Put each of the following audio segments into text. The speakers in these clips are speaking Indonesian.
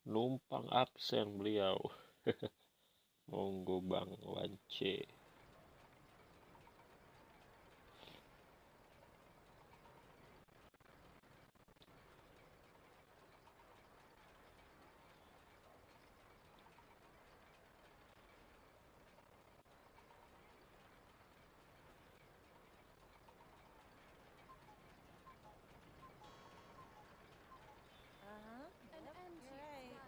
Numpang absen beliau. Monggo Bang Wance.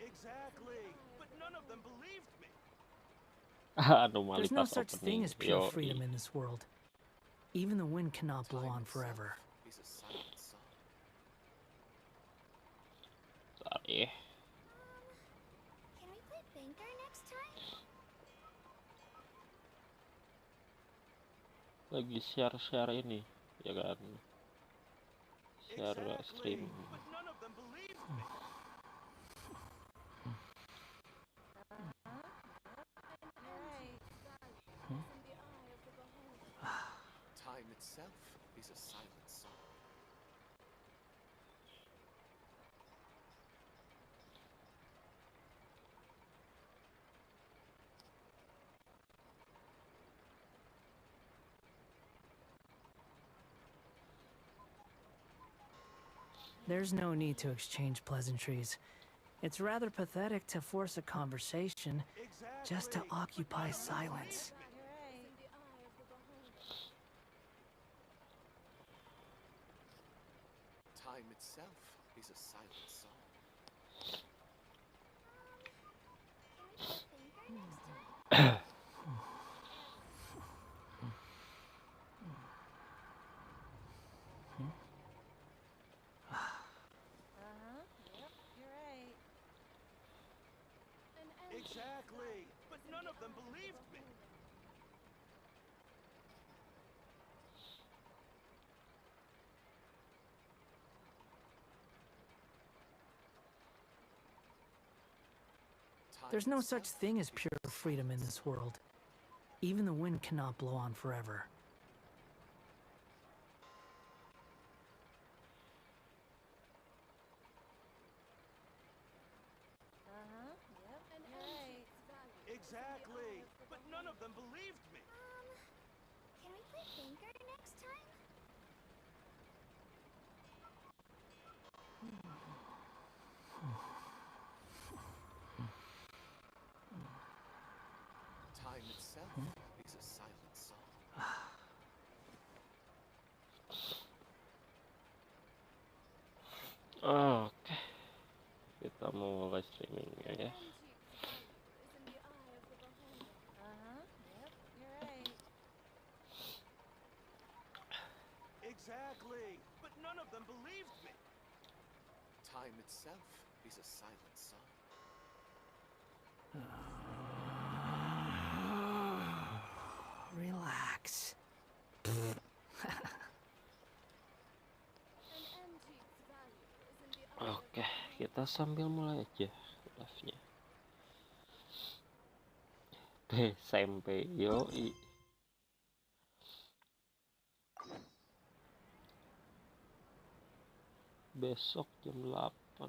Exactly, but none of them believed me. There's no Anomalitas such thing opening. as pure Yo, freedom in this world. Even the wind cannot blow on forever. Is a silent song. sorry. Can we play banker next time? Lagi share ini, ya kan? Share Exactly, stream. but none of them believed me. Time itself is a silent song. There's no need to exchange pleasantries. It's rather pathetic to force a conversation just to occupy silence. Time itself is a silent song. Can we play banker next time? Exactly, but none of them believed me. There's no such thing as pure freedom in this world. Even the wind cannot blow on forever. Exactly, but none of them believed me. Can we play banker next time? Time itself is a silent song. Oke, kita mau live streaming ya. Exactly, but none of them believed me. Time itself is a silent song. Relax. Oke, kita sambil mulai aja live-nya. Esempe, yoi. besok jam 8.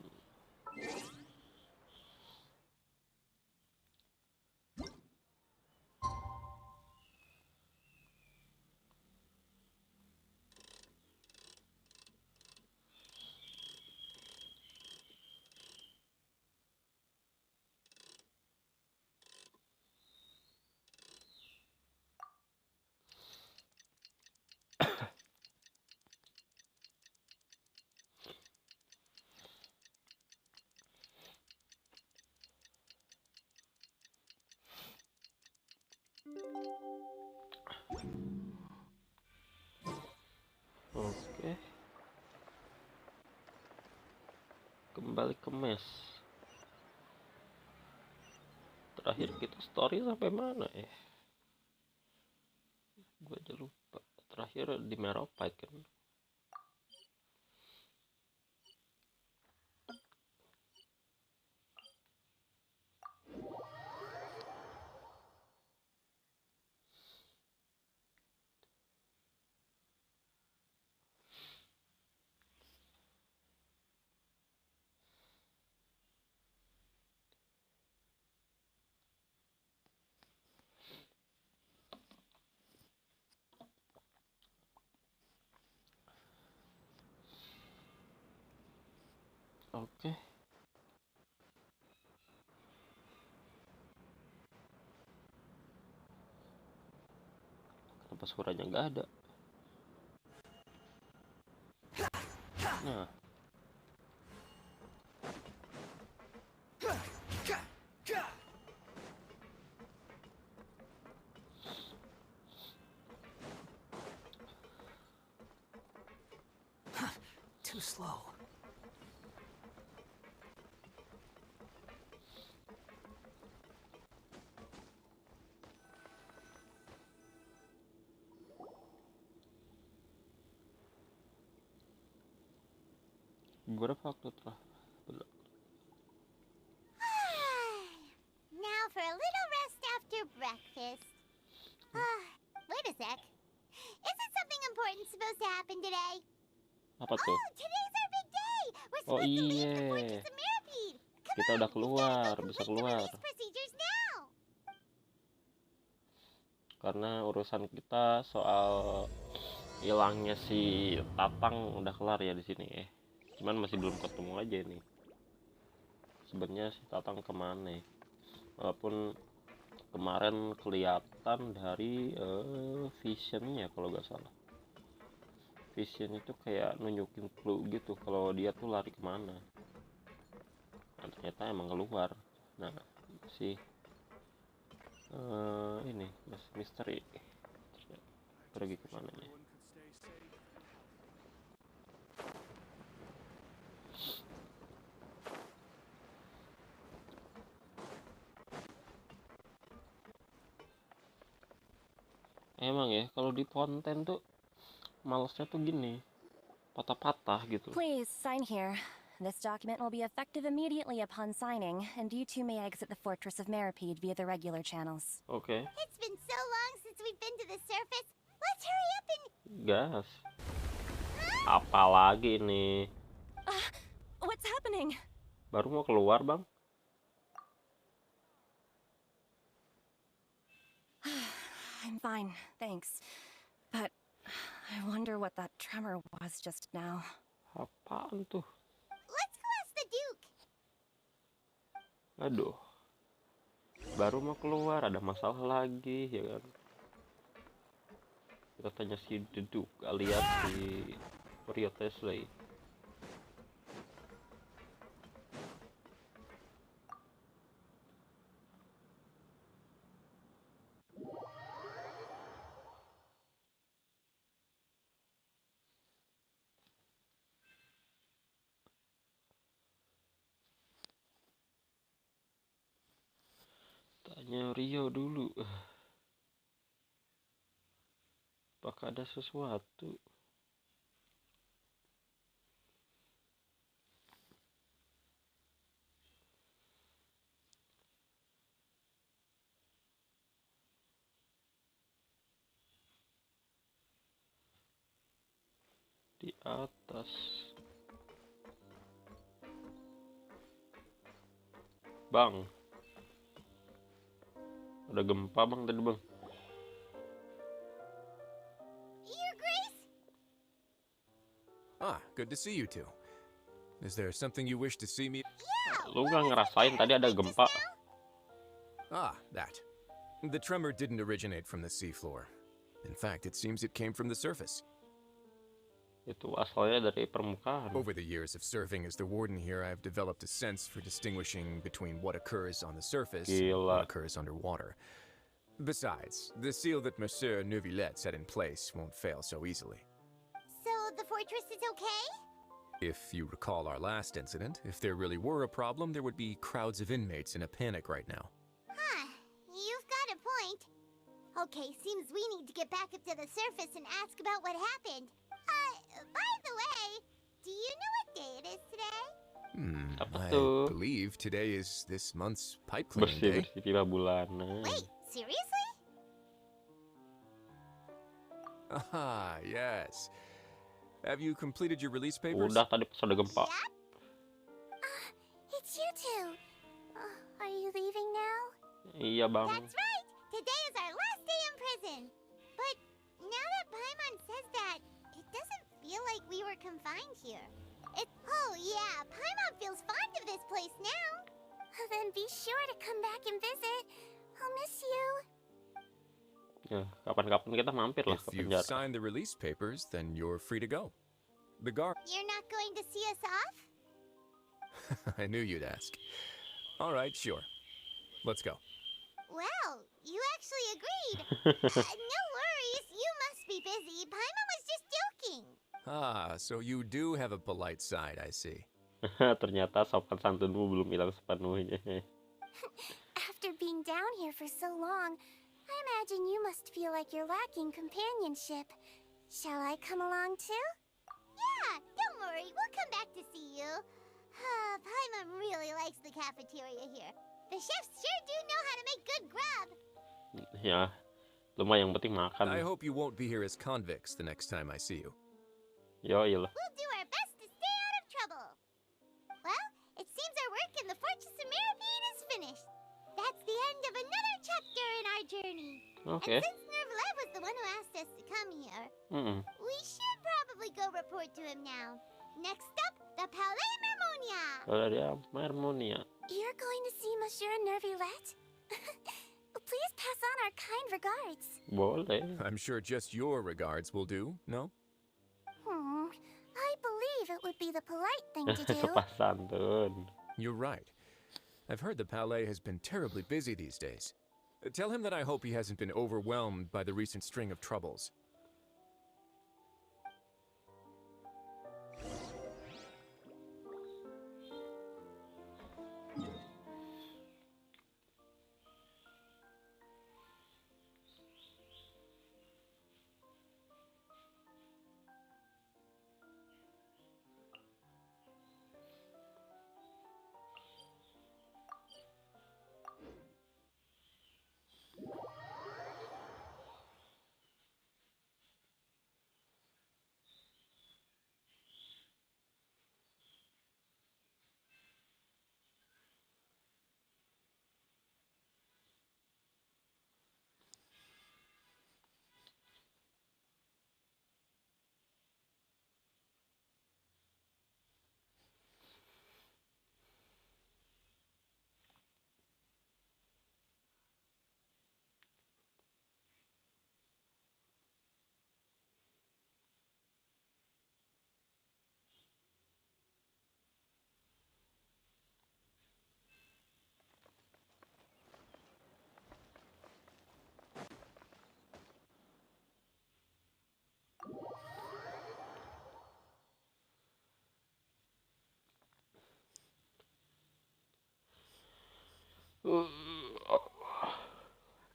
Oke, kembali ke mes. Terakhir kita story sampai mana ya? Gue aja lupa. Terakhir di Meropite kan. Oke. Kenapa suaranya nggak ada? Nah, Too slow. berapa waktu telah? Now for a little rest after breakfast. Wait a sec. Isn't something important supposed to happen today? Apa tuh? Oh, today's our big day. We're Oh supposed to leave the iya, fortress of Mirapede. Come kita on, udah we've keluar, gotta go bisa complete the keluar. release procedures now. Karena urusan kita soal hilangnya si Tatang udah kelar ya di sini ya. Cuman masih belum ketemu aja nih. Sebenarnya si Tatang kemana ya? Walaupun kemarin kelihatan dari visionnya kalau nggak salah. Vision itu kayak nunjukin clue gitu kalau dia tuh lari kemana. Nah, ternyata emang keluar. Nah, si ini mas misteri pergi kemana ya? Emang ya kalau di konten tuh malesnya tuh gini, patah-patah gitu. Please sign here. This document will be effective immediately upon signing, and you two may exit the Fortress of Mirapede via the regular channels. Oke, It's been so long since we've been to the surface. Let's hurry up and... gas. Apalagi ini What's happening? baru mau keluar bang. I'm fine, thanks. But I wonder what that tremor was just now. Apaan tuh? Let's go ask the Duke. Aduh, baru mau keluar ada masalah lagi ya kan. Kita tanya si Deduk alias si Rio Tesla. Tanya Rio dulu. Apakah ada sesuatu? Di atas. Bang, ada gempa bang tadi bang. Your Grace? Ah, good to see you two. Is there something you wish to see me? Yeah, Lu what nggak was ngerasain that tadi ada earthquake just gempa? now? Ah, that. The tremor didn't originate from the seafloor. In fact, it seems it came from the surface. Itu asalnya dari permukaan. Over the years of serving as the warden here, I've developed a sense for distinguishing between what occurs on the surface and Gila. what occurs underwater. Besides, the seal that Monsieur Neuvillette set in place won't fail so easily. So the fortress is okay? If you recall our last incident, if there really were a problem, there would be crowds of inmates in a panic right now. Huh, you've got a point. Okay, seems we need to get back up to the surface and ask about what happened. By the way, do you know what day it is today? Apa I tuh? believe today is this month's pipe cleaning day. Bersih pipa bulanan. Wait, seriously? Ah, yes. Have you completed your release papers? Udah tadi pas ada gempa. Yep. It's you two. Are you leaving now? Iya bang. That's right. Today is our last day in prison. But now that Paimon says that, it doesn't feel like we were confined here. Oh yeah, Paimon feels fond of this place now. Then be sure to come back and visit. I'll miss you. Ya, kapan-kapan kita mampir lah If ke you've penjara. signed the release papers, then you're free to go. The guard. You're not going to see us off? I knew you'd ask. All right, sure. Let's go. Well, you actually agreed. No worries, you must be busy. Paimon was just joking. Ah, so you do have a polite side, I see. Ternyata sopan santunmu belum hilang sepenuhnya. After being down here for so long, I imagine you must feel like you're lacking companionship. Shall I come along too? Yeah, don't worry, we'll come back to see you. Paimon really likes the cafeteria here. The chefs sure do know how to make good grub. Ya, lumayan, yang penting makan. I hope you won't be here as convicts the next time I see you. Yo, iyalah. We'll do our best to stay out of trouble. Well, it seems our work in the Fortress of Mirapede is finished. That's the end of another chapter in our journey. Oke. And since Nervlet was the one who asked us to come here, Mm-mm. we should probably go report to him now. Next up, the Palais Mermonia. Kalau dia Mermonia. You're going to see Monsieur Neuvillette? Please pass on our kind regards. Boleh. I'm sure just your regards will do, no? I believe it would be the polite thing to do. Sopan santun. You're right. I've heard the Palais has been terribly busy these days. Tell him that I hope he hasn't been overwhelmed by the recent string of troubles.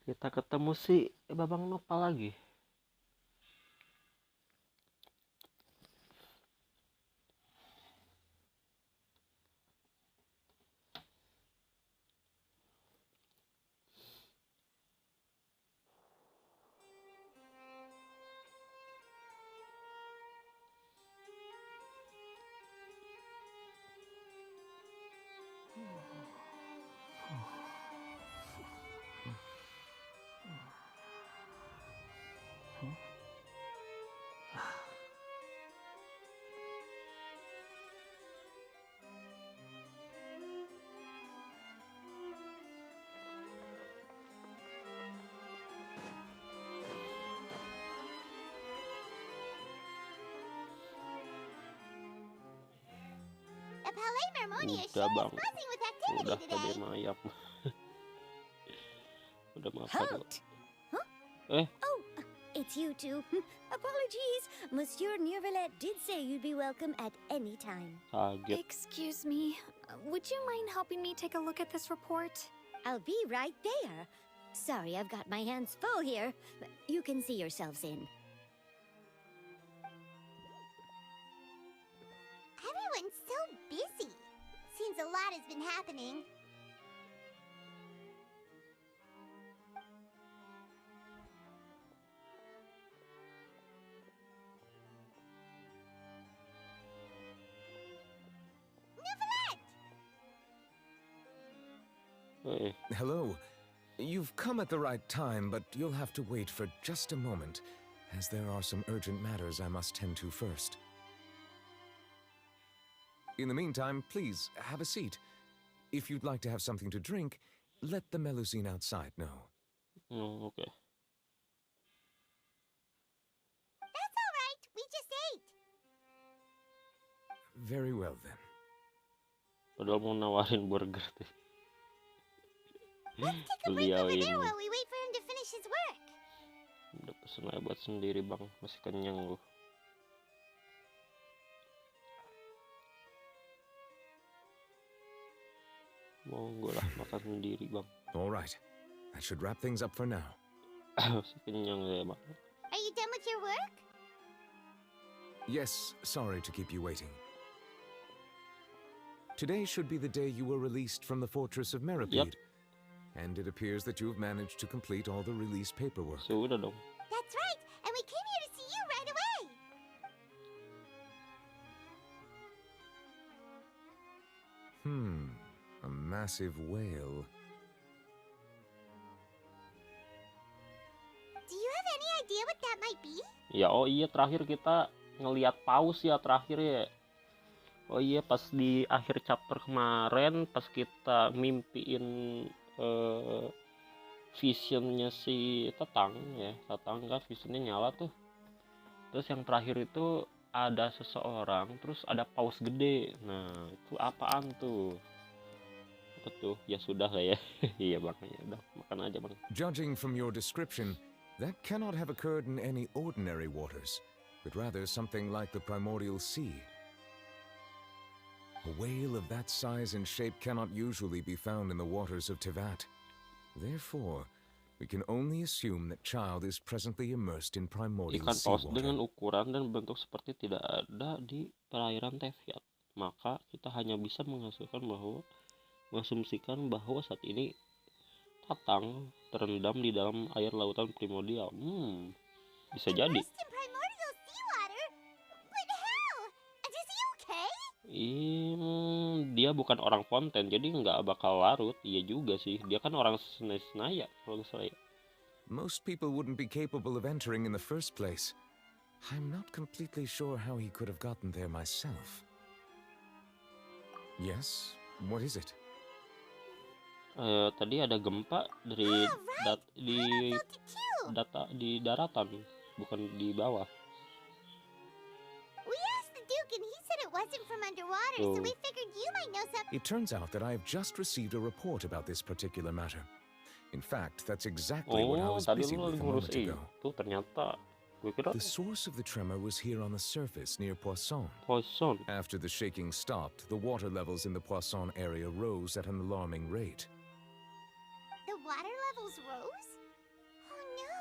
Kita ketemu si Babang Nopal lagi. Palais Mermonia Udah sure bang, is buzzing with udah activity tadi today. mayap. Udah makan kok. Halt! Huh? Eh, Oh, it's you two. Apologies. Monsieur Neuvillette did say you'd be welcome at any time. kaget. Excuse me. Would you mind helping me take a look at this report? I'll be right there. Sorry, I've got my hands full here. You can see yourselves in. Everyone's so busy. Seems a lot has been happening. Eh, Hello. You've come at the right time, but you'll have to wait for just a moment, as there are some urgent matters I must tend to first. In the meantime, please have a seat. If you'd like to have something to drink, let the Melusine outside know. oke. That's all right. We just ate. Very well then. Padahal mau nawarin burger tuh. Let's take a break Beliau over ini there while we wait for him to finish his work. udah pesen aja buat sendiri bang, masih kenyang loh. Monggo lah makan sendiri bang. All right. That should wrap things up for now. Masih kenyang ya bang. Are you done with your work? Yes, sorry to keep you waiting. Today should be the day you were released from the fortress of Meripede. And it appears that you've managed to complete all the release paperwork. Sudah dong. That's right. And we came here to see you right away. A massive whale. Do you have any idea what that might be? Ya oh iya terakhir kita ngelihat paus ya terakhir ya. Oh iya pas di akhir chapter kemarin pas kita mimpiin visionnya si Tatang ya. Tatang kan visionnya nyala tuh. Terus yang terakhir itu ada seseorang terus ada paus gede. Nah itu apaan tuh? Betul ya sudah lah ya. Iya bang ya udah makan aja bang. Judging from your description, that cannot have occurred in any ordinary waters, but rather something like the primordial sea. A whale of that size and shape cannot usually be found in the waters of Tivat. Therefore, we can only assume that child is presently immersed in primordial Ikan paus dengan seawater. ukuran dan bentuk seperti tidak ada di perairan Teviat. Maka kita hanya bisa mengasumsikan bahwa saat ini Tatang terendam di dalam air lautan primordial. Bisa jadi. Immersed in primordial seawater? But how? Is he okay? Dia bukan orang fonten, jadi nggak bakal larut. Iya juga sih, dia kan orang Senaya kalau nggak salah ya. Most people wouldn't be capable of entering in the first place. I'm not completely sure how he could have gotten there myself. Yes, what is it? Tadi ada gempa dari di daratan, bukan di bawah. We asked the Duke and he said it wasn't from underwater, so we figured you might know something. It turns out that I have just received a report about this particular matter. In fact, that's exactly what I was Tadi busy lu with a ngurus moment ago. itu ternyata gue kira The source of the tremor was here on the surface near Poisson. Poison. After the shaking stopped, the water levels in the Poisson area rose at an alarming rate. The water levels rose? Oh no!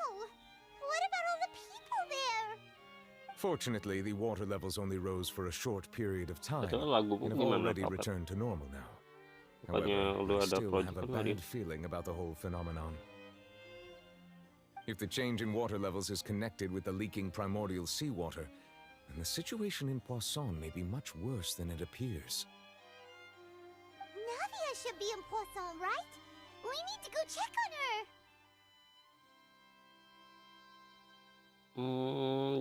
What about all the people there? Fortunately, the water levels only rose for a short period of time Itu lagumu and have gimana already Papa? returned to normal now. Bukannya However, lu I ada still project have a kan hari bad feeling about the whole phenomenon. If the change in water levels is connected with the leaking primordial seawater, then the situation in Poisson may be much worse than it appears. Navia should be in Poisson, right? We need to go check on her.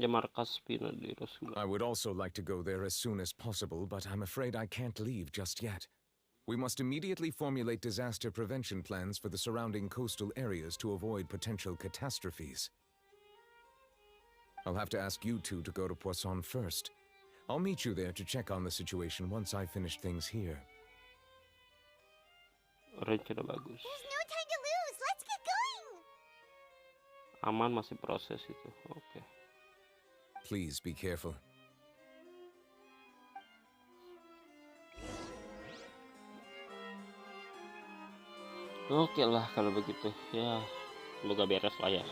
Ya markas Pina di Rosula. I would also like to go there as soon as possible, but I'm afraid I can't leave just yet. We must immediately formulate disaster prevention plans for the surrounding coastal areas to avoid potential catastrophes. I'll have to ask you two to go to Poisson first. I'll meet you there to check on the situation once I finish things here. Rencana bagus. There's no time to lose. Let's get going. Aman, masih proses itu. Oke. Please be careful. Oke lah kalau begitu ya, semoga beres lah ya.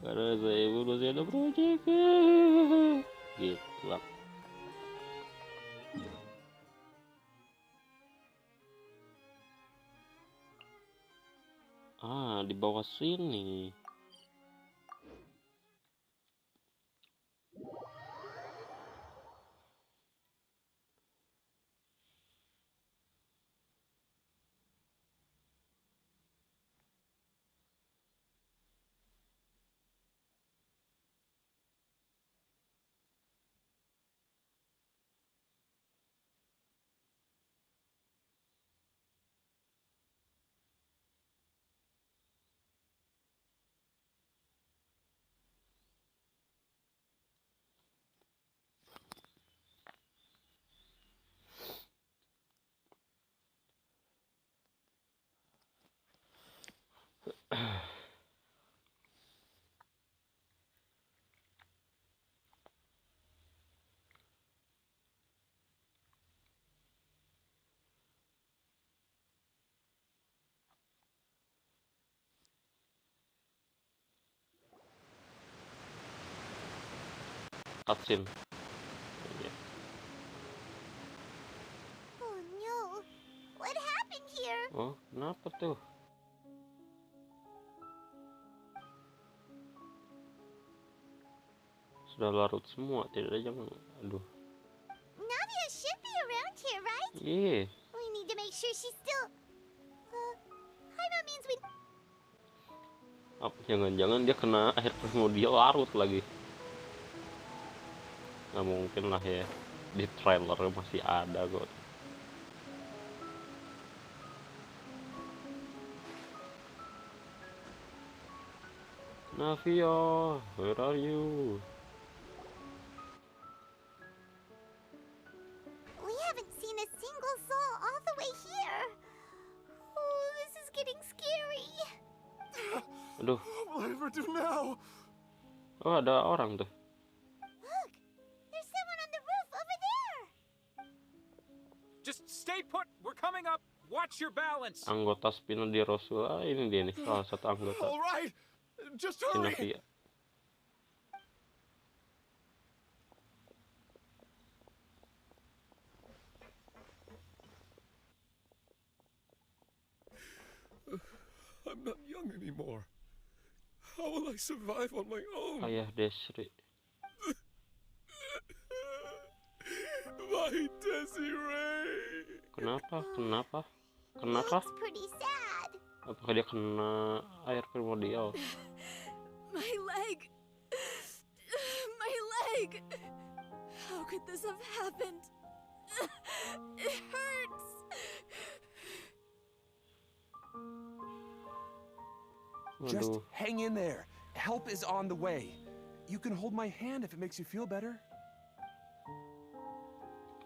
Karena saya masih ada proyek gitu lah. Di bawah sini. Cutscene. Ya. Oh no. What happened here? Oh, kenapa tuh? Sudah larut semua, tidak ada yang... Aduh. Navia should be around here, right? Iya. We need to make sure she's still... Paimon means we... Jangan-jangan dia kena air primordial larut lagi. Nggak mungkin lah ya, di trailer masih ada kok. Navia, where are you? We haven't seen a single soul all the way here. Oh, this is getting scary. Aduh. What will I ever do now? Oh, ada orang tuh. Look, there's someone on the roof over there. Just stay put. We're coming up. Watch your balance. Anggota Spina di Rosul. Ini dia nih, salah satu anggota. All right, just Si hurry. Navia. I'm not young anymore. How will I survive on my own? Ayah Desri. My Desiree. Kenapa? Looks pretty sad. Apakah dia kena air primordial? My leg! My leg! How could this have happened? It hurts! Just Waduh. hang in there. Help is on the way. You can hold my hand if it makes you feel better.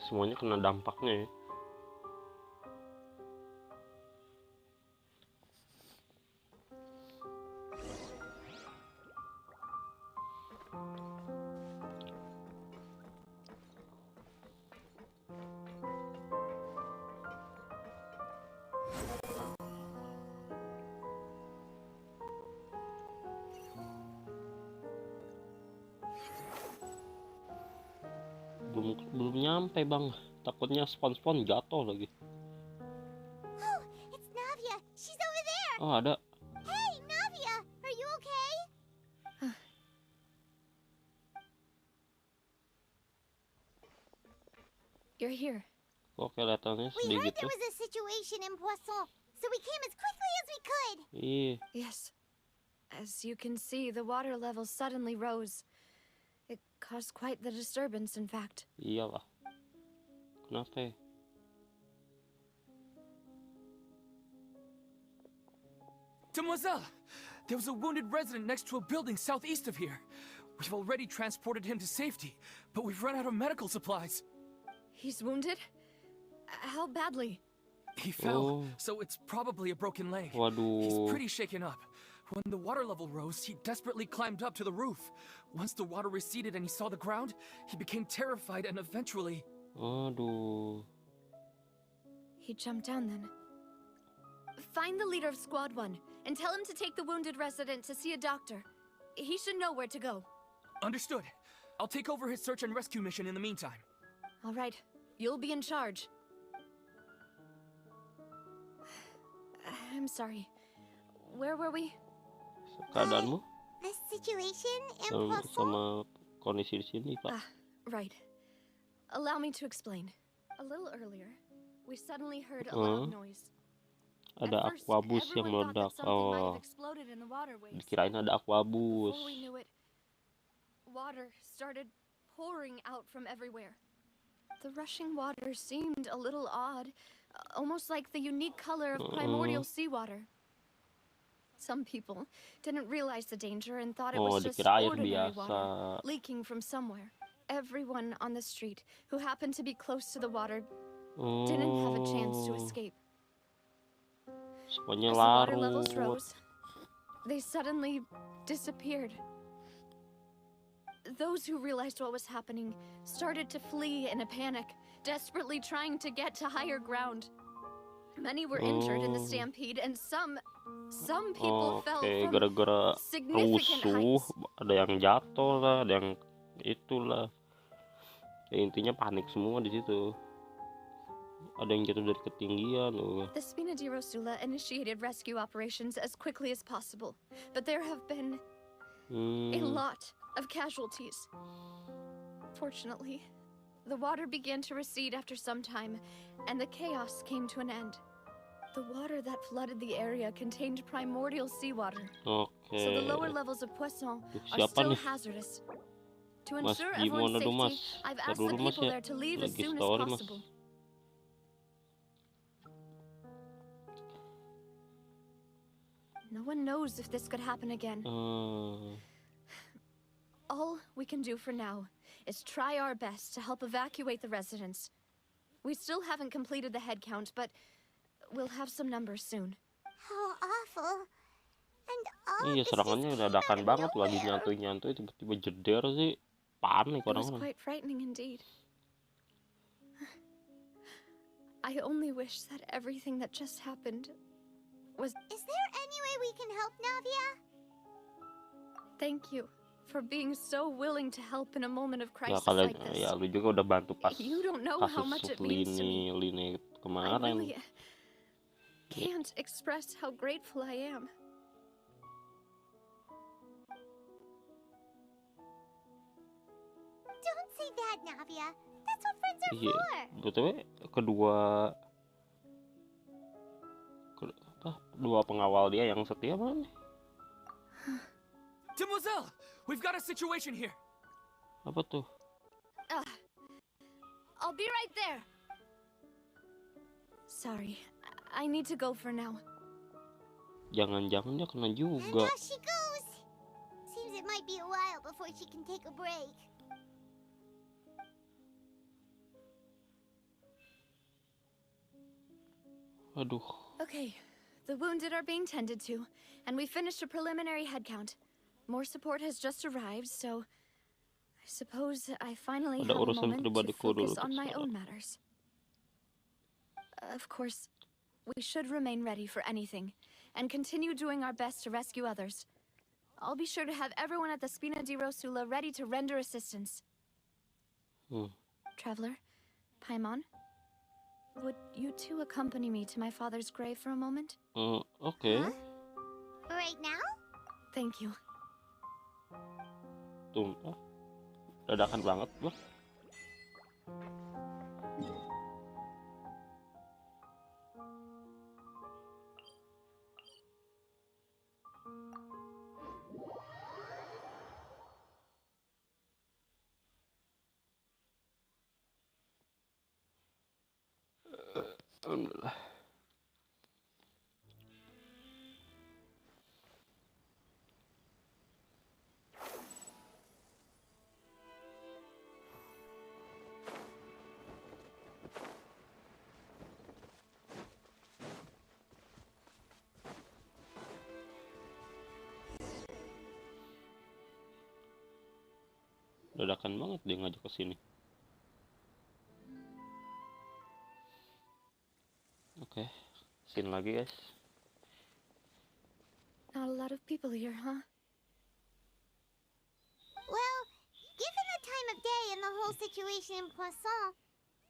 Semuanya kena dampaknya ya. Belum nyampe bang, takutnya spawn jatuh lagi. Oh, it's Navia. She's over there. Oh ada. Hey, Navia, are you okay? You're here. Kok kelihatannya We sedih heard gitu. there was a situation in Poisson, so we came as quickly as we could. Iya. Yes. As you can see, the water level suddenly rose. It caused quite the disturbance, in fact. Iyalah. Kenapa ya? Demoiselle, there was a wounded resident next to a building southeast of here. We've already transported him to safety, but we've run out of medical supplies. He's wounded? How badly? He fell, Oh. so it's probably a broken leg. He's Waduh. pretty shaken up. When the water level rose, he desperately climbed up to the roof. Once the water receded and he saw the ground, he became terrified and eventually... Aduh. He jumped down then. Find the leader of Squad 1 and tell him to take the wounded resident to see a doctor. He should know where to go. Understood. I'll take over his search and rescue mission in the meantime. All right. You'll be in charge. I'm sorry. Where were we? Keadaanmu The situation in sama, Poisson? sama kondisi di sini, Pak. Right. Allow me to explain. A little earlier, we suddenly heard a loud noise. Ada At first, aquabus yang everyone thought that meledak. something might Oh, have exploded in the waterways. dikirain ada aquabus. Before we knew it, water started pouring out from everywhere. The rushing water seemed a little odd, almost like the unique color of primordial seawater. Some people didn't realize the danger and thought it Oh, was just dikira air ordinary biasa. water leaking from somewhere. Everyone on the street who happened to be close to the water didn't have a chance to escape. Semuanya As the water larut. levels rose, they suddenly disappeared. Those who realized what was happening started to flee in a panic, desperately trying to get to higher ground. Many were injured in the stampede, and some people fell Oke, from gara-gara significant rusuh, heights. ada yang jatuh lah, ada yang itulah. Ya, intinya panik semua di situ. Ada yang jatuh dari ketinggian. The Spina di Rosula initiated rescue operations as quickly as possible, but there have been a lot of casualties. Fortunately, the water began to recede after some time, and the chaos came to an end. The water that flooded the area contained primordial seawater, Oke. so the lower levels of Poisson are Siapa still nih? hazardous. To Mas, ensure gimana everyone's tuh, Mas? safety, I've Ntar asked the dulu, Mas, people ya. there to leave as Lagi soon as story, Mas. possible. No one knows if this could happen again. All we can do for now is try our best to help evacuate the residents. We still haven't completed the head count, but we'll have some numbers soon. How awful. And all Iya, this serangannya just came dadakan out of banget, lagi nowhere. nyantui-nyantui tiba-tiba jeder sih. Panik It was orang-orang. quite frightening indeed. I only wish that everything that just happened was... Is there any way we can help, Navia? Thank you for being so willing to help in a moment of Ya crisis kalian, like this. ya lu juga udah bantu pas You don't know how much kasus it means to me. Lini I kemarin. really can't express how grateful I am. Don't say that, Navia. That's what friends are Iya, for. btw kedua pengawal dia yang setia mana nih? Demoiselle, we've got a situation here. Apa tuh? I'll be right there. Sorry, I need to go for now. Jangan-jangan dia kena And juga. off she goes. Seems it might be a while before she can take a break. Aduh. Okay, the wounded are being tended to, and we finished a preliminary head count. More support has just arrived, so I suppose I finally Ada have a urusan moment to pribadiku dulu focus on my sekarang. own matters. Of course, we should remain ready for anything, and continue doing our best to rescue others. I'll be sure to have everyone at the Spina di Rosula ready to render assistance. Traveler, Paimon, would you two accompany me to my father's grave for a moment? Oke. Right now? Thank you. Tuh, dadakan banget gua. Alhamdulillah. Dadakan banget dia ngajak ke sini. Oke, scene lagi guys. Not a lot of people here, huh? Well, given the time of day and the whole situation in Poisson,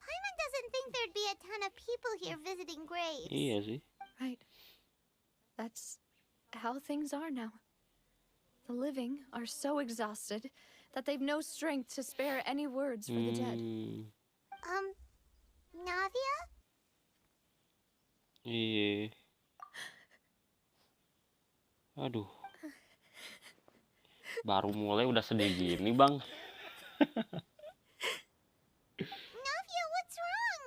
Paimon doesn't think there'd be a ton of people here visiting graves. Iya sih. Right. That's how things are now. The living are so exhausted that they've no strength to spare any words for the dead. Navia? Iya. Aduh. Baru mulai udah sedih gini, Bang. Navia, what's wrong?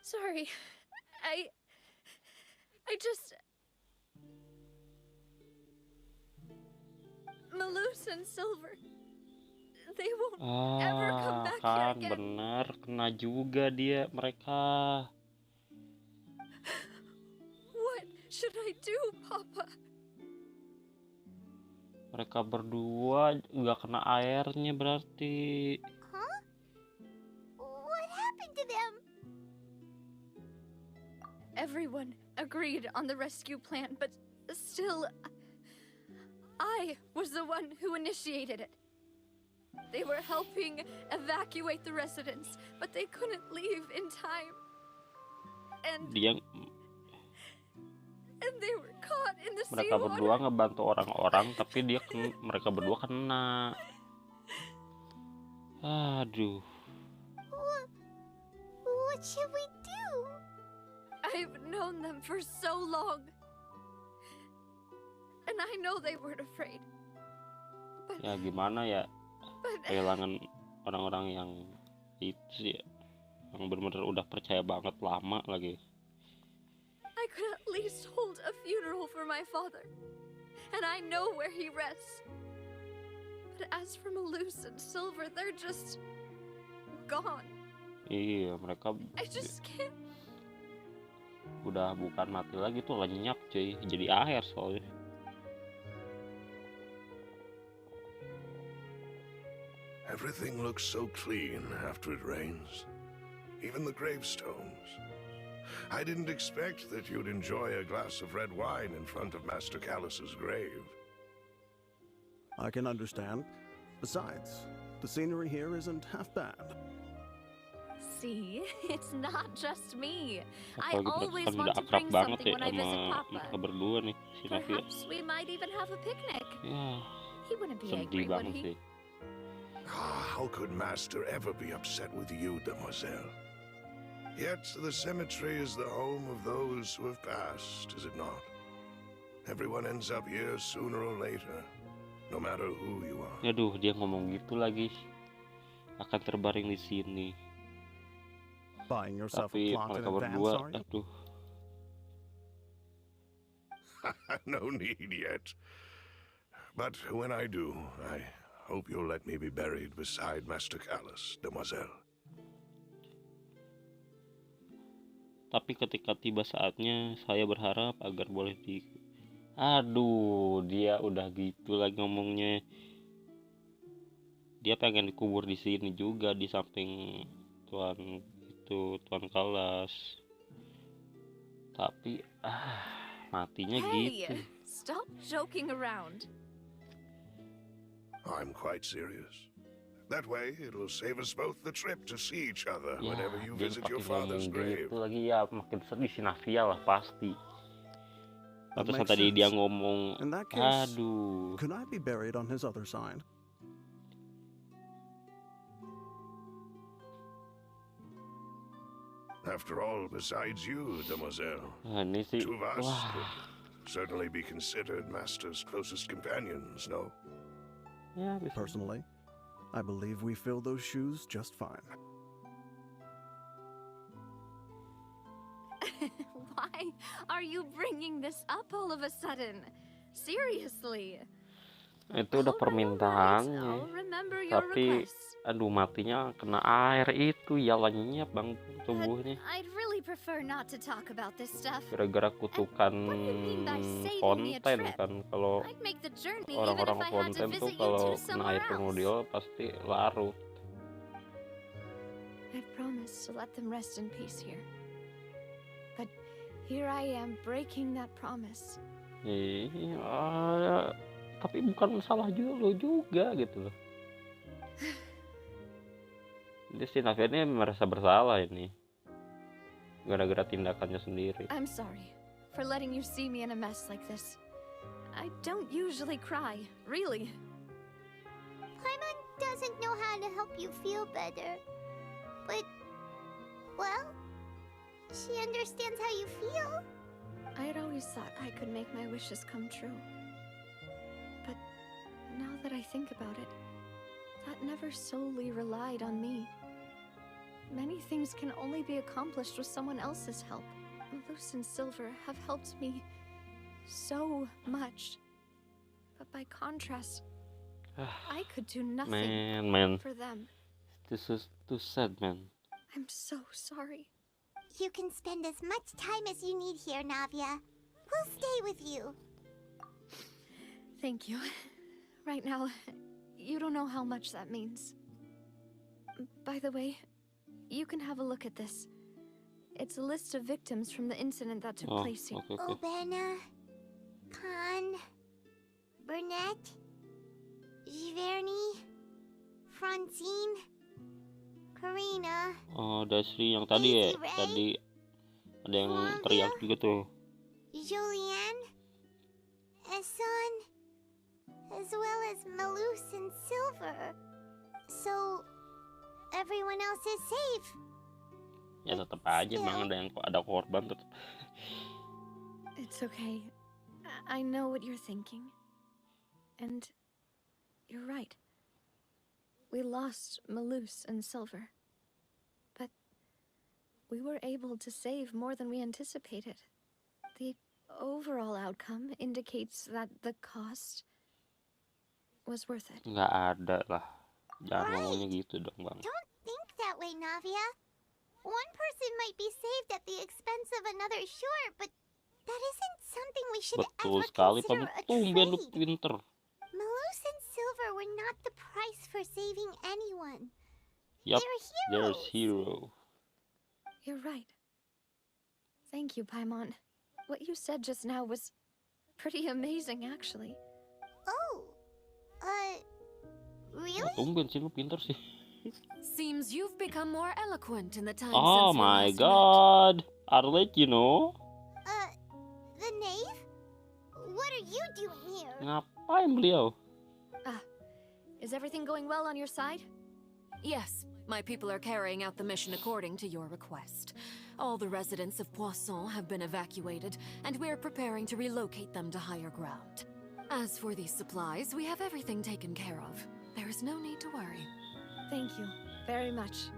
Sorry. I just... Malus and Silver. They won't ever come back here Kan again. bener, kena juga dia mereka. What should I do, Papa? Mereka berdua nggak kena airnya berarti. Huh? What happened to them? Everyone agreed on the rescue plan, but still, I was the one who initiated it. They were helping evacuate the residents, but they couldn't leave in time. And they were caught in the Mereka seawater. berdua ngebantu orang-orang, tapi mereka berdua kena. Aduh. What should we do? I've known them for so long. And I know they weren't afraid. But, Ya gimana ya, kehilangan orang-orang yang itu sih ya, yang benar-benar udah percaya banget lama lagi. I could at least hold a funeral for my father. And I know where he rests. But as for Malus and Silver, they're just gone. Iya, mereka I just can't. udah bukan mati lagi tuh, lenyap cuy, jadi air soalnya. Everything looks so clean after it rains. Even the gravestones. I didn't expect that you'd enjoy a glass of red wine in front of Master Callus's grave. I can understand. Besides, the scenery here isn't half bad. See, it's not just me. I Apalagi mereka always kan want udah to akrab bring banget something ya when I visit sama Papa. mereka berdua nih, si Navia. Perhaps we might even have a picnic. Ya, He wouldn't be sedih angry, would banget he? sih. How could Master ever be upset with you, Demoiselle? Yet the cemetery is the home of those who have passed, is it not? Everyone ends up here sooner or later, no matter who you are. Aduh, dia ngomong gitu lagi. Akan terbaring di sini. Buying yourself a Tapi plot in mereka advance, berdua, are you? aduh. No need yet. But when I do, I hope you'll let me be buried beside Master Callus, Demoiselle. Tapi ketika tiba saatnya, saya berharap agar boleh di... Aduh, dia udah gitu lagi ngomongnya. Dia pengen dikubur di sini juga, di samping Tuan Tuan Kalas. Tapi matinya Hey, gitu. stop joking around. I'm quite serious. That way, it'll save us both the trip to see each other Ya, whenever you dia visit your pakai father's ngomong grave. gitu lagi, ya makin sedih si Navia lah pasti. That Terus makes tadi dia sense. ngomong, In that case, aduh. could I be buried on his other side? After all, besides you, Demoiselle, Ini sih, two of us wah. could certainly be considered Master's closest companions, no? Ya, bisa. Personally, I believe we fill those shoes just fine. Why are you bringing this up all of a sudden? Seriously. Itu udah permintaannya. I'll remember your Tapi request. aduh, matinya kena air itu ya, lenyap bang tubuhnya. I'd really prefer not to talk about this stuff. Gara-gara kutukan konten kan, kalau I'd make the journey even orang-orang if I had to konten tuh visit you kalau two kena somewhere air else. primordial pasti larut. I'd promised to let them rest in peace here. But here I am breaking that promise. Iya, tapi bukan salah lo juga gitu loh. Dia si Navia ini merasa bersalah ini, gara-gara tindakannya sendiri. I'm sorry for letting you see me in a mess like this. I don't usually cry, really. Paimon doesn't know how to help you feel better. But, well, she understands how you feel. I had always thought I could make my wishes come true. But now that I think about it, that never solely relied on me. Many things can only be accomplished with someone else's help. Luce and Silver have helped me so much. But by contrast, I could do nothing Man. for them. This is too sad, man. I'm so sorry. You can spend as much time as you need here, Navia. We'll stay with you. Thank you. Right now, you don't know how much that means. By the way, you can have a look at this. It's a list of victims from the incident that took place here. Okay. Obena, Khan, Burnett, Giverny, Francine, Karina. Oh, Dasri yang tadi ya, tadi ada yang teriak juga tuh. Julianne, Esson, as well as Malus and Silver. So, everyone else is safe. Ya tetap aja emang ada korban tetap. It's okay. I know what you're thinking. And you're right. We lost Malus and Silver. But we were able to save more than we anticipated. The overall outcome indicates that the cost was worth it. Nggak ada lah. Jangan ngomongnya gitu dong, Bang. Don't think that way, Navia. One person might be saved at the expense of another, sure, but that isn't something we should Betul ever sekali, consider a tumben lu trade. pinter. Malus and Silver were not the price for saving anyone. Yup, They're there's heroes. hero. You're right. Thank you, Paimon. What you said just now was pretty amazing, actually. Oh, really? Tumben sih lu pinter sih. Seems you've become more eloquent in the time Oh since we my last god, Arlet, you know? The knave? What are you doing here? Ngapain beliau? Is everything going well on your side? Yes, my people are carrying out the mission according to your request. All the residents of Poisson have been evacuated, and we're preparing to relocate them to higher ground. As for these supplies, we have everything taken care of. There is no need to worry. Thank you very much.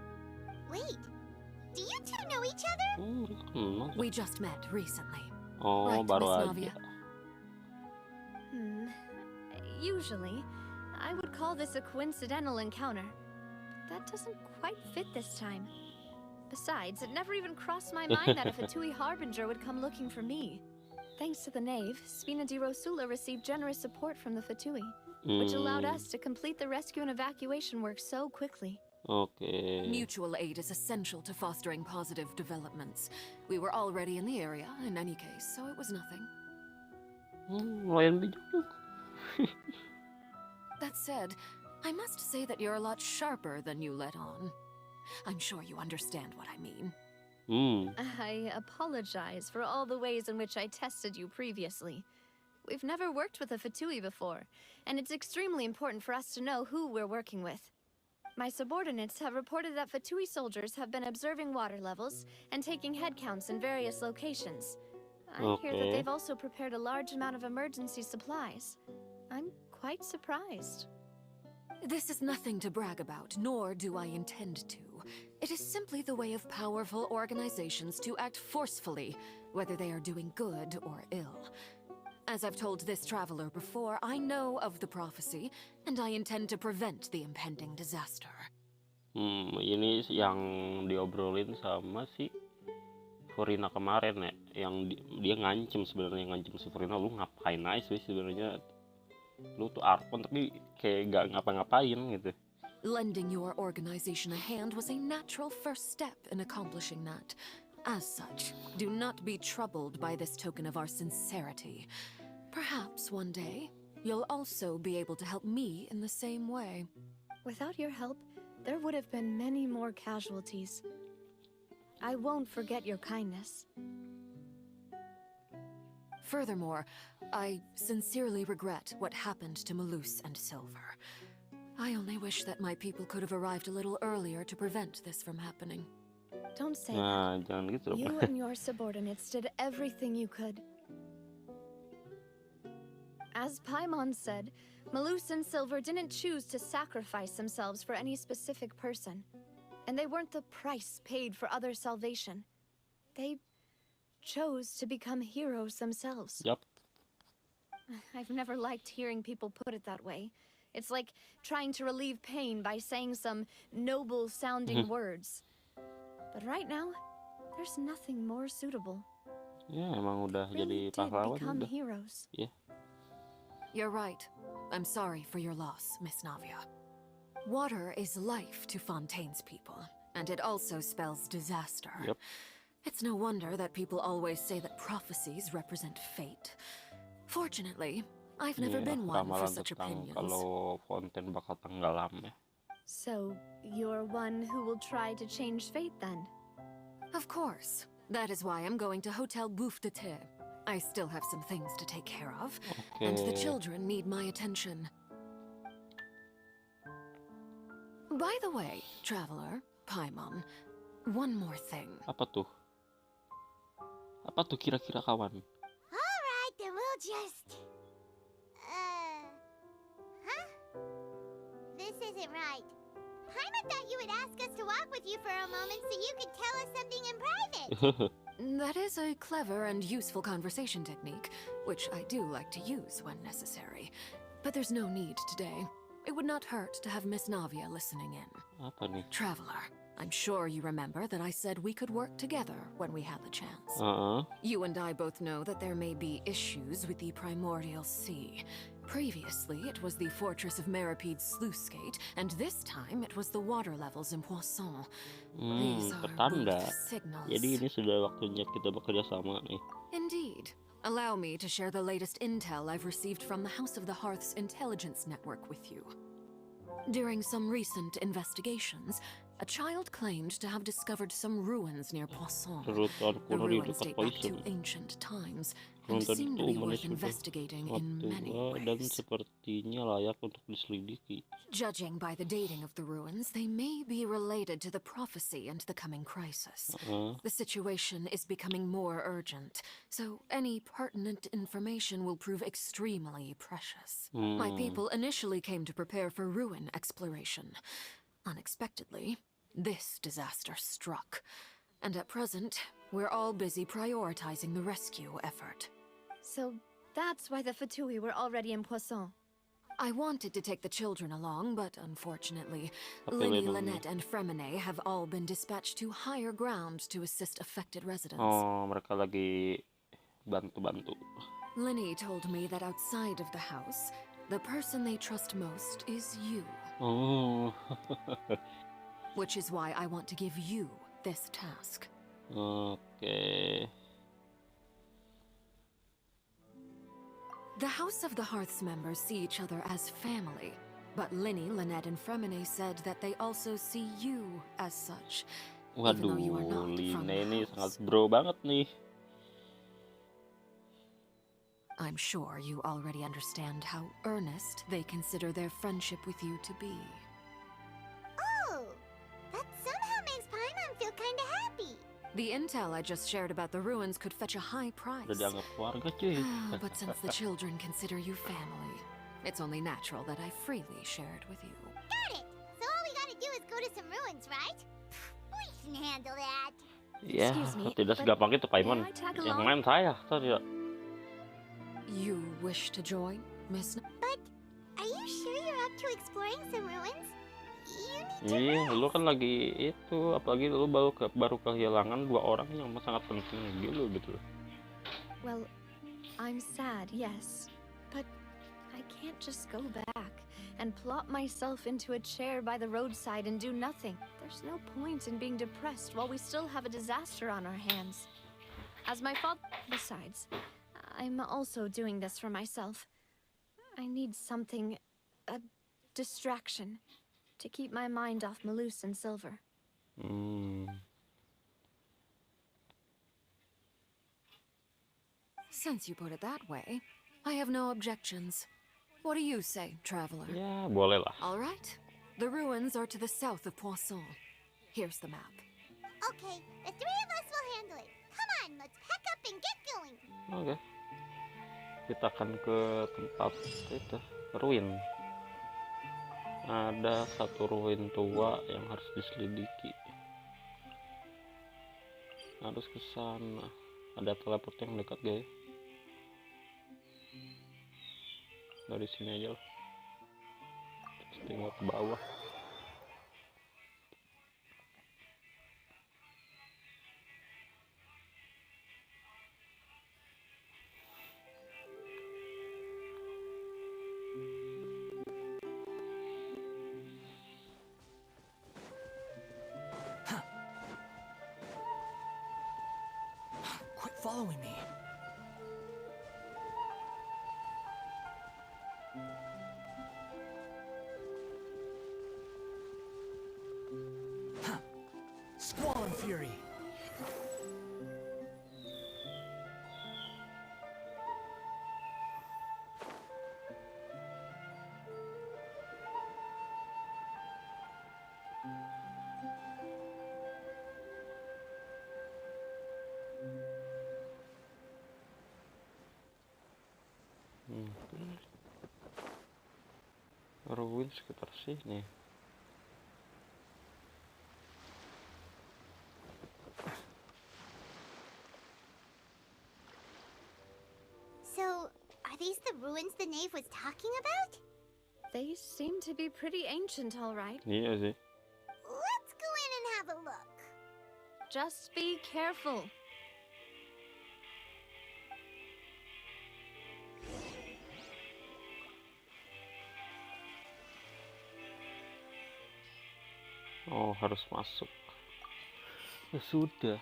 Wait, do you two know each other? We just met recently. Oh, Right, baru Miss aja. Navia? Usually, I would call this a coincidental encounter. That doesn't quite fit this time. Besides, it never even crossed my mind that a Fatui Harbinger would come looking for me. Thanks to the knave, Spina di Rosula received generous support from the Fatui, which allowed us to complete the rescue and evacuation work so quickly. Okay. Mutual aid is essential to fostering positive developments. We were already in the area, in any case, so it was nothing. Lumayan bijak juga. That said, I must say that you're a lot sharper than you let on. I'm sure you understand what I mean. I apologize for all the ways in which I tested you previously. We've never worked with a Fatui before, and it's extremely important for us to know who we're working with. My subordinates have reported that Fatui soldiers have been observing water levels and taking head counts in various locations. I hear that they've also prepared a large amount of emergency supplies. I'm quite surprised. This is nothing to brag about, nor do I intend to. It is simply the way of powerful organizations to act forcefully, whether they are doing good or ill. As I've told this traveler before, I know of the prophecy, and I intend to prevent the impending disaster. Ini yang diobrolin sama si Furina kemarin ya, yang dia ngancem si Furina, lu ngapain aja sih sebenarnya, lu tuh Archon tapi kayak gak ngapa-ngapain gitu. Lending your organization a hand was a natural first step in accomplishing that. As such, do not be troubled by this token of our sincerity. Perhaps one day, you'll also be able to help me in the same way. Without your help, there would have been many more casualties. I won't forget your kindness. Furthermore, I sincerely regret what happened to Malus and Silver. I only wish that my people could have arrived a little earlier to prevent this from happening. Don't say Nah, that. jangan gitu dong. You and your subordinates did everything you could. As Paimon said, Malus and Silver didn't choose to sacrifice themselves for any specific person. And they weren't the price paid for other salvation. They chose to become heroes themselves. Yup. I've never liked hearing people put it that way. It's like trying to relieve pain by saying some noble-sounding words. But right now, there's nothing more suitable. Ya, emang udah Really jadi did pahlawan become udah. heroes. Yeah. You're right. I'm sorry for your loss, Miss Navia. Water is life to Fontaine's people, and it also spells disaster. Yep. It's no wonder that people always say that prophecies represent fate. Fortunately, I've never been one for such opinions. Kalau Fontaine bakal tenggelam ya. So, you're one who will try to change fate then? Of course. That is why I'm going to Hotel Bouffe de Thé. I still have some things to take care of, and the children need my attention. By the way, traveler, Paimon, one more thing. Apa tuh? Apa tuh kira-kira kawan? Alright, then we'll just... Huh? This isn't right. Paimon thought you would ask us to walk with you for a moment so you could tell us something in private. That is a clever and useful conversation technique, which I do like to use when necessary. But there's no need today. It would not hurt to have Miss Navia listening in. Apa nih? Traveler, I'm sure you remember that I said we could work together when we had the chance. You and I both know that there may be issues with the primordial sea. Previously, it was the fortress of Meripede's sluice gate, and this time it was the water levels in Poisson. These are Petanda. both signals. Jadi ini sudah waktunya kita bekerja sama nih. Indeed. Allow me to share the latest intel I've received from the House of the Hearth's intelligence network with you. During some recent investigations, a child claimed to have discovered some ruins near Poisson. The ruins date back to ancient times and seem to be worth investigating in many Dan ways. sepertinya layak untuk diselidiki. Judging by the dating of the ruins, they may be related to the prophecy and the coming crisis. The situation is becoming more urgent, so any pertinent information will prove extremely precious. My people initially came to prepare for ruin exploration. Unexpectedly, this disaster struck, and at present, we're all busy prioritizing the rescue effort. So, that's why the Fatui were already in Poisson. I wanted to take the children along, but unfortunately, Linny, Lynette, and Fremine have all been dispatched to higher ground to assist affected residents. Oh, mereka lagi bantu-bantu. Linny told me that outside of the house, the person they trust most is you. Oh. Which is why I want to give you this task. Okay. The House of the Hearth's members see each other as family, but Linny, Lynette, and Fremine said that they also see you as such, even though you are not from the ini house. sangat bro banget nih. I'm sure you already understand how earnest they consider their friendship with you to be. Oh, that somehow makes Paimon feel kinda happy. The intel I just shared about the ruins could fetch a high price. Udah dianggap keluarga cuy. But since the children consider you family, it's only natural that I freely share it with you. Got it! So all we gotta do is go to some ruins, right? We can handle that. Ya, Excuse me, tidak but segampang itu Paimon. may I tag Yang along? main saya, tahu tidak? You wish to join, Miss? But are you sure you're up to exploring some ruins? Iya, lu kan lagi itu, apalagi lu baru kehilangan 2 orang yang sangat penting gitu gitu. Well, I'm sad, yes, but I can't just go back and plop myself into a chair by the roadside and do nothing. There's no point in being depressed while we still have a disaster on our hands. As my father... Besides, I'm also doing this for myself. I need something, a distraction, to keep my mind off Malus and Silver. Since you put it that way, I have no objections. What do you say, traveler? Ya, boleh lah. All right. The ruins are to the south of Poisson. Here's the map. Okay, the three of us will handle it. Come on, let's pack up and get going. Oke. Kita akan ke tempat itu, ruin. Ada satu ruin tua yang harus diselidiki. Harus ke sana. Ada teleport yang dekat, guys. Dari sini aja lah. Tinggal ke bawah. Quit following me. Squall and fury. Ruin sekitar sini. So, are these the ruins the knave was talking about? They seem to be pretty ancient, all right. Iya sih. Let's go in and have a look. Just be careful. Oh, harus masuk. Ya sudah.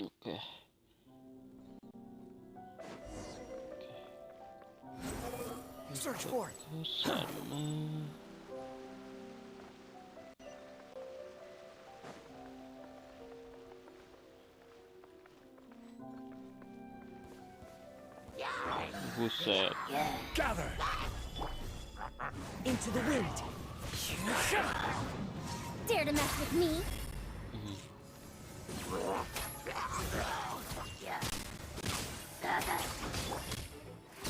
Oke. Search for it. Sana. Buset. Gather. Into the wind. Dare to mess with me?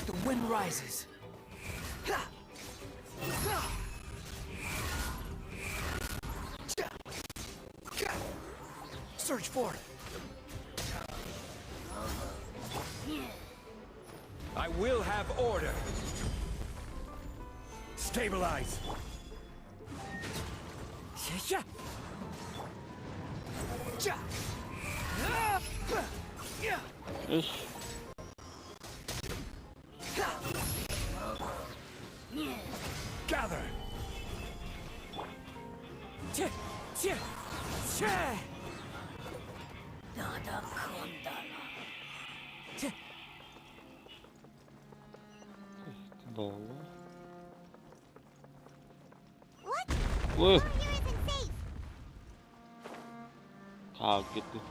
The wind rises. Search for it. I will have order. Stabilize. Ish. Gather. Ke bawah. What? Wah, Here isn't safe. kaget tuh.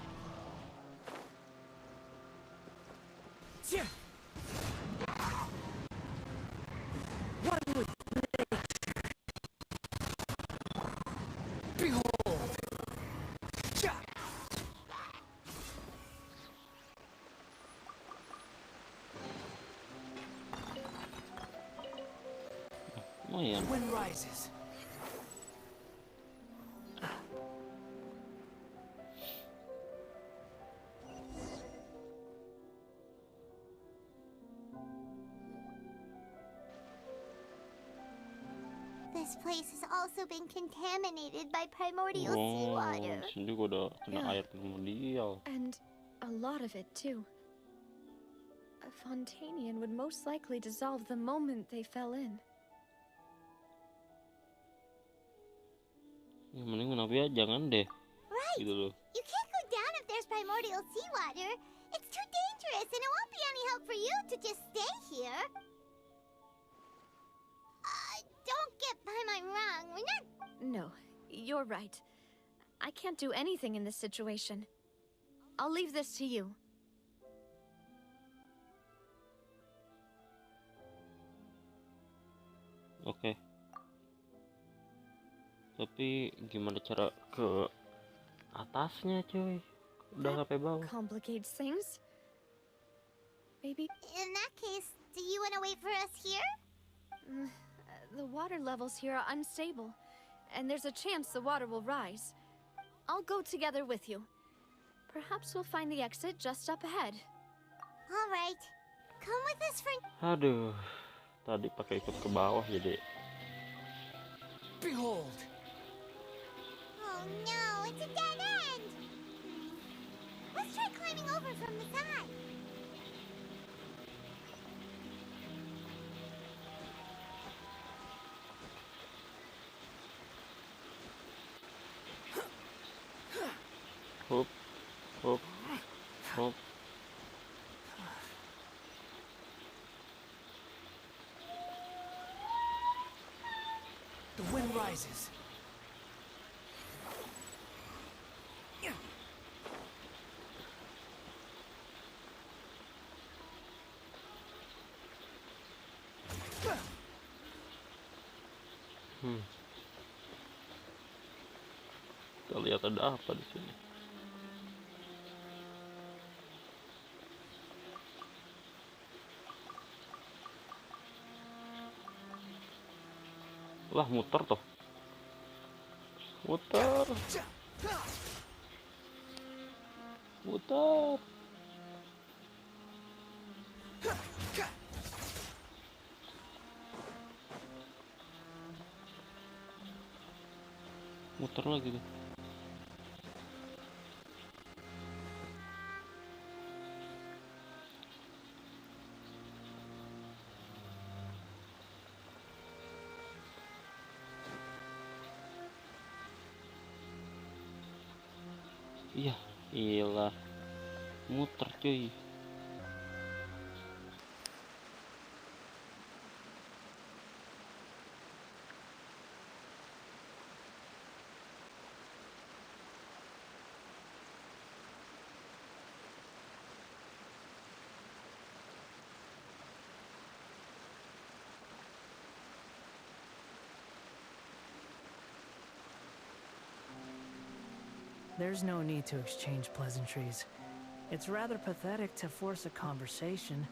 Lumayan. Wind rises. This place has also been contaminated by primordial Oh, seawater. di sini juga udah kena Yeah. air primordial. And a lot of it, too. A Fontanian would most likely dissolve the moment they fell in. Ya, mending kenapa jangan deh. Right. Gitu loh. You can't go down if there's primordial seawater. It's too dangerous, and it won't be any help for you to just stay here. Don't get Paimon wrong. We're not. No, you're right. I can't do anything in this situation. I'll leave this to you. Oke. Tapi gimana cara ke atasnya, cuy? Udah sampai bawah. Complicates things. Maybe. In that case, do you want to wait for us here? The water levels here are unstable, and there's a chance the water will rise. I'll go together with you. Perhaps we'll find the exit just up ahead. All right. Come with us for. Aduh, tadi pakai ikut ke bawah jadi. Behold. Oh no, it's a dead end. Let's try climbing over from the side. Hop, hop, hop. The wind rises. Kita lihat ada apa di sini. Lah, muter tuh. Muter. Muter. Muter lagi tuh. Iya, iyalah. Muter cuy. There's no need to exchange pleasantries. It's rather pathetic to force a conversation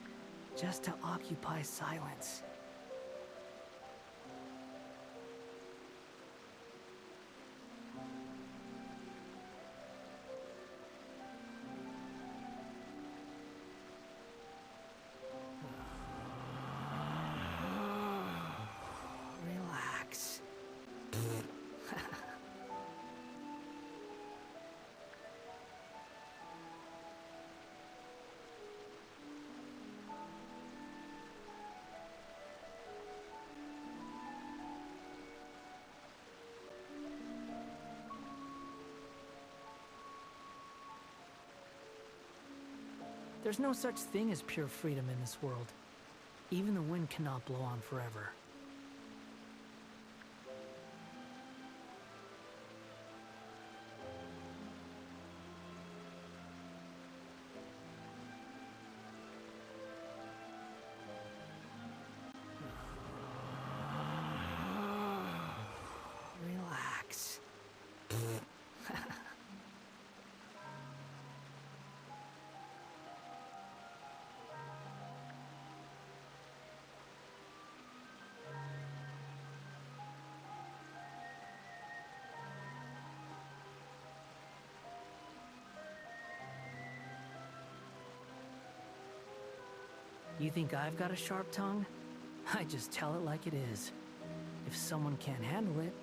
just to occupy silence. Relax. There's no such thing as pure freedom in this world. Even the wind cannot blow on forever. Relax. You think I've got a sharp tongue? I just tell it like it is. If someone can't handle it,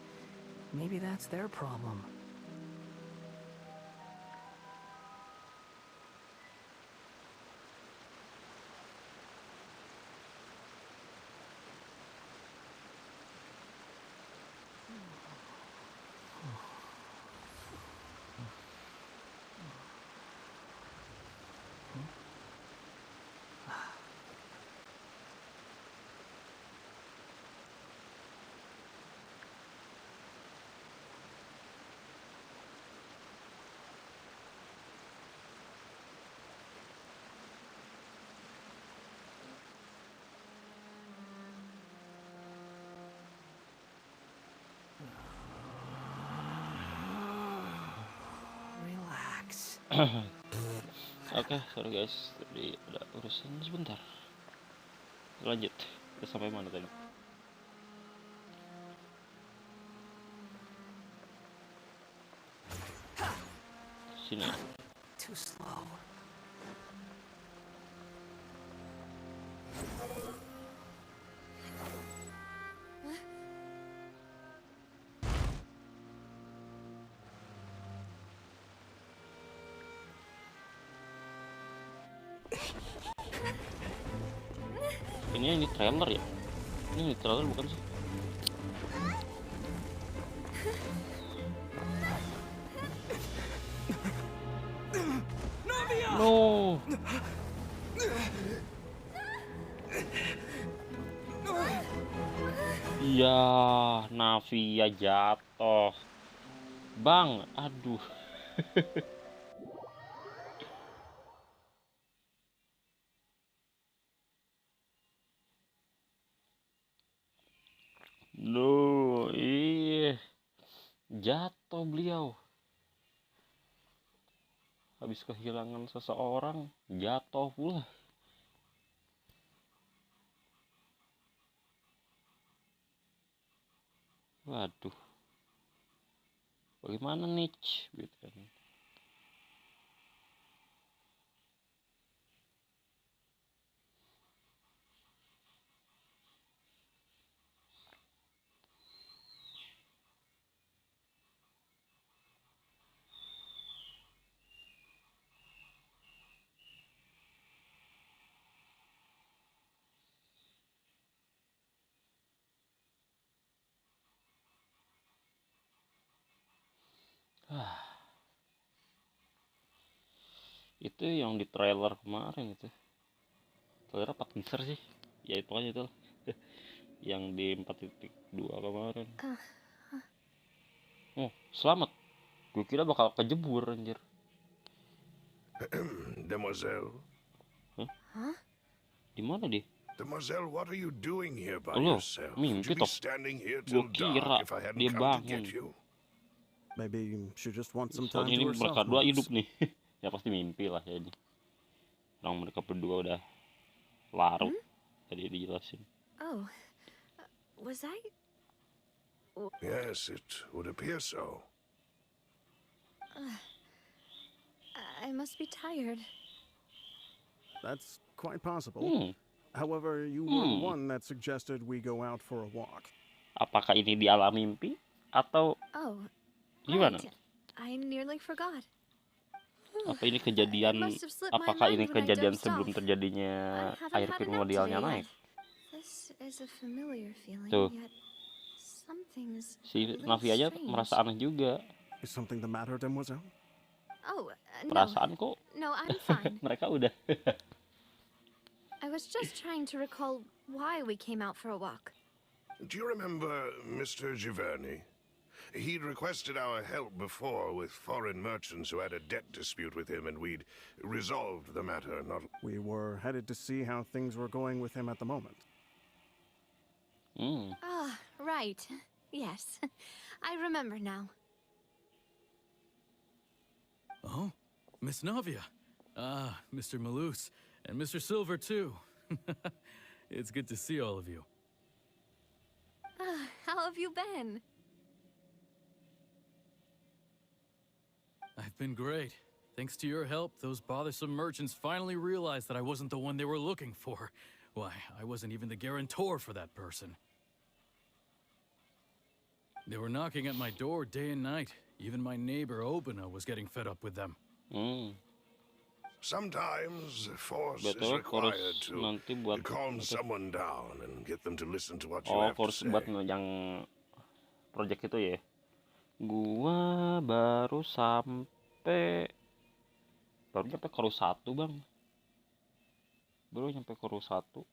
maybe that's their problem. Relax. Oke, sorry guys, tadi ada urusan sebentar. Lanjut, kita sampai mana tadi? Sini. Too slow. Ini yang di trailer ya? Ini yang di trailer bukan sih? No. Ya, Navia jatuh. Bang, aduh. No, jatuh beliau. Habis kehilangan seseorang, jatuh pula. Waduh. Bagaimana nih? Gitu kan. Itu yang di trailer kemarin itu. Trailer apa teaser sih? Ya itu aja itu. Yang di 4.2 kemarin. Oh, selamat. Gue kira bakal kejebur anjir. Demoiselle. Hah? Di mana dia? Demoiselle, what are you doing here by Loh, yourself? mimpi Would you be toh. standing here Gue till kira dark if I hadn't dia come to bangun. get you? Maybe she just wants some Soalnya time ini to herself. mereka dua Moose. hidup nih. Ya pasti mimpi lah ya. Orang mereka berdua udah larut. Tadi dijelasin. Oh, was I? Yes, it would appear so. I must be tired. That's quite possible. However, you were the one that suggested we go out for a walk. Apakah ini di alam mimpi atau Oh, gimana? right. I nearly forgot. Apa ini kejadian? Apakah ini kejadian sebelum terjadinya air primordialnya naik? This is a familiar feeling, Tuh. yet something's Si Navi aja merasa aneh juga. Is something the matter, Demoiselle? Oh, Perasaan kok no, I'm fine. mereka udah. I was just trying to recall why we came out for a walk. Do you remember Mr. Giverny? He'd requested our help before with foreign merchants who had a debt dispute with him, and we'd resolved the matter not... We were headed to see how things were going with him at the moment. Ah, right. Yes, I remember now. Oh, Miss Navia. Ah, Mr. Malus, and Mr. Silver, too. It's good to see all of you. How have you been? I've been great. Thanks to your help, those bothersome merchants finally realized that I wasn't the one they were looking for. Why, I wasn't even the guarantor for that person. They were knocking at my door day and night. Even my neighbor, Obina, was getting fed up with them. Sometimes force is required to calm someone down and get them to listen to what you have to force say. buat yang project itu ya. Gua baru nyampe Koru 1, Bang. Baru nyampe Koru 1.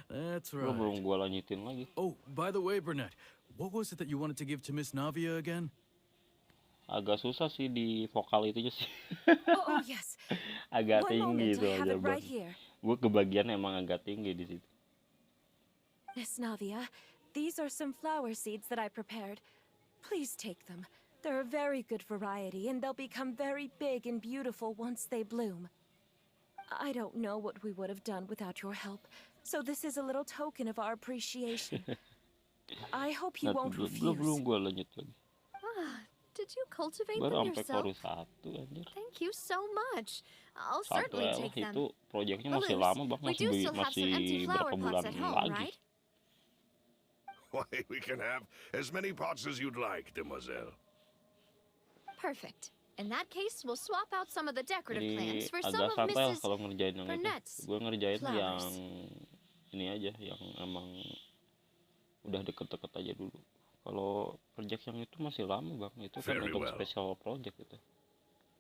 That's right. Belum gua lanjutin lagi. Oh, by the way, Burnett, what was it that you wanted to give to Miss Navia again? Agak susah sih di vokal itunya sih. Oh, yes. Agak One tinggi moment, itu I have aja, it right Bang. here. Gue kebagian emang agak tinggi di situ. Miss Navia, these are some flower seeds that I prepared. Please take them. They're a very good variety, and they'll become very big and beautiful once they bloom. I don't know what we would have done without your help, so this is a little token of our appreciation. I hope you won't refuse. Belum gue lanjut lagi. Did you cultivate Baru them sampai yourself? Koru 1 anjir. Thank you so much. I'll 1 certainly take them. itu proyeknya masih Balloons, lama, Bang. we do still have some Masih empty flower berapa bulan pots at home, lagi. right? Why, we can have as many pots as you'd like, demoiselle. Perfect. In that case, we'll swap out some of the decorative Jadi plants for some agak of santai lah Mrs. kalau ngerjain yang Burnett's itu. Gue ngerjain flowers. yang ini aja, yang emang udah deket-deket aja dulu. Kalau project yang itu masih lama, Bang. Itu kan Very untuk well. special project itu.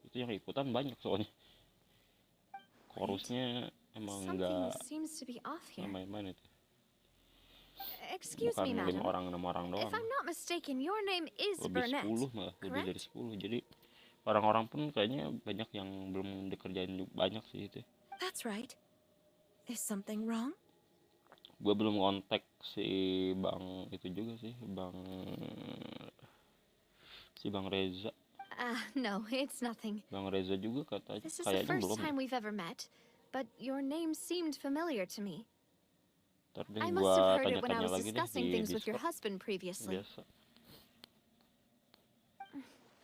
Itu yang ikutan banyak soalnya. Chorusnya emang Something enggak seems to be off here. main-main itu. Excuse Bukan me, 5 madam. orang, 6 orang doang. If I'm not mistaken, your name is Lebih Burnett, 10 malah, lebih correct? dari 10. Jadi orang-orang pun kayaknya banyak yang belum dikerjain banyak sih itu. That's right. Is something wrong? Gue belum kontak si Bang itu juga sih, Bang Reza. No, it's nothing. Bang Reza juga katanya This is the kayaknya first belum. time we've ever met, but your name seemed familiar to me. Ntar deh I gue must have heard it when tanya-tanya I was lagi deh discussing di things with your Discord. husband previously. Biasa.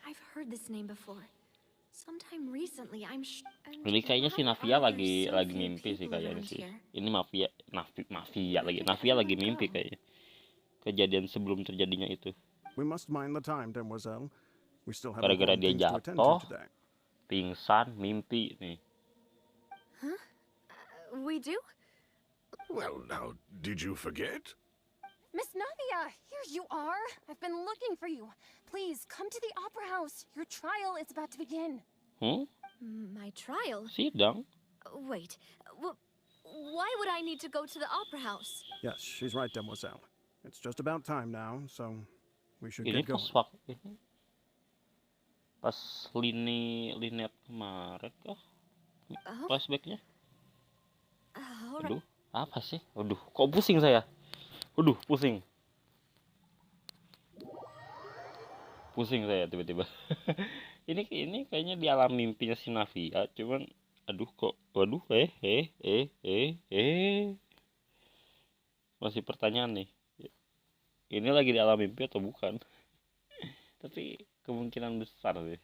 I've heard this name before. Sometime recently, I'm Ini kayaknya si Navia lagi mimpi sih kayaknya around sih. here? Ini Navia lagi mimpi kayaknya. Kejadian sebelum terjadinya itu. We must mind the time, demoiselle. We still have Gara-gara important dia things to attend jatuh, to today. pingsan, mimpi nih. Huh? We do? Well, now, did you forget? Miss Navia, here you are. I've been looking for you. Please, come to the Opera House. Your trial is about to begin. My trial? Sidang? Wait, why would I need to go to the Opera House? Yes, she's right, demoiselle. It's just about time now, so we should Ini get pas going. waktu ini. Pas linet kemarin kah? Flashbacknya? Aduh, apa sih? Aduh, kok pusing saya? Aduh, pusing. Pusing saya tiba-tiba. ini kayaknya di alam mimpinya si Navia, cuman aduh kok masih pertanyaan nih. Ini lagi di alam mimpi atau bukan? Tapi kemungkinan besar sih.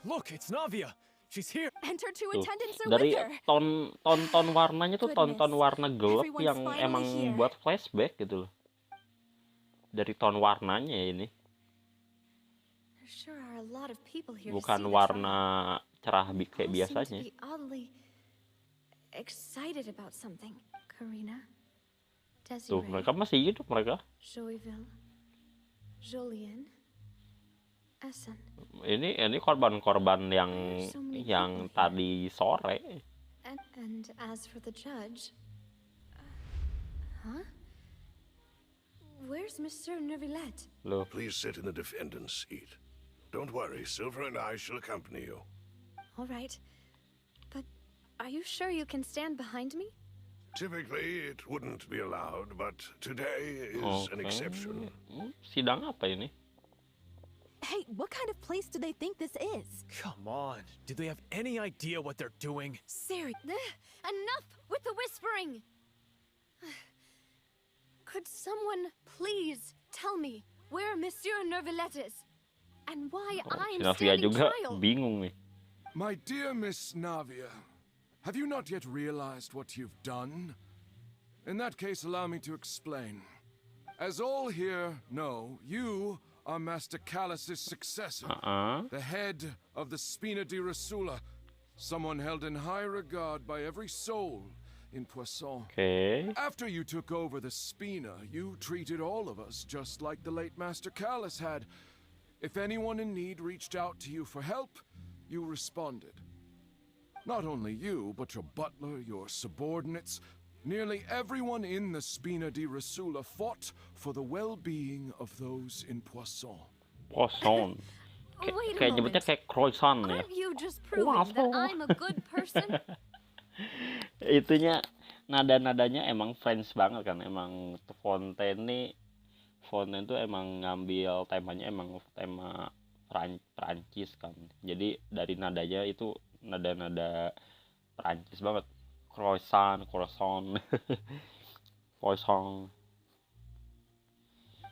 Look, it's Navia. She's here. And her two Tuh, attendants are dari with her. ton warnanya tuh Goodness, ton warna gelap everyone's yang finally emang here. buat flashback gitu loh. Dari ton warnanya ini, There sure are a lot of people here to bukan see the warna cerah kayak trial. All seem to biasanya. be oddly excited about something. Karina, Tuh, Desiree, mereka masih hidup mereka. Joyville, Julien, Essen. Ini korban-korban yang tadi sore. And as for the judge, huh? Where's Mr. Neuvillette? Loh. Please sit in the defendant's seat. Don't worry, Silver and I shall accompany you. All right, but are you sure you can stand behind me? Typically, it wouldn't be allowed, but today is an exception. Sidang apa ini? Hey, what kind of place do they think this is? Come on. Do they have any idea what they're doing? Serious. Enough with the whispering! Could someone please tell me where Monsieur Neuvillette is? And why I'm Navia standing juga trial? bingung nih. My dear Miss Navia, have you not yet realized what you've done? In that case, allow me to explain. As all here know, you are Master Callus's successor, the head of the Spina di Rasula, someone held in high regard by every soul in Poisson. Okay. After you took over the Spina, you treated all of us just like the late Master Callus had. If anyone in need reached out to you for help, you responded. Not only you, but your butler, your subordinates, nearly everyone in the Spina di Rasula fought for the well-being of those in Poisson. Poisson. Wait a Kayak nyebutnya moment. kayak croissant ya. Aren't you just proving that I'm a good person? Itunya nada-nadanya emang French banget kan. Emang Fontaine tuh emang ngambil temanya emang tema Perancis kan. Jadi dari nadanya itu nada-nada Perancis banget. Croissant. Croissant.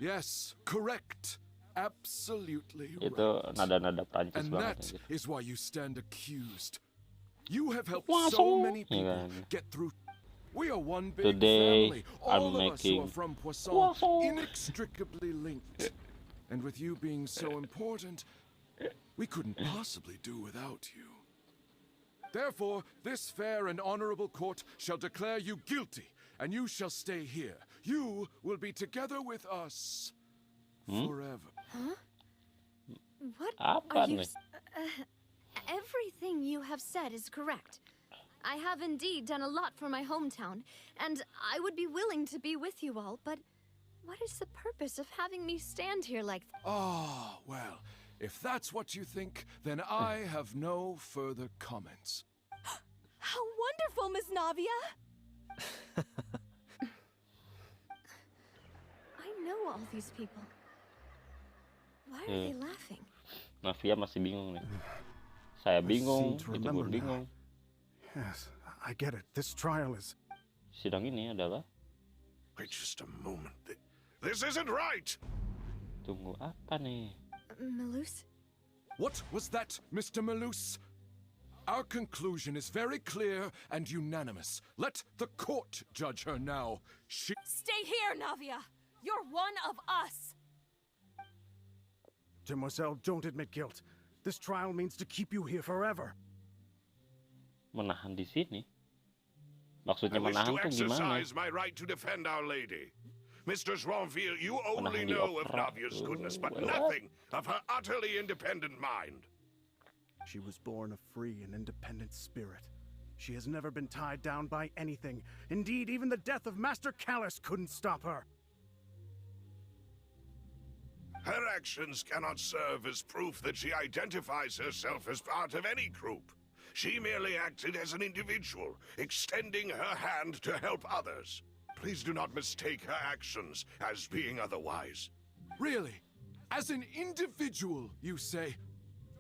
Yes, correct. Absolutely right. Itu nada-nada Perancis And banget. that is why you stand accused. You have helped Croissant. so many people Yeah. get through. We are one big Today, family. I'm All of us who making are from Poisson, croissant. inextricably linked. And with you being so important, we couldn't possibly do without you. Therefore, this fair and honorable court shall declare you guilty, and you shall stay here. You will be together with us forever. Huh? What Apa are you? nih? Everything you have said is correct. I have indeed done a lot for my hometown, and I would be willing to be with you all, but what is the purpose of having me stand here like Ah, well, if that's what you think, then I have no further comments. How wonderful, Miss Navia! I know all these people. Why are they laughing? Navia masih bingung nih. Saya bingung, itu pun bingung. Yes, I get it. This trial is... Sidang ini adalah... Wait just a moment. This isn't right! Tunggu apa nih? Malus? What was that, Mr. Malus? Our conclusion is very clear and unanimous. Let the court judge her now. Stay here, Navia! You're one of us! Demoiselle, don't admit guilt. This trial means to keep you here forever. Menahan di sini? Maksudnya I wish menahan to tuh gimana? exercise my right to defend Our Lady. Mistress Ronville, you only Menahan di know of opera. Navia's goodness, but What? nothing of her utterly independent mind. She was born a free and independent spirit. She has never been tied down by anything. Indeed, even the death of Master Callus couldn't stop her. Her actions cannot serve as proof that she identifies herself as part of any group. She merely acted as an individual, extending her hand to help others. Please do not mistake her actions as being otherwise. Really? As an individual, you say?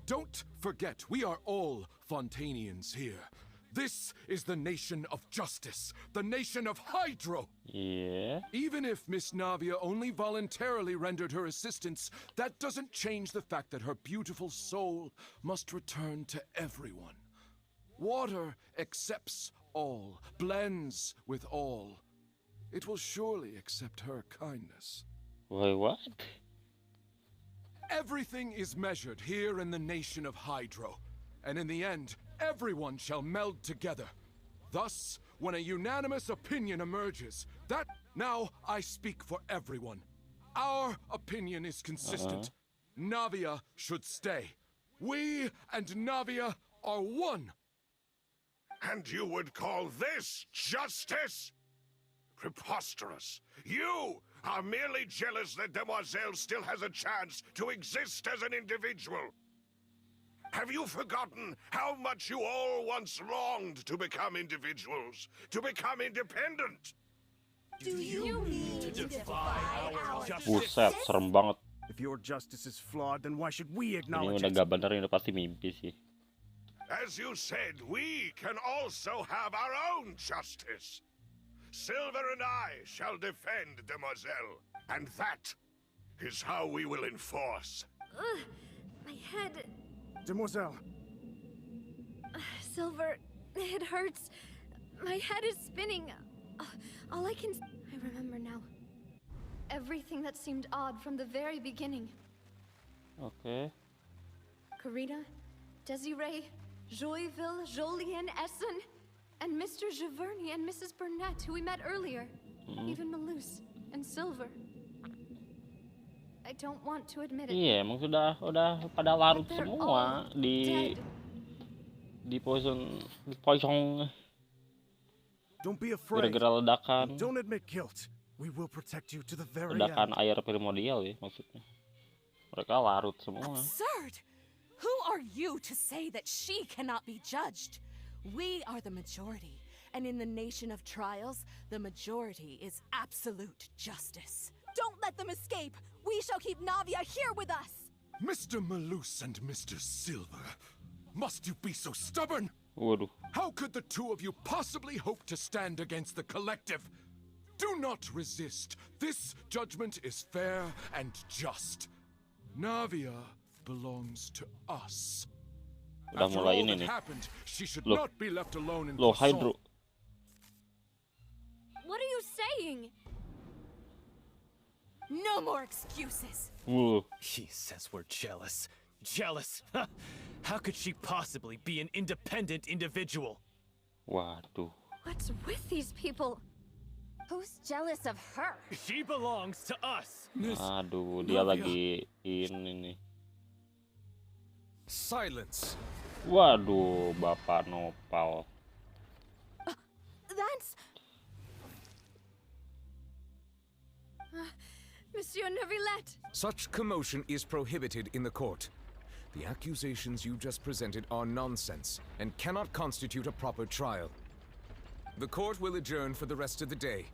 Don't forget, we are all Fontanians here. This is the nation of justice, the nation of Hydro. Yeah. Even if Miss Navia only voluntarily rendered her assistance, that doesn't change the fact that her beautiful soul must return to everyone. Water accepts all, blends with all. It will surely accept her kindness. Wait, what? Everything is measured here in the nation of Hydro, and in the end, everyone shall meld together. Thus, when a unanimous opinion emerges, that now I speak for everyone. Our opinion is consistent. Navia should stay. We and Navia are one. And you would call this justice? Preposterous. You are merely jealous that Demoiselle still has a chance to exist as an individual. Have you forgotten how much you all once longed to become individuals, to become independent? Do you mean to defy our Buset, serem banget. If your justice is flawed, then why should we Ini acknowledge udah it? gak bener, ini udah pasti mimpi sih. As you said, we can also have our own justice. Silver and I shall defend Demoiselle, and that is how we will enforce. My head. Demoiselle. Silver, it hurts. My head is spinning. All I remember now. Everything that seemed odd from the very beginning. Okay. Karina, Desiree, Joyville, Jolien, Essen, and Mr. Giverny and Mrs. Burnett, who we met earlier. Even Malus and Silver. I don't want to admit it. Iya, emang udah pada larut semua di poison. Don't be afraid. Gara-gara ledakan. Don't admit guilt. We will protect you to the very Ledakan end. air primordial ya maksudnya. Mereka larut semua. Absurd! Who are you to say that she cannot be judged? We are the majority, and in the nation of trials, the majority is absolute justice. Don't let them escape! We shall keep Navia here with us! Mr. Malus and Mr. Silver, must you be so stubborn? Waduh. How could the two of you possibly hope to stand against the collective? Do not resist. This judgment is fair and just. Navia belongs to us. Udah After mulai all ini that nih. happened, she should Loh. not be left alone in Loh, Poisson. Hydro. What are you saying? No more excuses! He says we're jealous. Jealous? How could she possibly be an independent individual? Waduh. What's with these people? Who's jealous of her? She belongs to us. Aduh, dia lagi ini nih. Silence. Waduh, Bapak Nopal. That's... Monsieur Neuvillette! Such commotion is prohibited in the court. The accusations you just presented are nonsense and cannot constitute a proper trial. The court will adjourn for the rest of the day.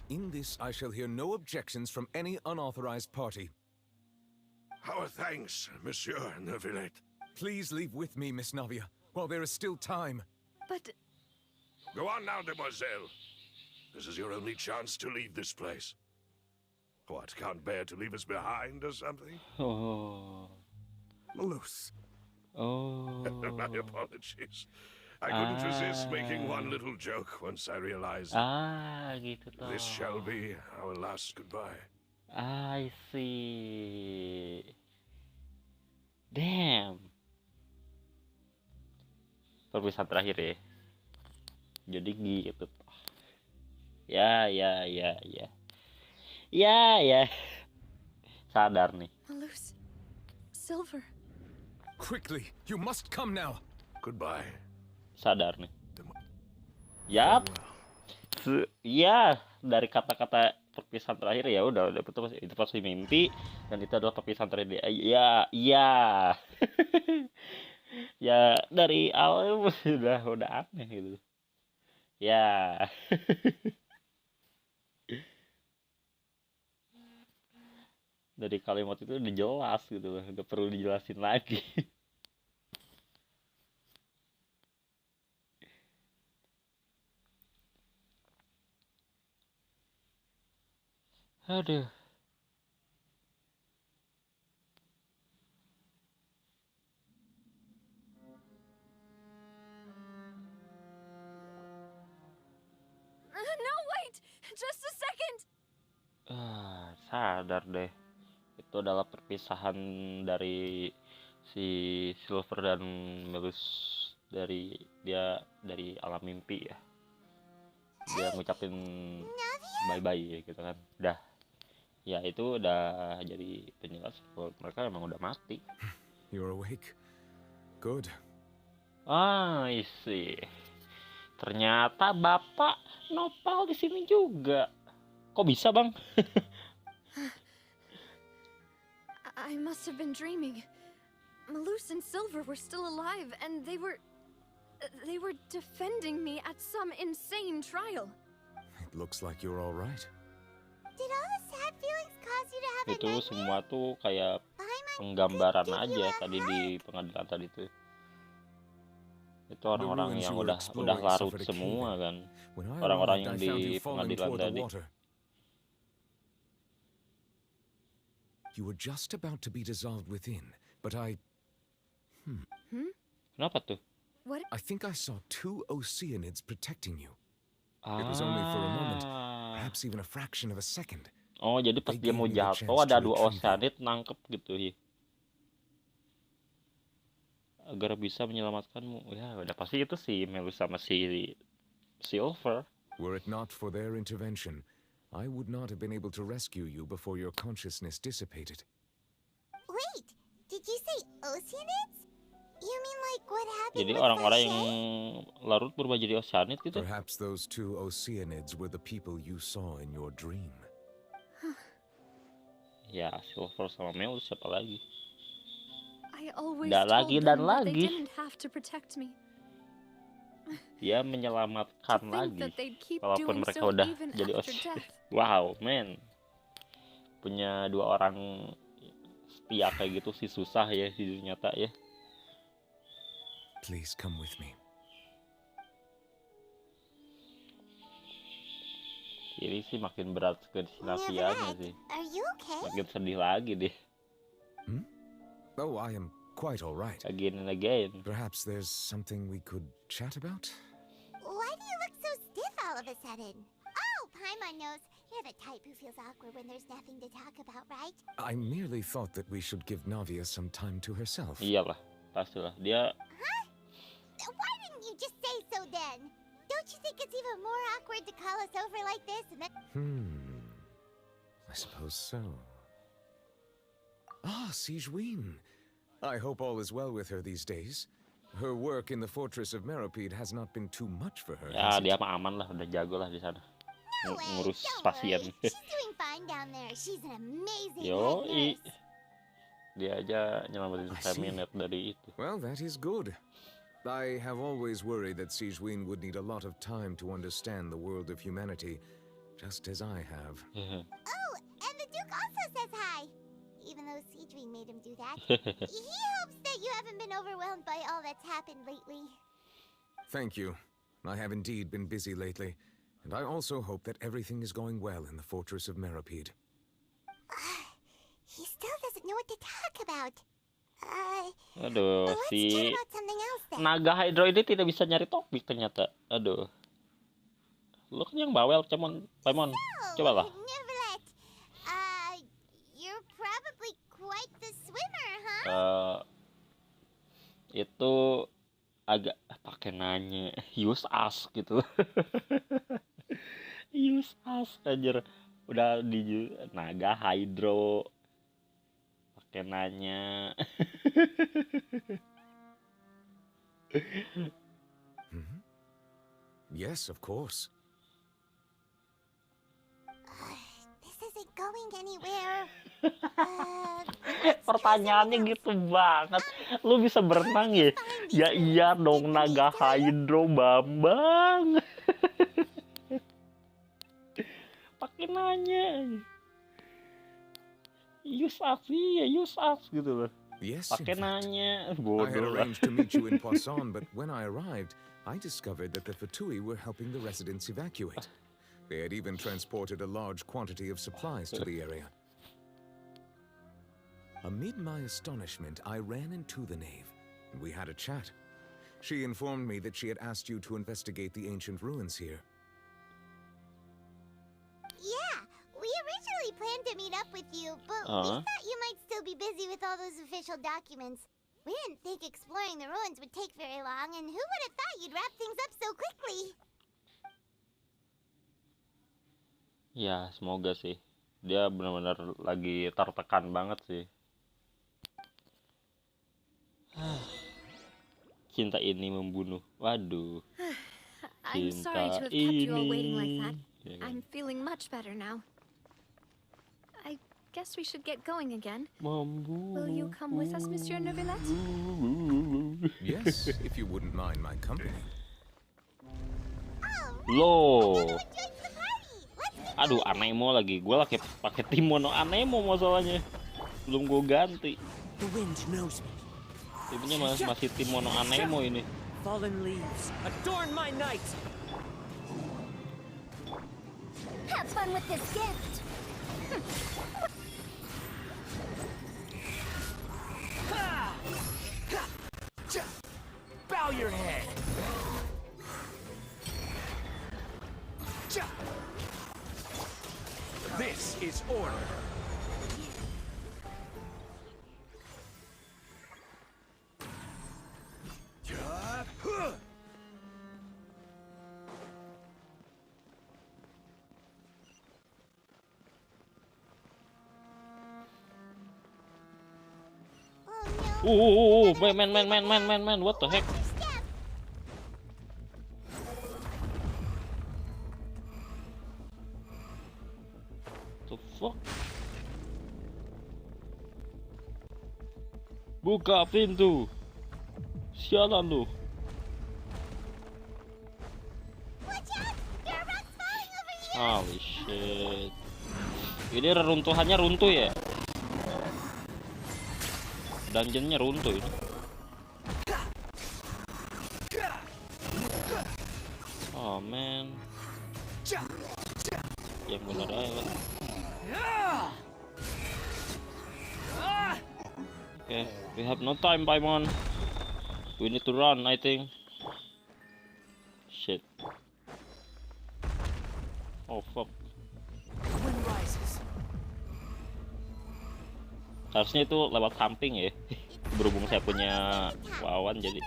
In this, I shall hear no objections from any unauthorized party. Our thanks, Monsieur Neuvillette. Please leave with me, Miss Navia, while there is still time. But... Go on now, Demoiselle. This is your only chance to leave this place. What, can't bear to leave us behind or something? Oh. Malus. Oh. My apologies. I couldn't resist making one little joke once I realized Gitu toh. this shall be our last goodbye. I see. Damn. Perpisahan terakhir ya. Jadi gitu toh. Ya. Sadar nih. Malus. Silver. Quickly, you must come now. Goodbye. Sadar nih. Yap. Ya, dari kata-kata perpisahan terakhir ya udah itu pasti mimpi dan itu adalah perpisahan terakhir. Ya. Ya dari awal udah aneh gitu. Ya. Dari kalimat itu udah jelas gitu loh, nggak perlu dijelasin lagi. Aduh. No, wait! Just a second! Sadar deh. Itu adalah perpisahan dari si Silver dan Melus dari alam mimpi ya. Dia ngucapin bye-bye gitu kan. Udah. Ya itu udah jadi penjelas kalau mereka emang udah mati. You're awake. Good. I see. Ternyata Bapak Nopal di sini juga. Kok bisa, Bang? I must have been dreaming. Malus and Silver were still alive, and they were defending me at some insane trial. It looks like you're all right. Did all the sad feelings cause you to have a Itu nightmare? semua tuh kayak penggambaran aja tadi di pengadilan tadi tuh. Itu orang-orang yang udah larut semua kan. Orang-orang yang di pengadilan tadi. You were just about to be dissolved within, but Kenapa tuh? What? I think I saw 2 Oceanids protecting you. It was only for a moment, perhaps even a fraction of a second. Oh, jadi pas dia mau jatuh ada 2 Oceanid nangkep gitu ya. Agar bisa menyelamatkanmu. Ya, udah pasti itu sih Melu sama si Silver. Were it not for their intervention, I would not have been able to rescue you before your consciousness dissipated. Wait, did you say Oceanids? You mean like what happened Jadi with orang-orang yang Sachet? larut berubah jadi Oceanid gitu. Perhaps those 2 Oceanids were the people you saw in your dream. Ya, Silver sama Mel siapa lagi? I always Dan told lagi them dan that they lagi. didn't have to protect me. Dia menyelamatkan To think lagi. that they'd keep Walaupun doing mereka so udah even jadi after Oceanid. death. Wow, man. Punya 2 orang setia kayak gitu sih susah ya di dunia nyata ya. Please come with me. Ini sih makin berat ke Nasianya sih. Are you okay? Makin sedih lagi deh. Oh, I am quite all right. Again and again. Perhaps there's something we could chat about? Why do you look so stiff all of a sudden? Oh, Paimon knows. You're the type who feels awkward when there's nothing to talk about, right? I merely thought that we should give Navia some time to herself. Iyalah, pastilah. Dia Huh? Why didn't you just say so then? Don't you think it's even more awkward to call us over like this and then... I suppose so. Ah, Sigewin. I hope all is well with her these days. Her work in the fortress of Meropide has not been too much for her. ya has it? dia mah aman lah, udah jago lah di sana. No way, Ngurus don't pasien. worry. She's doing fine down there. She's an amazing Yo, head nurse. dia aja nyelamatin Feminet dari itu. Well, that is good. I have always worried that Sigewin would need a lot of time to understand the world of humanity, just as I have. Oh, and the Duke also says hi. Even though Seedring made him do that. He hopes that you haven't been overwhelmed by all that's happened lately. Thank you. I have indeed been busy lately, and I also hope that everything is going well in the fortress of Meropide. He still doesn't know what to talk about. Aduh, let's si chat about something else then. naga hydro ini tidak bisa nyari topik ternyata. Aduh. Lu kan yang bawel, Paimon. Coba lah. Neverlet, you're probably quite the swimmer, huh? Itu agak pakai nanya, use us gitu. Use us anjir. Udah di naga hydro. Pakai nanya. Yes, of course. This isn't going anywhere. Pertanyaannya gitu banget. Lu bisa berenang ya? Ya iya dong, naga hydro Bambang. Pakai nanya. Use us, iya use us gitu loh. Yes, Pakai in fact. nanya. I had Bodoh lah. arranged to meet you in Poisson, but when I arrived, I discovered that the Fatui were helping the residents evacuate. They had even transported a large quantity of supplies to the area. Amid my astonishment, I ran into the knave, and we had a chat. She informed me that she had asked you to investigate the ancient ruins here. Yeah, we originally planned to meet up with you, but we thought you might still be busy with all those official documents. We didn't think exploring the ruins would take very long, and who would have thought you'd wrap things up so quickly? Ya, semoga sih. Dia benar-benar lagi tertekan banget sih. Cinta ini membunuh. Waduh. I'm sorry to have kept you all waiting like that. I'm feeling much better now. I guess we should get going again. Will you come with us, Monsieur Neuvillette? Yes, if you wouldn't mind my company. Loh. Aduh, Anemo lagi. Gue lagi pakai Timono Anemo masalahnya. Belum gue ganti. Timnya masih Timono Anemo ini. Fallen leaves, adorn my night. Have fun with this gift. Bow your head. This is order. Man, what the heck? The fuck? Buka pintu. Sialan lu. Holy shit. Ini reruntuhannya runtuh ya? Dungeonnya runtuh ini. Oh man. Yang benar aja. Okay, we have no time, Paimon. We need to run, I think. Shit. Oh fuck. Harusnya itu lewat samping ya. Berhubung saya punya wawan jadi.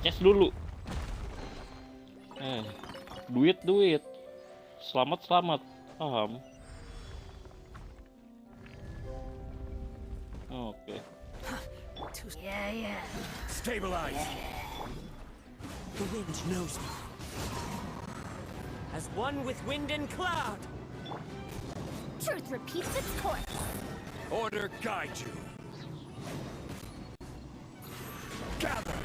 Cash dulu. Duit. Selamat. Paham. Oke. Yeah. Stabilize. The wind knows me. As one with wind and cloud. Truth repeats its course. Order guide you. Gather.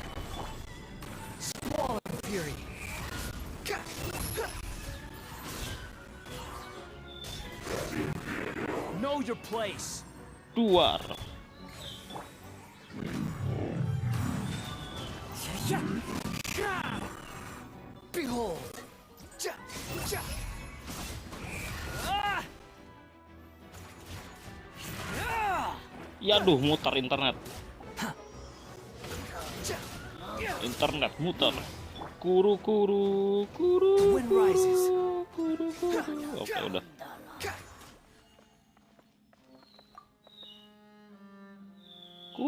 Squall and fury. Know your place. Keluar. Behold. Ya aduh, muter internet. Internet muter. Kuru. Oke, udah.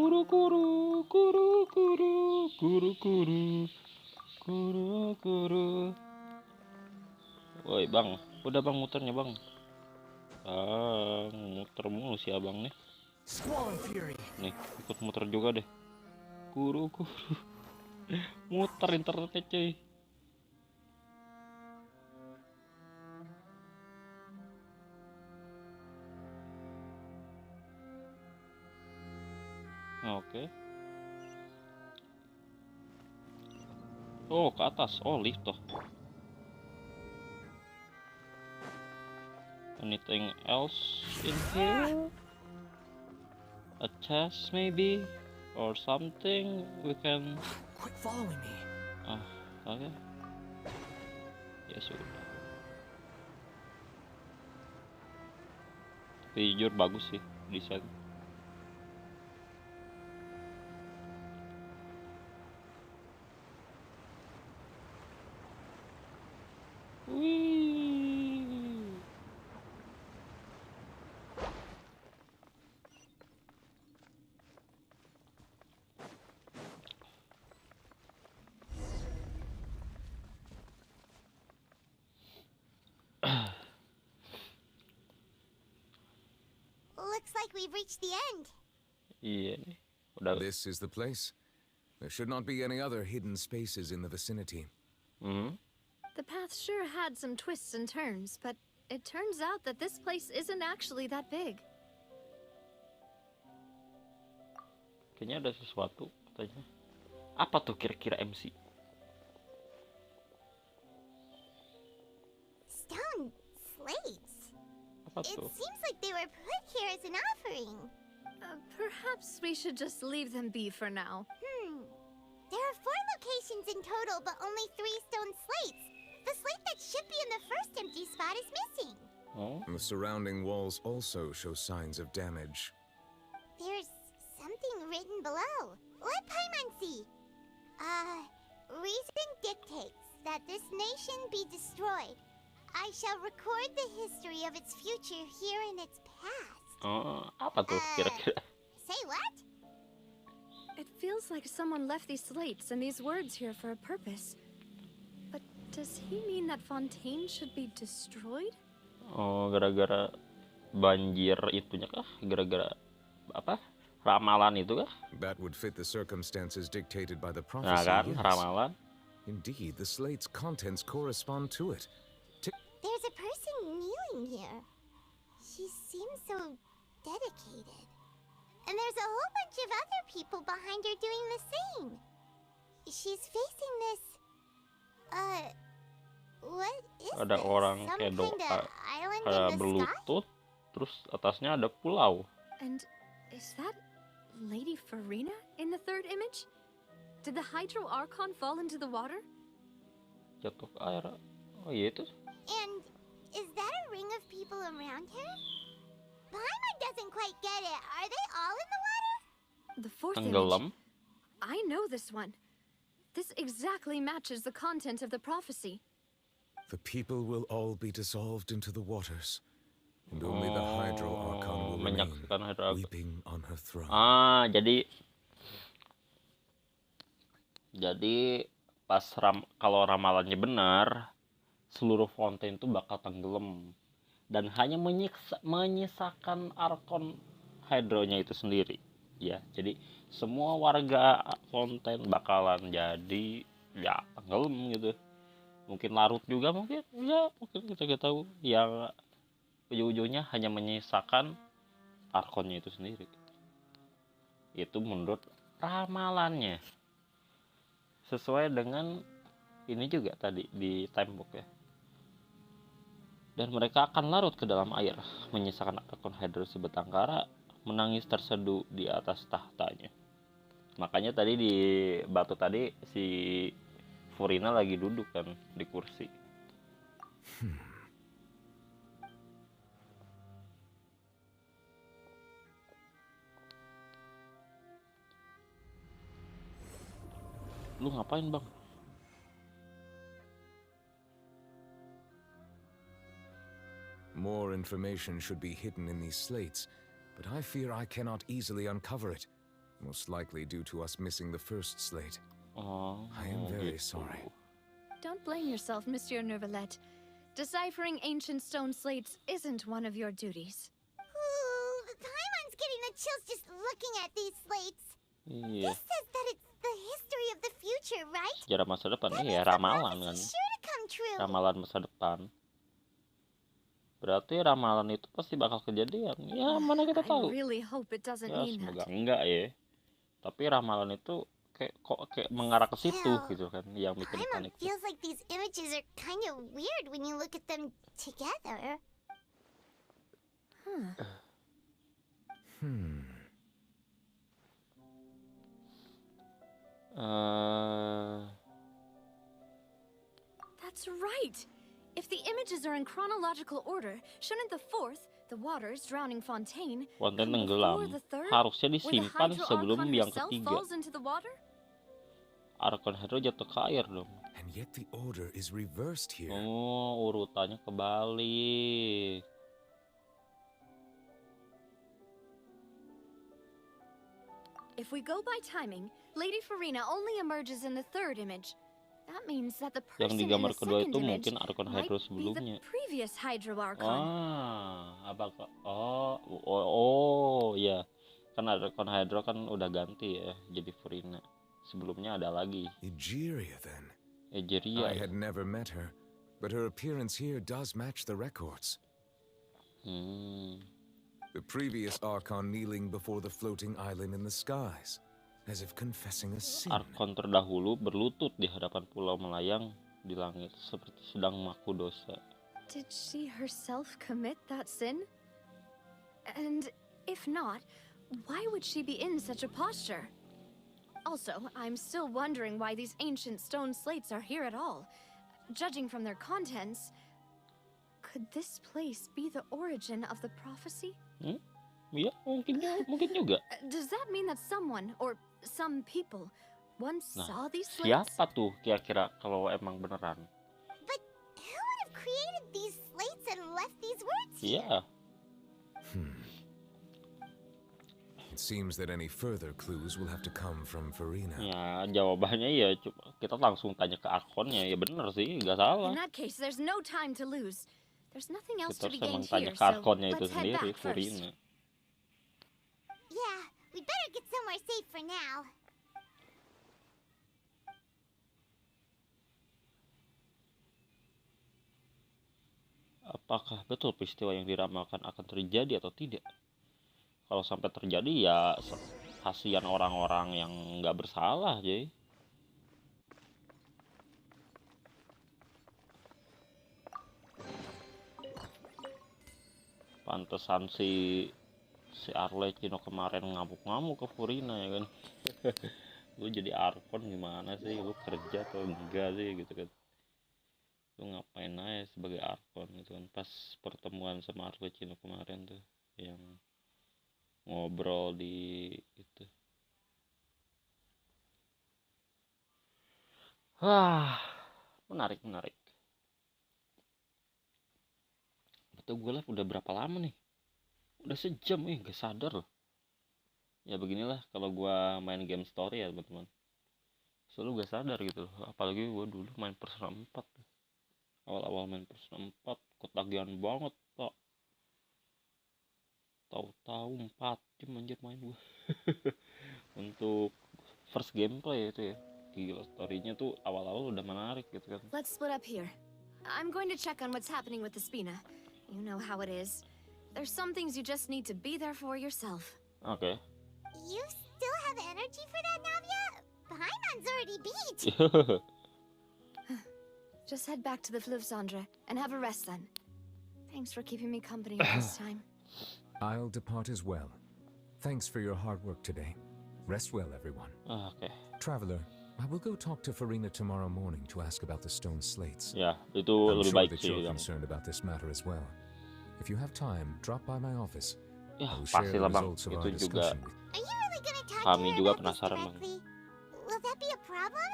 Kuru. Woi bang, udah bang muternya bang. Muter mulu si abang nih. Nih, ikut muter juga deh. Kuru. Muter internetnya cuy. Oke. Oh, ke atas. Oh, lift toh. Anything else in here? A chest maybe? Or something we can... Quit following me. Oke. Ya sudah. Tapi jujur bagus sih desain. Looks like we've reached the end. Iya nih. Udah. This is the place. There should not be any other hidden spaces in the vicinity. The path sure had some twists and turns, but it turns out that this place isn't actually that big. Kayaknya ada sesuatu katanya. Apa tuh kira-kira MC? It seems like they were put here as an offering. Perhaps we should just leave them be for now. There are 4 locations in total, but only 3 stone slates. The slate that should be in the first empty spot is missing. The surrounding walls also show signs of damage. There's something written below. Let Paimon see. Reason dictates that this nation be destroyed. I shall record the history of its future here in its past. Apa tuh kira-kira? Say what? It feels like someone left these slates and these words here for a purpose. But does he mean that Fontaine should be destroyed? Oh, gara-gara banjir itunya kah? Gara-gara apa? Ramalan itu kah? That would fit the circumstances dictated by the Nah prophecy. kan, Yes. ramalan. Indeed, the slate's contents correspond to it. There's a person kneeling here. She seems so dedicated. And there's a whole bunch of other people behind her doing the same. She's facing this... what is Ada this? orang Some kayak kinda island in kayak the sky? berlutut, terus atasnya ada pulau. And is that Lady Farina in the third image? Did the Hydro Archon fall into the water? Jatuh ke air. Oh iya itu. And is that a ring of people around her? Paimon doesn't quite get it. Are they all in the water? The fourth Tenggelam. image. I know this one. This exactly matches the content of the prophecy. The people will all be dissolved into the waters, and only the Hydro Archon will remain, menyaksikan Hydro Archon. weeping on her throne. Jadi pas kalau ramalannya benar, seluruh fontaine itu bakal tenggelam dan hanya menyisakan Archon Hydronya itu sendiri. Ya, jadi semua warga fontaine bakalan jadi ya tenggelam gitu. Mungkin larut juga mungkin kita gak tahu. Yang ujung-ujungnya hanya menyisakan Archonnya itu sendiri. Itu menurut ramalannya. Sesuai dengan ini juga tadi di timebook ya. Dan mereka akan larut ke dalam air, menyisakan Archon Hydro sebatang kara, menangis terseduh di atas tahtanya. Makanya tadi di batu tadi si Furina lagi duduk kan di kursi. Lu ngapain bang? More information should be hidden in these slates, but I fear I cannot easily uncover it, most likely due to us missing the first slate. I am very sorry. Don't blame yourself, Monsieur Neuvillette. Deciphering ancient stone slates isn't one of your duties. Ooh, Paimon's getting the chills just looking at these slates. Iya. This says that it's the history of the future, right? Sejarah masa depan. Iya, ramalan kan. Sure to come true. Ramalan masa depan. Berarti ramalan itu pasti bakal kejadian. Ya, mana kita tahu. I really hope it doesn't Ya, mean semoga that. enggak ya. Tapi ramalan itu kayak mengarah ke situ gitu kan, yang bikin Paimon panik. feels like these images are kind of weird when you look at them together. That's right. If the images are in chronological order, shouldn't the fourth, the waters drowning Fontaine, Fontaine come before tenggelam. the third, Harusnya where the disimpan Hydro sebelum Archon yang herself ketiga. falls into the water? Archon Hydro jatuh ke air dong. And yet the order is reversed here. Oh, urutannya kebalik. If we go by timing, Lady Farina only emerges in the third image. That means that the Yang person di in gambar the kedua second itu image mungkin Archon might Hydro be the sebelumnya. previous Hydro Archon. Apakah? Oh, ya. Kan Archon Hydro kan udah ganti ya, jadi Furina. Sebelumnya ada lagi. Egeria, then. Egeria. I had never met her, but her appearance here does match the records. The previous Archon kneeling before the floating island in the skies, as if confessing a sin. Archon terdahulu berlutut di hadapan pulau melayang di langit seperti sedang mengaku dosa. Did she herself commit that sin? And if not, why would she be in such a posture? Also, I'm still wondering why these ancient stone slates are here at all. Judging from their contents, could this place be the origin of the prophecy? Ya, mungkin juga. Does that mean that someone, or some people, once Nah, saw these slates? siapa tuh kira-kira kalau emang beneran? But who would have created these slates and left these words here? Iya. It seems that any further clues will have to come from Farina. Ya, jawabannya ya kita langsung tanya ke Arkonnya. Ya bener sih, nggak salah. In that case, there's no time to lose. There's nothing else Kita to be harus emang gained tanya here, ke so Arkonnya itu let's head sendiri, back first. Farina. Yeah, we'd better get somewhere safe for now. Apakah betul peristiwa yang diramalkan akan terjadi atau tidak? Kalau sampai terjadi ya kasihan orang-orang yang nggak bersalah, jadi. Pantesan si Arlecchino kemarin ngamuk-ngamuk ke Furina ya kan. Lu jadi Arkon gimana sih? Lu kerja atau enggak sih gitu kan. Lu ngapain aja sebagai Arkon gitu kan. Pas pertemuan sama Arlecchino kemarin tuh yang ngobrol di itu. Wah, menarik. Betul, gue live udah berapa lama nih? Udah sejam gak sadar loh. Ya beginilah kalau gue main game story ya teman-teman. Selalu gak sadar gitu loh. Apalagi gue dulu main Persona 4. Awal-awal main Persona 4 ketagihan banget pak. Tahu-tahu 4 jam anjir main gue. Untuk first gameplay itu ya. Gila, story-nya tuh awal-awal udah menarik gitu kan. Let's split up here. I'm going to check on what's happening with the Spina. You know how it is. There's some things you just need to be there for yourself. Okay. You still have energy for that, Navia? Paimon's already beat. Just head back to the Fleuve Cendre and have a rest then. Thanks for keeping me company this time. I'll depart as well. Thanks for your hard work today. Rest well, everyone. Okay. Traveler, I will go talk to Farina tomorrow morning to ask about the stone slates. Ya, itu I'm lebih sure baik that sih. you're concerned about this matter as well. If you have time, drop by my office. Ya, I will share the pastilah bang. results of our Itu juga discussion. Are you really gonna talk to kami her juga about this penasaran bang. directly? Will that be a problem?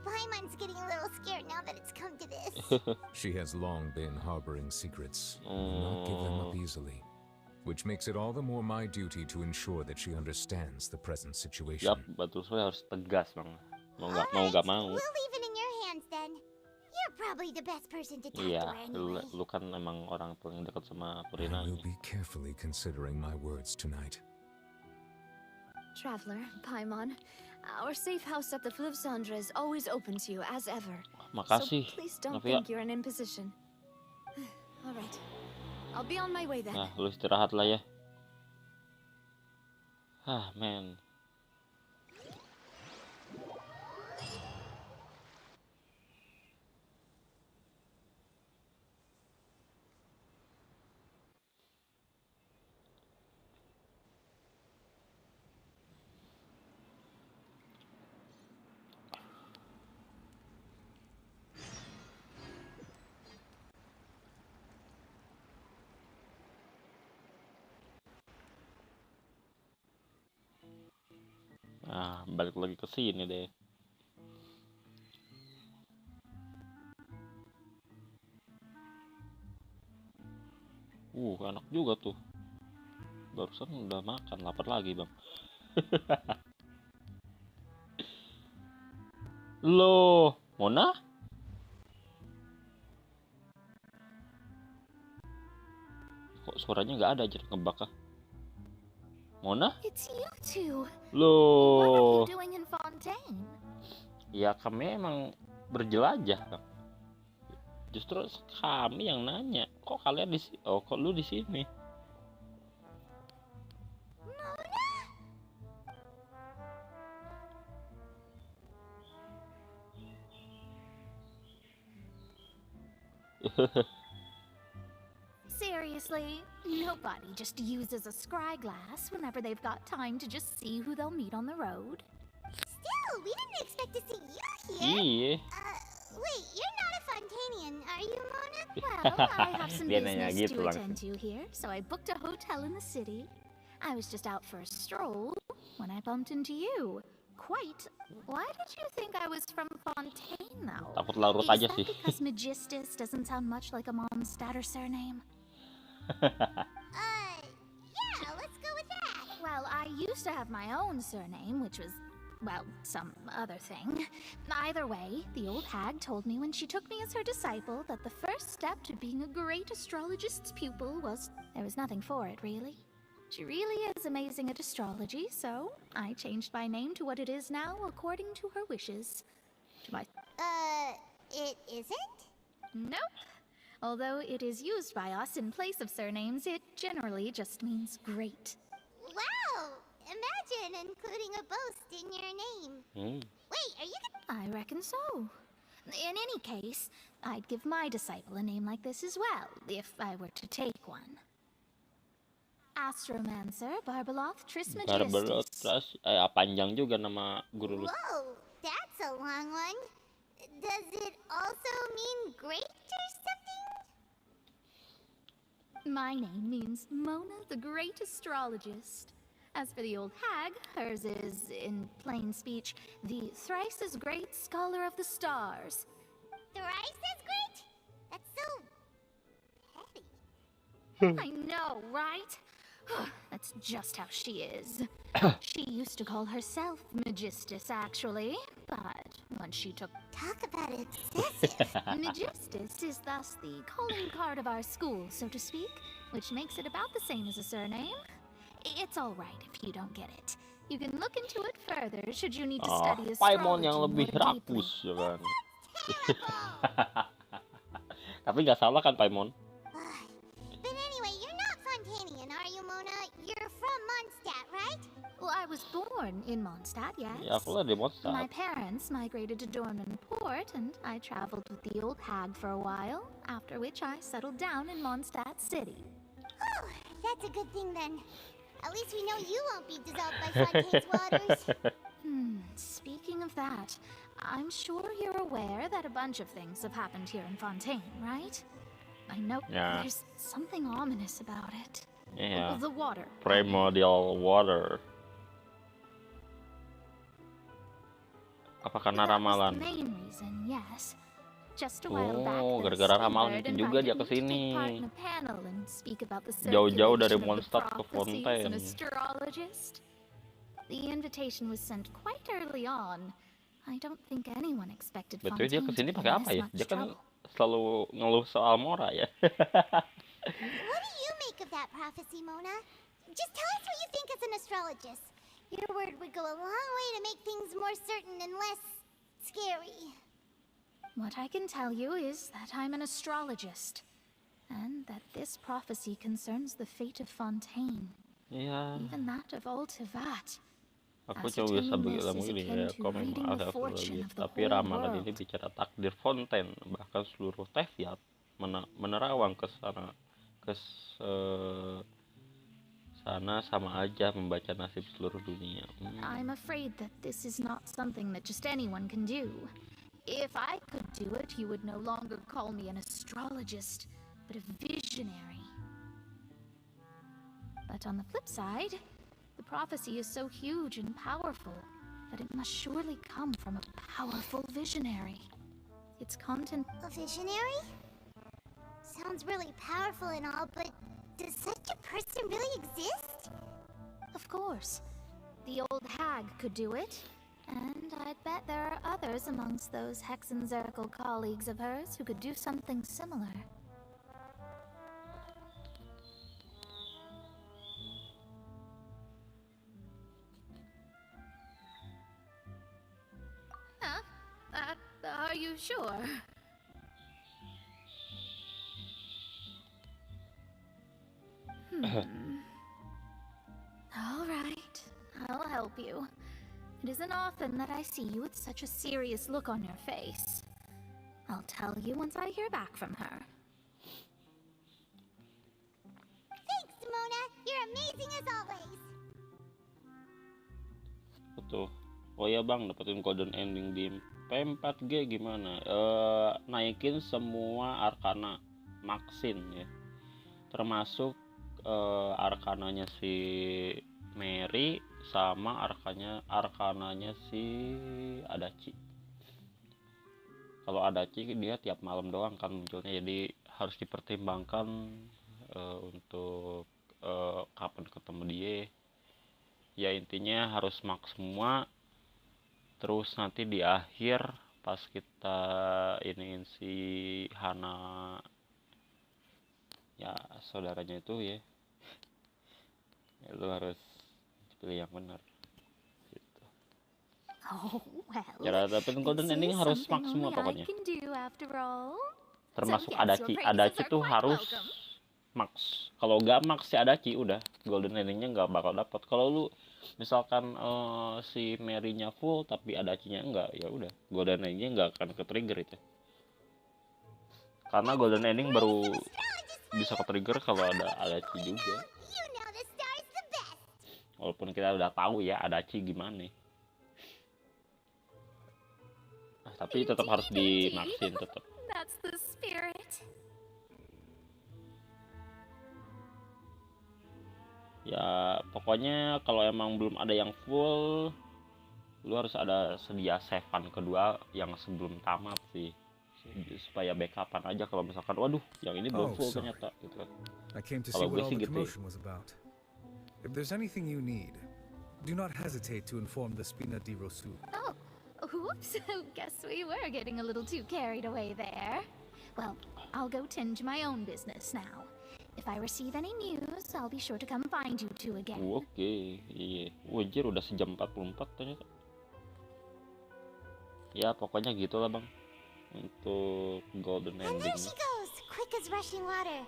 Paimon's getting a little scared now that it's come to this. She has long been harboring secrets. Will not give them up easily. Which makes it all the more my duty to ensure that she understands the present situation. Yap, betul sekali, harus tegas bang. Mau nggak mau. We'll leave it in your hands then. You're probably the best person to talk to Iya, her anyway. lu kan emang orang paling dekat sama Furina. I will be carefully considering my words tonight. Traveler, Paimon, our safe house at the Fleuve Cendre is always open to you as ever. Makasih, So please don't Navia. think you're in imposition. All right, I'll be on my way then. Nah, lu istirahat lah ya. Man. Nah, balik lagi ke sini deh. Enak juga tuh. Barusan udah makan, lapar lagi bang. Loh, Mona? Kok suaranya nggak ada aja ngebak ah? Mona? It's you two. Loh. What are you doing in Fontaine? Ya kami emang berjelajah bang. Justru kami yang nanya, kok kalian di sini? Oh, kok lu di sini? Seriously, nobody just uses a scry glass whenever they've got time to just see who they'll meet on the road. Still, we didn't expect to see you Iya. here. Wait, you're not a Fontanian, are you, Mona? Well, I have some Dia nanya business gitu to langsung. attend to here, so I booked a hotel in the city. I was just out for a stroll when I bumped into you. Quite. Why did you think I was from Fontaine, though? Takut larut Is aja that sih. because Magistus doesn't sound much like a Mondstadt surname? Yeah, let's go with that. Well, I used to have my own surname, which was, well, some other thing. Either way, the old hag told me when she took me as her disciple that the first step to being a great astrologist's pupil was there was nothing for it, really. She really is amazing at astrology, so I changed my name to what it is now according to her wishes. To my... It isn't? Nope. Although it is used by us in place of surnames, it generally just means great. Wow! Imagine including a boast in your name. Wait, are you I reckon so. In any case, I'd give my disciple a name like this as well, if I were to take one. Astromancer Barbeloth Trismegistus. Barbeloth panjang juga nama guru lu. Whoa, that's a long one. Does it also mean great or something? My name means Mona the Great Astrologist. As for the old hag, hers is, in plain speech, the thrice as great Scholar of the Stars. Thrice as great? That's so petty. I know, right? That's just how she is. She used to call herself Magistus, actually, but once she took... Talk about excessive. Magistus is thus the calling card of our school, so to speak, which makes it about the same as a surname. It's all right if you don't get it. You can look into it further should you need to study astrology Paimon yang lebih rakus, ya kan? Tapi nggak salah kan Paimon? But anyway, you're not Fontanian, are you, Mona? You're from Mondstadt, right? Well, I was born in Mondstadt, yes. Ya, aku lah di Mondstadt. My parents migrated to Dorman Port, and I traveled with the old hag for a while, after which I settled down in Mondstadt City. Oh, that's a good thing then. At least we know you won't be dissolved by Fontaine's waters. Speaking of that, I'm sure you're aware that a bunch of things have happened here in Fontaine, right? I know there's something ominous about it. Yeah. The water. Primordial water. Apa karena ramalan? The main reason, yes. Just a while back, gara-gara ramalan itu juga dia kesini. Jauh-jauh dari Mondstadt ke Fontaine. The invitation was sent quite early on. I don't think anyone expected Betul dia Fontaine kesini to be pakai in apa this ya? much Dia kan trouble. selalu ngeluh soal Mora ya. What do you make of that prophecy, Mona? Just tell us what you think as an astrologist. Your word would go a long way to make things more certain and less scary. What I can tell you is that I'm an astrologist, and that this prophecy concerns the fate of Fontaine. Iya. Even that of all Tivat. Aku coba bisa berilmu ini ya, komen astrologi. Tapi ramalan ini bicara takdir Fontaine, bahkan seluruh Teviat menerawang ke sana, sana sama aja membaca nasib seluruh dunia. I'm afraid that this is not something that just anyone can do. If I could do it, you would no longer call me an astrologist, but a visionary. But on the flip side, the prophecy is so huge and powerful that it must surely come from a powerful visionary. Its content... A visionary? Sounds really powerful and all, but does such a person really exist? Of course. The old hag could do it. And I'd bet there are others amongst those Hexenzirkel colleagues of hers who could do something similar. Huh? Are you sure? All right, I'll help you. It isn't often that I see you with such a serious look on your face. I'll tell you once I hear back from her. you're amazing as always. Betul. Oh ya bang, dapetin golden ending di P4G gimana? Naikin semua arkana, maksin ya, termasuk arkananya si Mary sama arkananya si Adachi. Kalau Adachi dia tiap malam doang kan munculnya, jadi harus dipertimbangkan untuk kapan ketemu dia. Ya intinya harus max semua, terus nanti di akhir pas kita iniin si Hana, ya saudaranya itu ya, lu harus pilih yang benar gitu. Oh, well. Cara dapetin golden ending harus max semua pokoknya, termasuk Adachi. Adachi tuh harus max. Kalau nggak max si Adachi udah golden endingnya nggak bakal dapat. Kalau lu misalkan si Mary-nya full tapi Adachi-nya enggak, ya udah golden endingnya nggak akan ke trigger itu, karena golden ending baru bisa ke trigger kalau ada Adachi juga. Walaupun kita udah tahu ya Adachi gimana, tapi tetap harus dimaksin tetap. That's the spirit. Ya pokoknya kalau emang belum ada yang full, lu harus ada sedia save-an kedua yang sebelum tamat sih, supaya backupan aja kalau misalkan waduh yang ini belum full ternyata gitu kan. I came to see what all the commotion was about. If there's anything you need, do not hesitate to inform the Spina di Rosu. Oh, oops. Guess we were getting a little too carried away there. Well, I'll go tend to my own business now. If I receive any news, I'll be sure to come find you two again. Oke, iya. Wajar udah sejam 44 ternyata. Ya pokoknya gitulah bang untuk golden And ending. there she goes, quick as rushing water.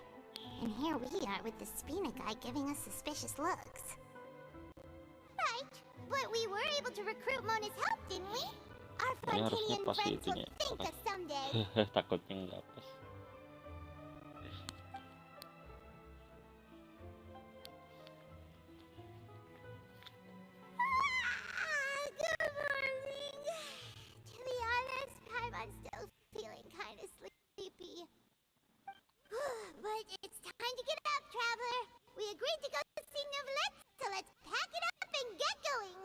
And here we are with the Spina guy giving us suspicious looks. Right, but we were able to recruit Mona's help, didn't we? Our Ini harusnya Farkinian pas friends will itunya. thank us someday. Takutnya nggak pas. Good morning. To be honest, I'm still feeling kind of sleepy. But it's time to get up, traveler. We agreed to go see Neuvillette, so let's pack it up and get going.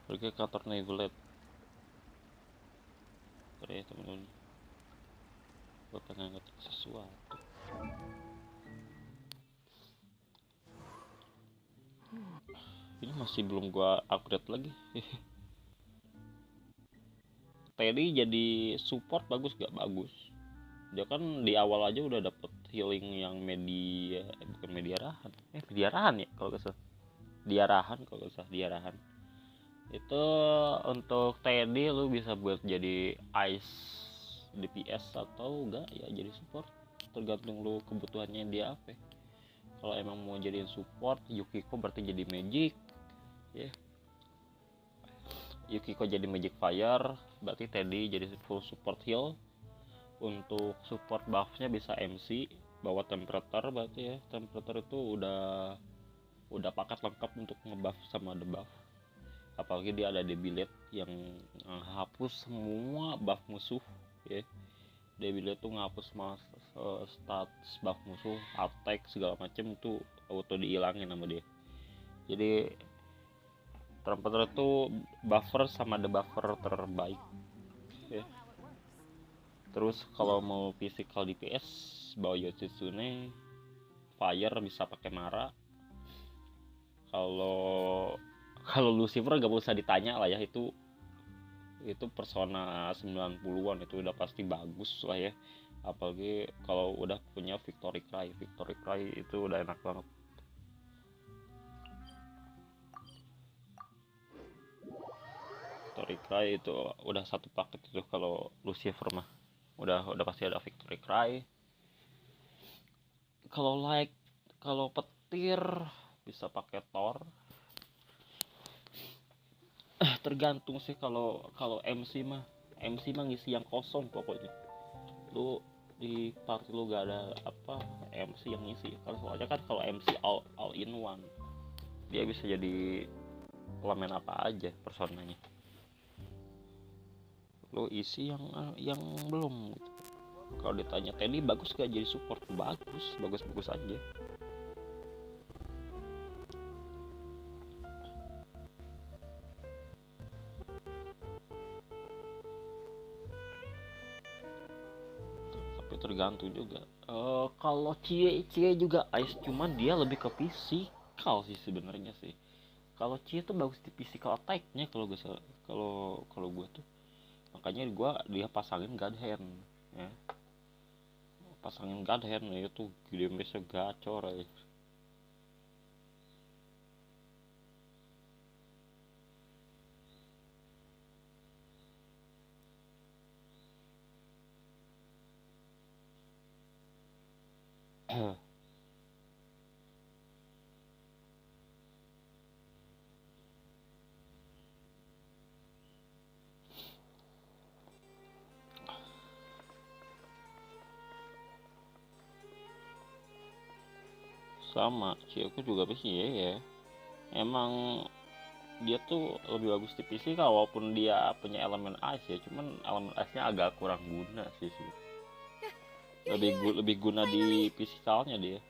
Pergi ke kantor Neuvillette. Oke temen-temen, gue pengen ngetik sesuatu. Ini masih belum gua upgrade lagi. Teddy jadi support bagus gak? Bagus. Dia kan di awal aja udah dapet healing yang bukan mediarahan. Mediarahan ya kalau gak salah. Diarahan. Itu untuk Teddy lu bisa buat jadi ice DPS atau enggak ya jadi support, tergantung lu kebutuhannya dia apa. Kalau emang mau jadiin support, Yukiko berarti jadi magic ya. Yukiko jadi magic fire, berarti Teddy jadi full support heal. Untuk support buffnya bisa MC bawa temperature, berarti ya temperature itu udah paket lengkap untuk ngebuff sama debuff. Apalagi dia ada debilate yang hapus semua buff musuh ya. Debilate tuh ngapus semua stats buff musuh, attack segala macem itu auto dihilangin sama dia. Jadi Trumpeter itu buffer sama debuffer terbaik ya. Terus kalau mau physical DPS bawa Yoshitsune, fire bisa pakai Mara. Kalau Lucifer gak usah ditanya lah ya, itu persona 90-an itu udah pasti bagus lah ya. Apalagi kalau udah punya Victory Cry itu udah enak banget. Victory Cry itu udah satu paket itu. Kalau Lucifer mah udah pasti ada Victory Cry, kalau petir bisa pakai Thor. Tergantung sih kalau MC mah ngisi yang kosong pokoknya. Lu di party lu gak ada apa MC yang ngisi. Kalau soalnya kan kalau MC all in one, dia bisa jadi elemen apa aja personanya. Lu isi yang belum gitu. Kalau ditanya Teddy bagus gak jadi support, bagus aja. Tergantung juga. Kalau Cie juga ice, cuman dia lebih ke fisikal sih sebenarnya sih. Kalau Cie tuh bagus di physical attack-nya kalau gue kalau gue tuh. Makanya dia pasangin God Hand ya. Pasangin God Hand itu damage-nya gacor aja. Sama Cieku juga PC ya. Emang dia tuh lebih bagus di PC walaupun dia punya elemen ice ya, cuman elemen ice-nya agak kurang guna sih. Lebih guna di physicalnya dia.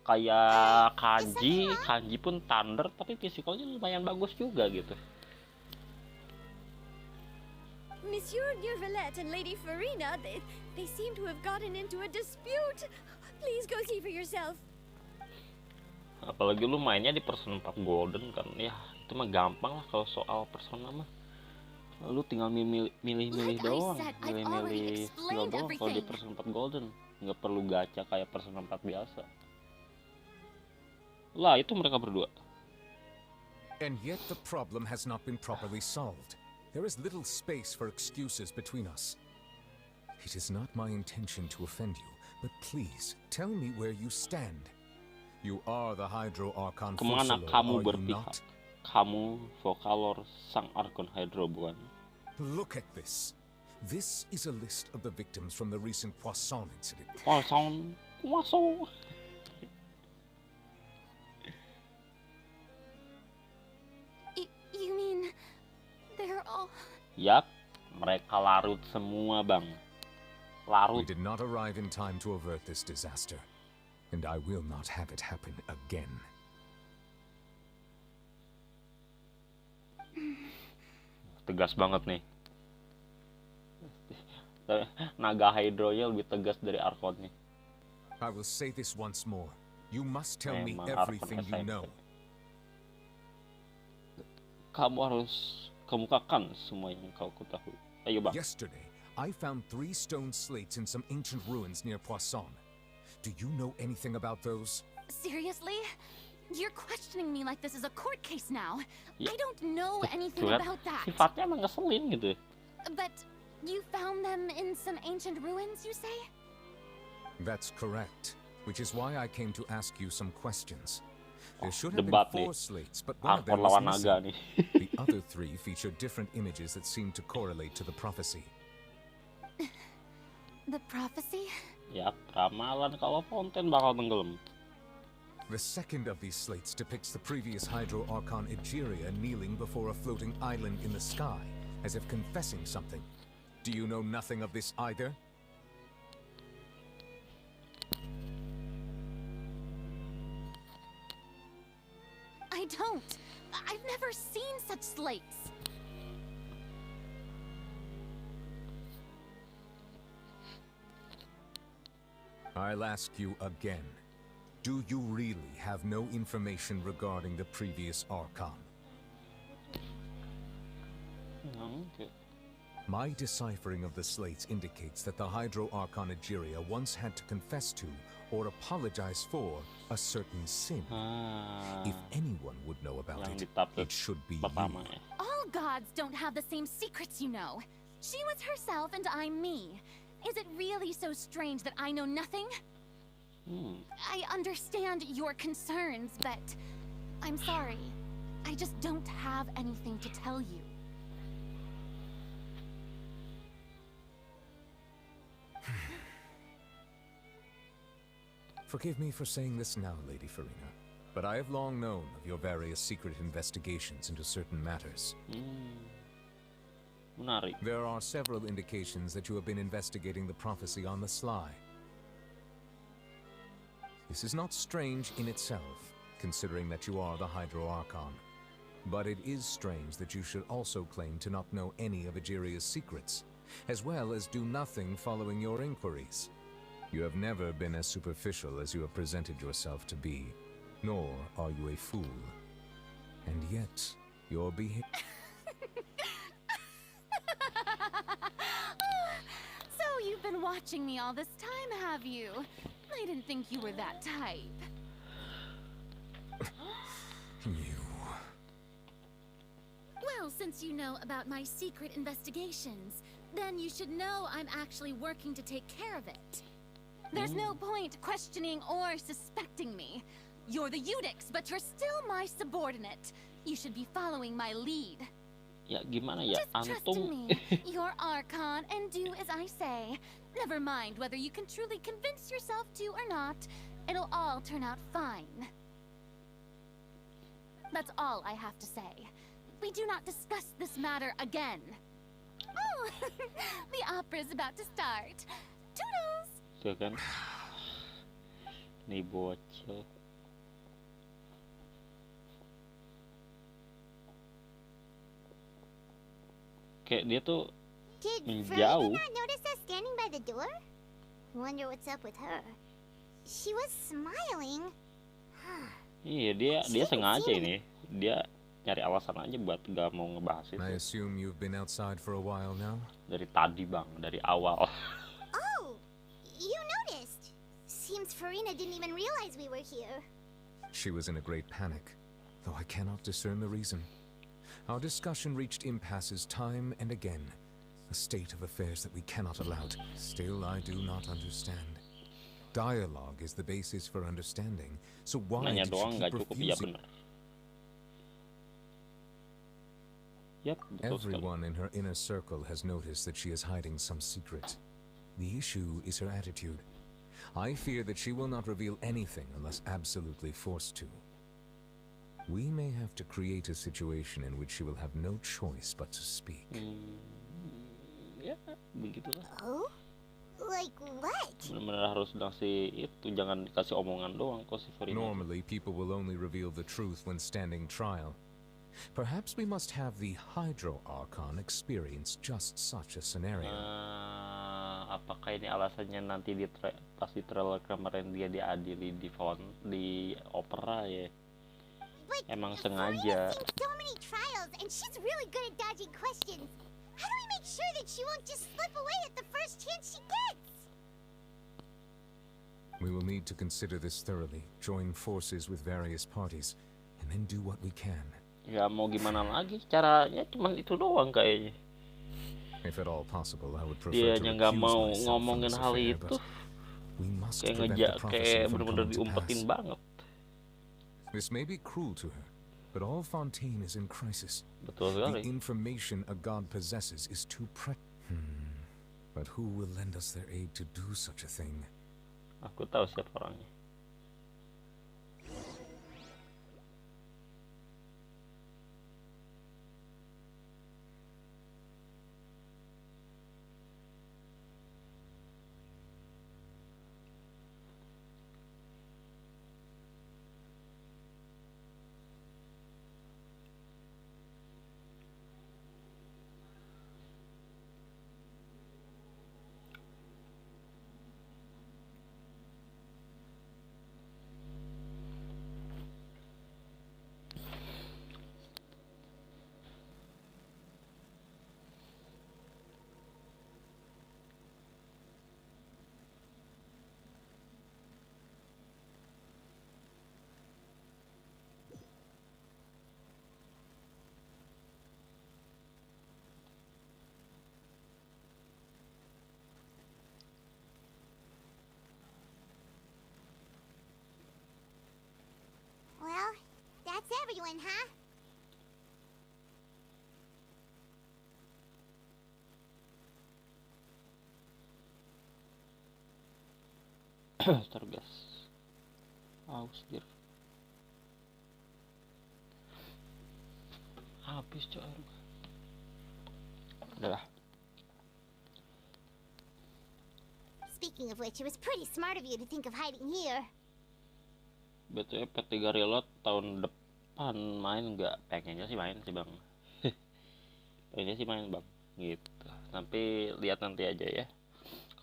Kayak Kanji pun thunder tapi physicalnya lumayan bagus juga gitu. Monsieur Neuvillette and Lady Farina, they seem to have gotten into a dispute. Please go see for yourself. Apalagi lu mainnya di Persona 4 Golden kan, ya itu mah gampang lah kalau soal Persona mah. Lu tinggal milih doang, milih skill doang kalau di Persona 4 Golden, nggak perlu gacha kayak Persona 4 biasa. Lah itu mereka berdua. And yet the problem has not been properly solved. There is little space for excuses between us. It is not my intention to offend you, but please tell me where you stand. You are the Hydro Archon. Kemana kamu berpihak? Kamu Vocalor sang Archon Hydro bukan? Look at this. This is a list of the victims from the recent Poisson incident. Poisson. You mean they're all... Yap, mereka larut semua, Bang. Larut. We did not arrive in time to avert this disaster. And I will not have it happen again. Tegas banget nih. Naga Hydro-nya lebih tegas dari Archon-nya. I will say this once more. You must tell me everything you know. Kamu harus kemukakan semua yang kau ketahui. Ayo, Bang. Yesterday, I found 3 stone slates in some ancient ruins near Poisson. Do you know anything about those? Seriously? You're questioning me like this is a court case now. Ya. I don't know anything about that. Sifatnya emang ngeselin gitu. But you found them in some ancient ruins, you say? That's correct. Which is why I came to ask you some questions. There should have Debat been 4 nih. slates, but one of them was Lawan naga missing. nih. The other 3 feature different images that seem to correlate to the prophecy. The prophecy? Ya, ramalan kalau fonten bakal tenggelam. The second of these slates depicts the previous Hydro Archon Egeria kneeling before a floating island in the sky, as if confessing something. Do you know nothing of this either? I don't. I've never seen such slates. I'll ask you again. Do you really have no information regarding the previous Archon? My deciphering of the slates indicates that the Hydro Archon Egeria once had to confess to or apologize for a certain sin. If anyone would know about it should be you. All gods don't have the same secrets, you know. She was herself and I'm me. Is it really so strange that I know nothing? I understand your concerns, but I'm sorry. I just don't have anything to tell you. Forgive me for saying this now, Lady Farina, but I have long known of your various secret investigations into certain matters. Menarik. There are several indications that you have been investigating the prophecy on the sly. This is not strange in itself, considering that you are the Hydro Archon. But it is strange that you should also claim to not know any of Egeria's secrets, as well as do nothing following your inquiries. You have never been as superficial as you have presented yourself to be, nor are you a fool. And yet, your behavior... So you've been watching me all this time, have you? I didn't think you were that type. Well, since you know about my secret investigations, then you should know I'm actually working to take care of it. There's no point questioning or suspecting me. You're the Eudix, but you're still my subordinate. You should be following my lead. Ya gimana ya, Just trust in antum. me. You're Archon and do as I say. Never mind whether you can truly convince yourself to or not. It'll all turn out fine. That's all I have to say. We do not discuss this matter again. Oh, the opera's about to start. Toodles! Tuh kan. Nih bocil. Kayak dia tuh Did Freddy menjauh. not notice us standing by the door? Wonder what's up with her. She was smiling. Iya, dia sengaja ini. Dia nyari alasan aja buat gak mau ngebahas itu. I assume you've been outside for a while now? Dari tadi bang, dari awal. Oh, you noticed. Seems Farina didn't even realize we were here. She was in a great panic, though I cannot discern the reason. Our discussion reached impasses time and again, a state of affairs that we cannot allow. Still, I do not understand. Dialogue is the basis for understanding, so why Nanya did doang she nggak keep cukup, iya refusing? benar. Yep, betul sekali. Everyone in her inner circle has noticed that she is hiding some secret. The issue is her attitude. I fear that she will not reveal anything unless absolutely forced to. We may have to create a situation in which she will have no choice but to speak. Ya, begitulah. Oh? Like what? Benar-benar harus ngasih itu, jangan dikasih omongan doang kok si Farina. Normally, people will only reveal the truth when standing trial. Perhaps we must have the Hydro Archon experience just such a scenario. Apakah ini alasannya nanti pas di trailer kemarin dia diadili di opera ya? Emang sengaja. So many trials, and she's really good at dodging questions. How do we make sure that she won't just slip away at the first chance she gets? We will need to consider this thoroughly, join forces with various parties, and then do what we can. Ya mau gimana lagi? Caranya cuman itu doang kayaknya. If at all possible, I would prefer Dia to nya nggak recuse mau myself from ngomongin this hal affair, itu. but we must Kayak prevent ngejak, the prophecy kayak from bener-bener coming to diumpetin pass. banget. This may be cruel to her, but all Fontaine is in crisis. Betul The sekali. information a god possesses is too But who will lend us their aid to do such a thing? Aku tahu siapa orangnya. anyone, huh? Tergas. Aus dir. Habis coy air gua. Udah. Speaking of which, it was pretty smart of you to think of hiding here. BTW P3 Reload tahun depan main nggak? Pengennya sih main sih bang. Pengennya sih main bang. Gitu. Tapi lihat nanti aja ya.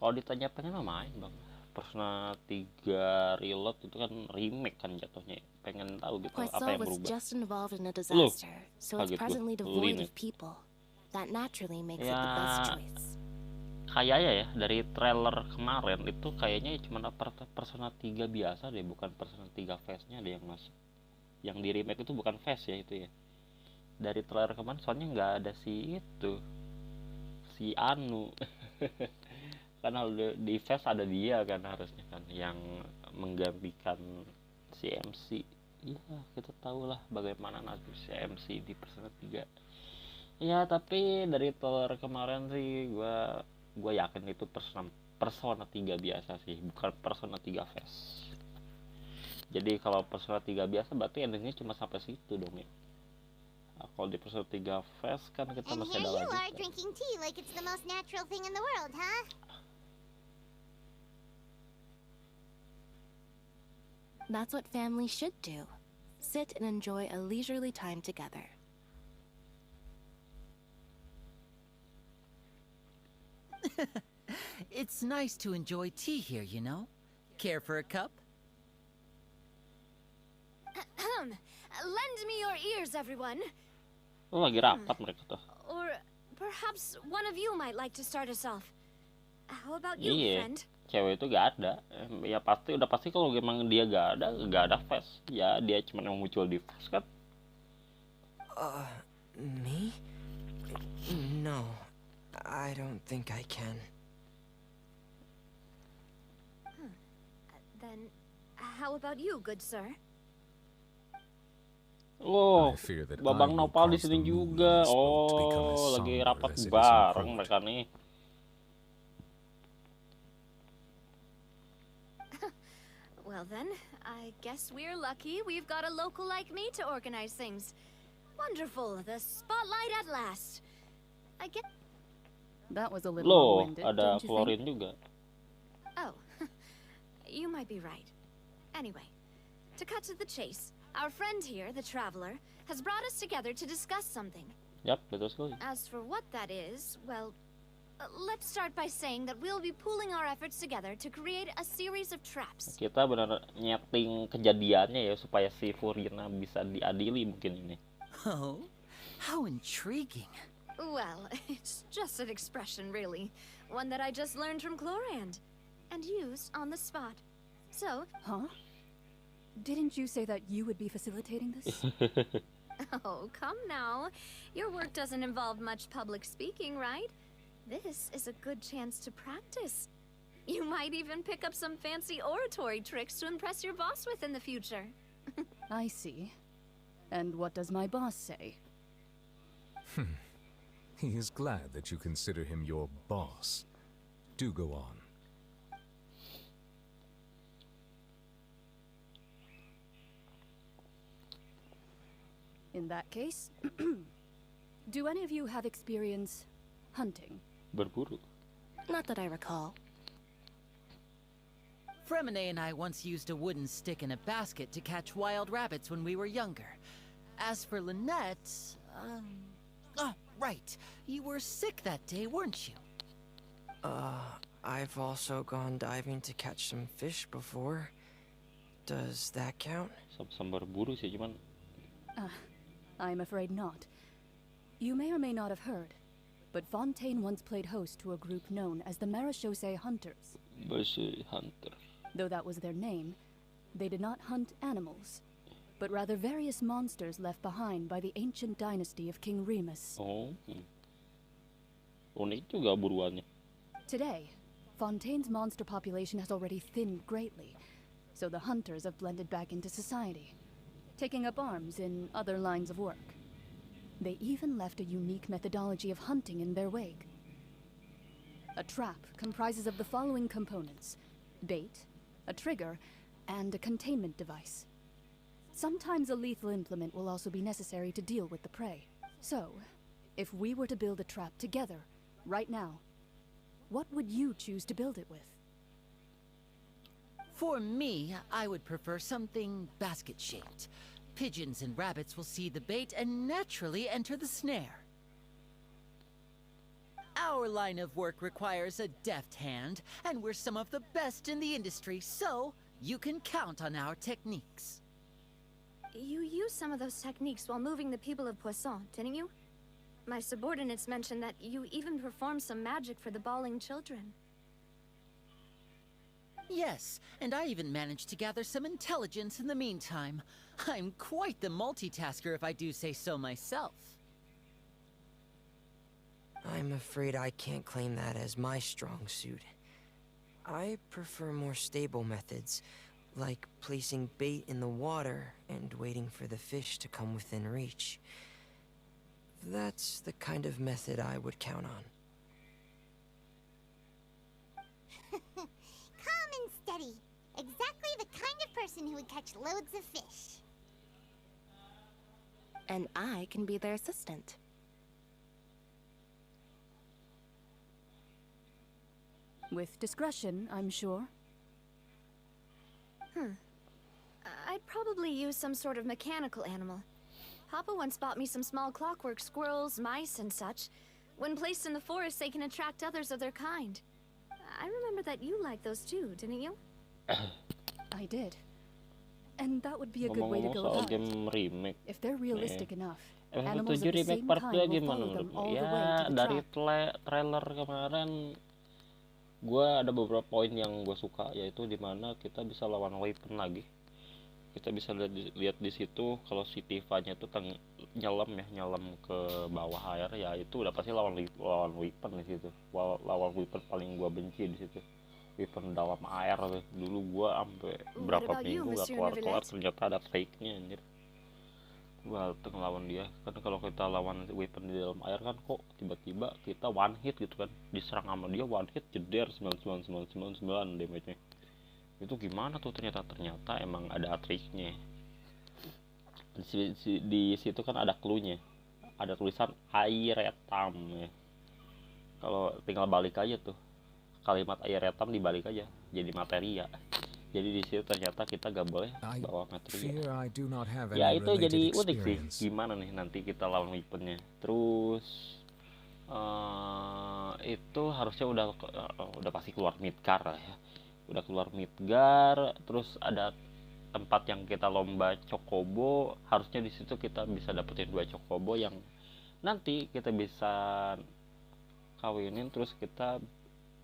Kalau ditanya pengen mah main bang. Persona 3 Reload itu kan remake kan jatuhnya. Pengen tahu gitu apa yang was berubah. just involved in a disaster, so it's kaget gua. presently devoid Ini. of people. That naturally makes it Ya, the best choice. kayaknya ya dari trailer kemarin itu kayaknya cuma Persona 3 biasa deh, bukan Persona 3 face-nya ada yang masuk. Yang di remake itu bukan face ya itu ya. Dari trailer kemarin soalnya nggak ada si itu. Si Anu. Karena di face ada dia kan harusnya kan yang menggantikan si MC. Iya, kita tahu lah bagaimana nasib si MC di Persona 3. Ya, tapi dari trailer kemarin sih gua yakin itu Persona 3 biasa sih, bukan Persona 3 face. Jadi kalau Persona 3 biasa berarti endingnya cuma sampai situ dong ya. Nah, kalau di Persona 3 face kan kita And masih here ada you are lagi. drinking tea like it's the most natural thing in the world, huh? That's what families should do. Sit and enjoy a leisurely time together. It's nice to enjoy tea here, you know? Care for a cup? Lend me your ears, everyone. Oh, lagi rapat mereka tuh. Or perhaps one of you might like to start us off. How about you, Iya, friend? cewek itu gak ada. Ya udah pasti kalau emang dia gak ada face. Ya dia cuma yang muncul di face kan. Me? No, I don't think I can. Then, how about you, good sir? Oh, I fear that Babang I will Nopal di cause sini the moon juga. and smoke to become as Oh, lagi somber rapat as it is bareng important. mereka nih. Well then, I guess we're lucky we've got a local like me to organize things. Wonderful, the spotlight at last. I get... That was a little Loh, long-winded, ada don't you Florin think? juga. Oh, you might be right. Anyway, to cut to the chase, our friend here, the Traveler, has brought us together to discuss something. Yap, betul sekali. As for what that is, well, let's start by saying that we'll be pooling our efforts together to create a series of traps. Kita benar nyeting kejadiannya ya supaya si Furina bisa diadili mungkin ini. Oh, how intriguing. Well, it's just an expression, really. One that I just learned from Chlorand. And used on the spot. So... Huh? Didn't you say that you would be facilitating this? Oh, come now. Your work doesn't involve much public speaking, right? This is a good chance to practice. You might even pick up some fancy oratory tricks to impress your boss with in the future. I see. And what does my boss say? He is glad that you consider him your boss. Do go on. In that case, do any of you have experience hunting? Berburu. Not that I recall. Fremine and I once used a wooden stick in a basket to catch wild rabbits when we were younger. As for Lynette, oh, right. You were sick that day, weren't you? I've also gone diving to catch some fish before. Does that count? Sama berburu sih, cuman I'm afraid not. You may or may not have heard, but Fontaine once played host to a group known as the Marechaussee Hunters. Marechaussee Hunter. Though that was their name, they did not hunt animals, but rather various monsters left behind by the ancient dynasty of King Remus. Oh, unik juga buruannya. Today, Fontaine's monster population has already thinned greatly, so the hunters have blended back into society. taking up arms in other lines of work. They even left a unique methodology of hunting in their wake. A trap comprises of the following components: bait, a trigger, and a containment device. Sometimes a lethal implement will also be necessary to deal with the prey. So, if we were to build a trap together, right now, what would you choose to build it with? For me, I would prefer something basket-shaped. Pigeons and rabbits will see the bait and naturally enter the snare. Our line of work requires a deft hand, and we're some of the best in the industry, so you can count on our techniques. You used some of those techniques while moving the people of Poisson, didn't you? My subordinates mentioned that you even performed some magic for the bawling children. Yes, and I even managed to gather some intelligence in the meantime. I'm quite the multitasker if I do say so myself. I'm afraid I can't claim that as my strong suit. I prefer more stable methods, like placing bait in the water and waiting for the fish to come within reach. That's the kind of method I would count on. Calm and steady. Exactly the kind of person who would catch loads of fish. And I can be their assistant. With discretion, I'm sure. I'd probably use some sort of mechanical animal. Papa once bought me some small clockwork squirrels, mice, and such. When placed in the forest, they can attract others of their kind. I remember that you liked those too, didn't you? I did. And that would be a good way to go soal about it. game remake. If they're realistic enough, Episode animals 7 of the remake same part kind 2 will gimana follow them menurutmu? all the way Ya, to the dari trap. trailer kemarin gue ada beberapa poin yang gue suka, yaitu dimana kita bisa lawan weapon lagi. Kita bisa lihat di situ kalau si Tifa-nya itu nyelam ke bawah air, ya itu udah pasti lawan weapon di situ. Lawan weapon paling gue benci di situ. Weapon dalam air tuh. Dulu gue sampai berapa minggu gak keluar ternyata ada fake-nya anjir. Gue ngelawan dia kan, kalau kita lawan weapon di dalam air kan kok tiba-tiba kita one hit gitu kan, diserang sama dia one hit jeder 9999 damage-nya. Itu gimana tuh, ternyata emang ada triknya. Di situ kan ada clue-nya, ada tulisan air retam ya. Kalau tinggal balik aja tuh kalimat air retam, dibalik aja jadi materia. Jadi di situ ternyata kita gak boleh bawa materia. Ya itu jadi unik sih, gimana nih nanti kita lawan weaponnya. Terus itu harusnya udah pasti keluar Midgar lah ya. Udah keluar Midgar, terus ada tempat yang kita lomba Chocobo. Harusnya di situ kita bisa dapetin 2 Chocobo yang nanti kita bisa kawinin, terus kita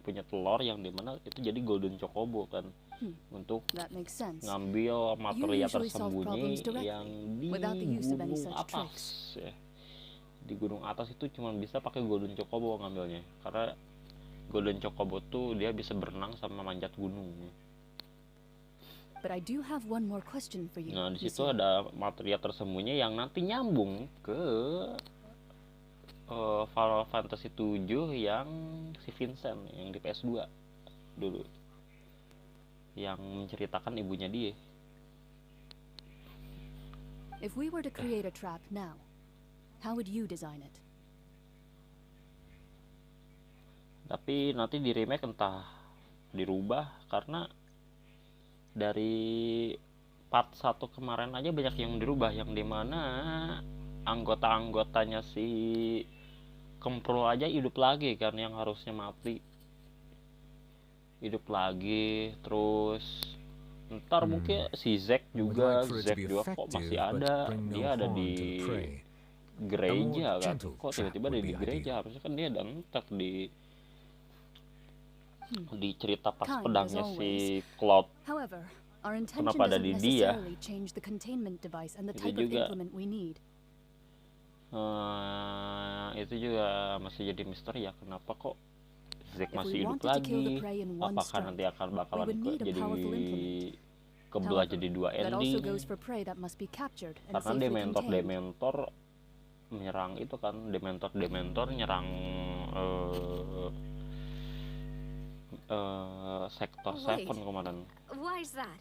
punya telur yang dimana itu jadi golden Chocobo kan. Untuk ngambil materia tersembunyi yang di gunung atas ya. Di gunung atas itu cuma bisa pakai golden Chocobo ngambilnya, karena golden Chocobo tuh dia bisa berenang sama manjat gunung. But I do have one more question for you. Nah, di situ ada materia tersembunyi yang nanti nyambung ke Final Fantasy 7 yang si Vincent yang di PS2 dulu, yang menceritakan ibunya dia. If we were to create a trap now, how would you design it? Tapi nanti di remake entah dirubah, karena dari part 1 kemarin aja banyak yang dirubah, yang dimana anggota-anggotanya si Kemprol aja hidup lagi kan, yang harusnya mati hidup lagi. Terus ntar mungkin si Zack juga kok masih ada, dia ada di gereja kan, kok tiba-tiba ada di gereja, harusnya kan dia ada entek di cerita pas pedangnya si Cloud. Kenapa ada di dia? Itu juga itu juga masih jadi misteri ya, kenapa kok Zack masih hidup lagi. Apakah nanti bakalan jadi kebelah However, jadi dua that also ending goes for prey that must be captured and karena safely Dementor contained. menyerang itu kan, Dementor nyerang sektor Wait. 7 kemarin. Why is that?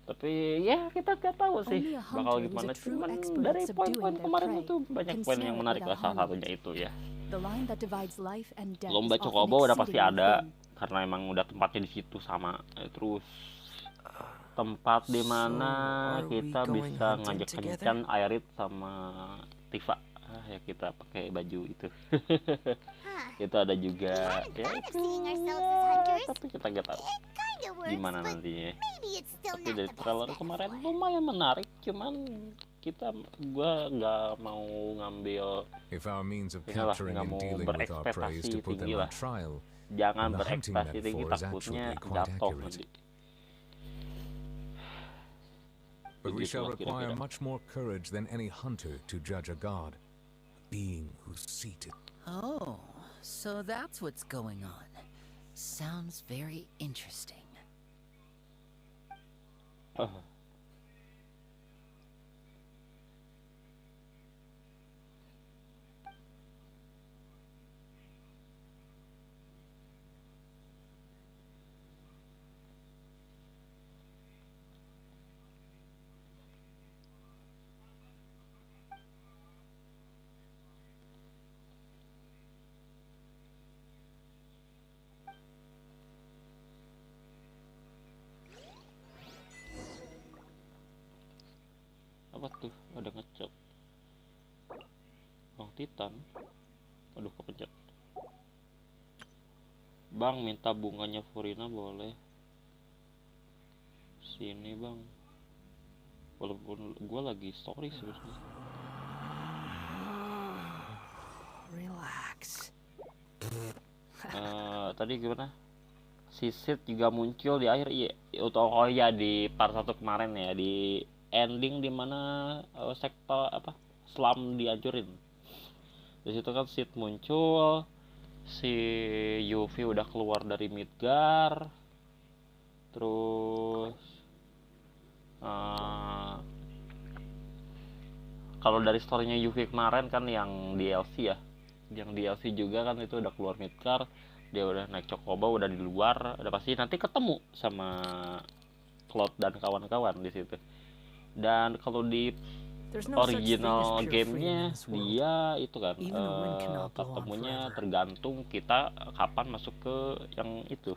Tapi ya kita nggak tahu sih Only a bakal hunter who's a gimana, true cuman expert dari at poin-poin subduing their kemarin prey itu banyak can poin snare yang it menarik lah, without salah harming satunya it. itu ya. The line that divides life and death Lomba is often Chocobo udah pasti exceedingly ada thin. karena emang udah tempatnya di situ sama. Terus tempat di mana are we kita going bisa hunting ngajak together? kencan Airit sama Tifa. Ya kita pakai baju itu. Itu ada juga ya, Seeing ourselves as hunters, tapi kita nggak tahu kinda works, gimana but nantinya. maybe it's still Tapi not dari the trailer best. kemarin lumayan menarik, cuman gua nggak mau ngambil If our means of inilah, capturing nggak and mau dealing with our prey is berekspektasi to put tinggi them lah. on trial, Jangan then the hunting berekspektasi tinggi, metaphor is takutnya actually quite jatuh accurate. nanti. But we shall Begitulah require kira-kira. much more courage than any hunter to judge a god, a being who's seated. Oh, so that's what's going on. Sounds very interesting. Apa tuh? Ada ngecek. Bang Titan. Aduh, kepencet. Bang, minta bunganya Furina boleh? Sini, Bang. Walaupun gue lagi story sebenarnya. Relax. Tadi gimana? Sisit juga muncul di akhir, iya. Oh ya, di part 1 kemarin ya, di ending dimana sektor apa Slum dihancurin. Di situ kan Sid muncul, si Yuffie udah keluar dari Midgar, terus kalau dari storynya Yuffie kemarin kan yang DLC ya, yang DLC juga kan itu udah keluar Midgar, dia udah naik Chocobo, udah di luar, udah pasti nanti ketemu sama Cloud dan kawan-kawan di situ. Dan kalau di original gamenya dia itu kan ketemunya tergantung kita kapan masuk ke yang itu.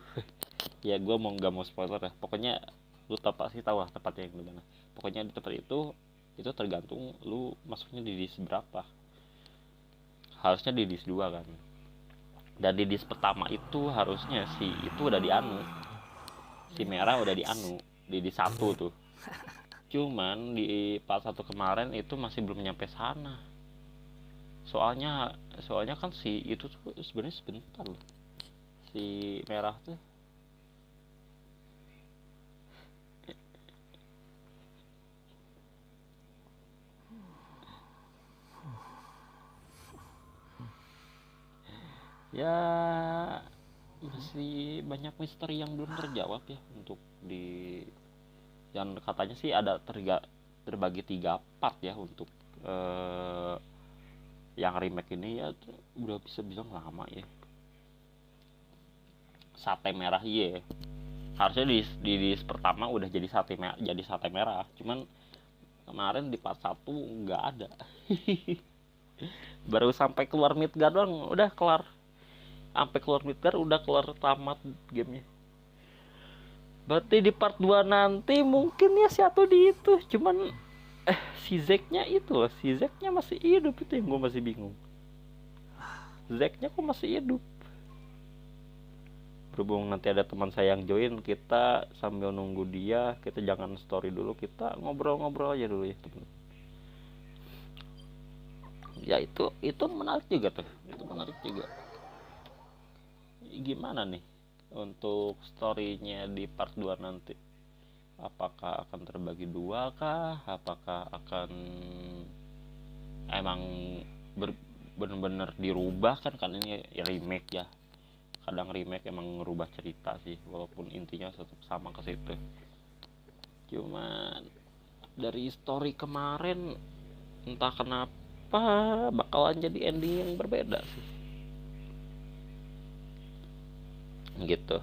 Ya gue nggak mau spoiler ya, pokoknya lu pasti tahu lah tempatnya yang dimana. Pokoknya di tempat itu tergantung lu masuknya di disk berapa. Harusnya di disk 2 kan, dan di disk pertama itu harusnya si itu udah di anu, si merah udah di anu di disk 1 tuh. Cuman di part 1 kemarin itu masih belum nyampe sana. Soalnya kan si itu tuh sebenarnya sebentar loh. Si merah tuh. Ya masih banyak misteri yang belum terjawab ya untuk di, yang katanya sih ada terbagi 3 part ya untuk yang remake ini ya, udah bisa bilang lama ya. Sate merah iya. Harusnya di pertama udah jadi sate merah, cuman kemarin di part 1 nggak ada. Baru sampai keluar Midgard doang udah kelar. Sampai keluar Midgard udah kelar, tamat gamenya. Berarti di part 2 nanti mungkin ya si Atu di itu, cuman si Zack-nya itu loh, si Zack-nya masih hidup, itu yang gue masih bingung. Zack-nya kok masih hidup? Berhubung nanti ada teman saya yang join, kita sambil nunggu dia, kita jangan story dulu, kita ngobrol-ngobrol aja dulu ya teman. Ya itu menarik juga tuh, itu menarik juga. Gimana nih untuk story-nya di part 2 nanti? Apakah akan terbagi 2 kah? Apakah akan emang benar-benar dirubah kan ini ya remake ya. Kadang remake emang ngerubah cerita sih, walaupun intinya tetap sama ke situ. Cuman dari story kemarin entah kenapa bakalan jadi ending yang berbeda sih. Gitu.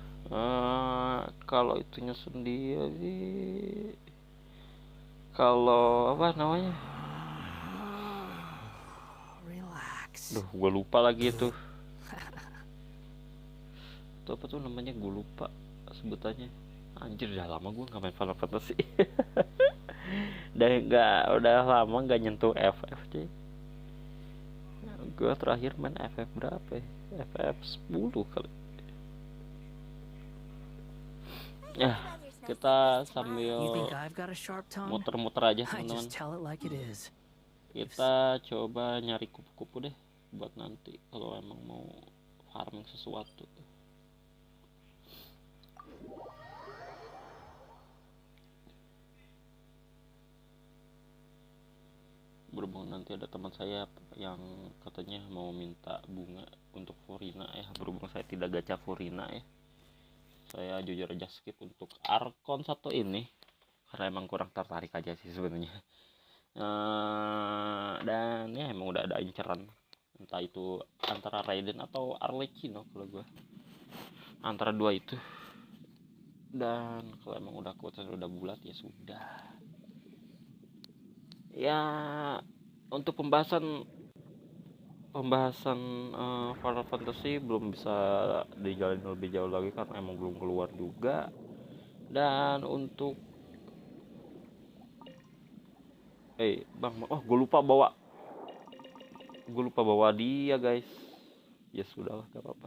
Kalau itunya sendiri, kalau apa namanya? Duh, gue lupa lagi itu. Itu apa tuh namanya? Gue lupa sebutannya. Anjir, udah lama gue nggak main Final Fantasy. udah lama nggak nyentuh FF sih. Gue terakhir main FF berapa ya? FF 10 kali. Ya, kita sambil muter-muter aja teman-teman. Kita coba nyari kupu-kupu deh buat nanti kalau emang mau farming sesuatu. Berhubung nanti ada teman saya yang katanya mau minta bunga untuk Furina ya. Berhubung saya tidak gacha Furina ya, saya jujur aja skip untuk Arkon 1 ini karena emang kurang tertarik aja sih sebenarnya. Dan ya emang udah ada inceran, entah itu antara Raiden atau Arlecchino kalau gue, antara dua itu. Dan kalau emang udah keputusan udah bulat ya sudah. Ya untuk pembahasan Final Fantasy belum bisa dijalin lebih jauh lagi karena emang belum keluar juga. Dan untuk bang, gue lupa bawa dia guys. Ya sudahlah, gak apa-apa.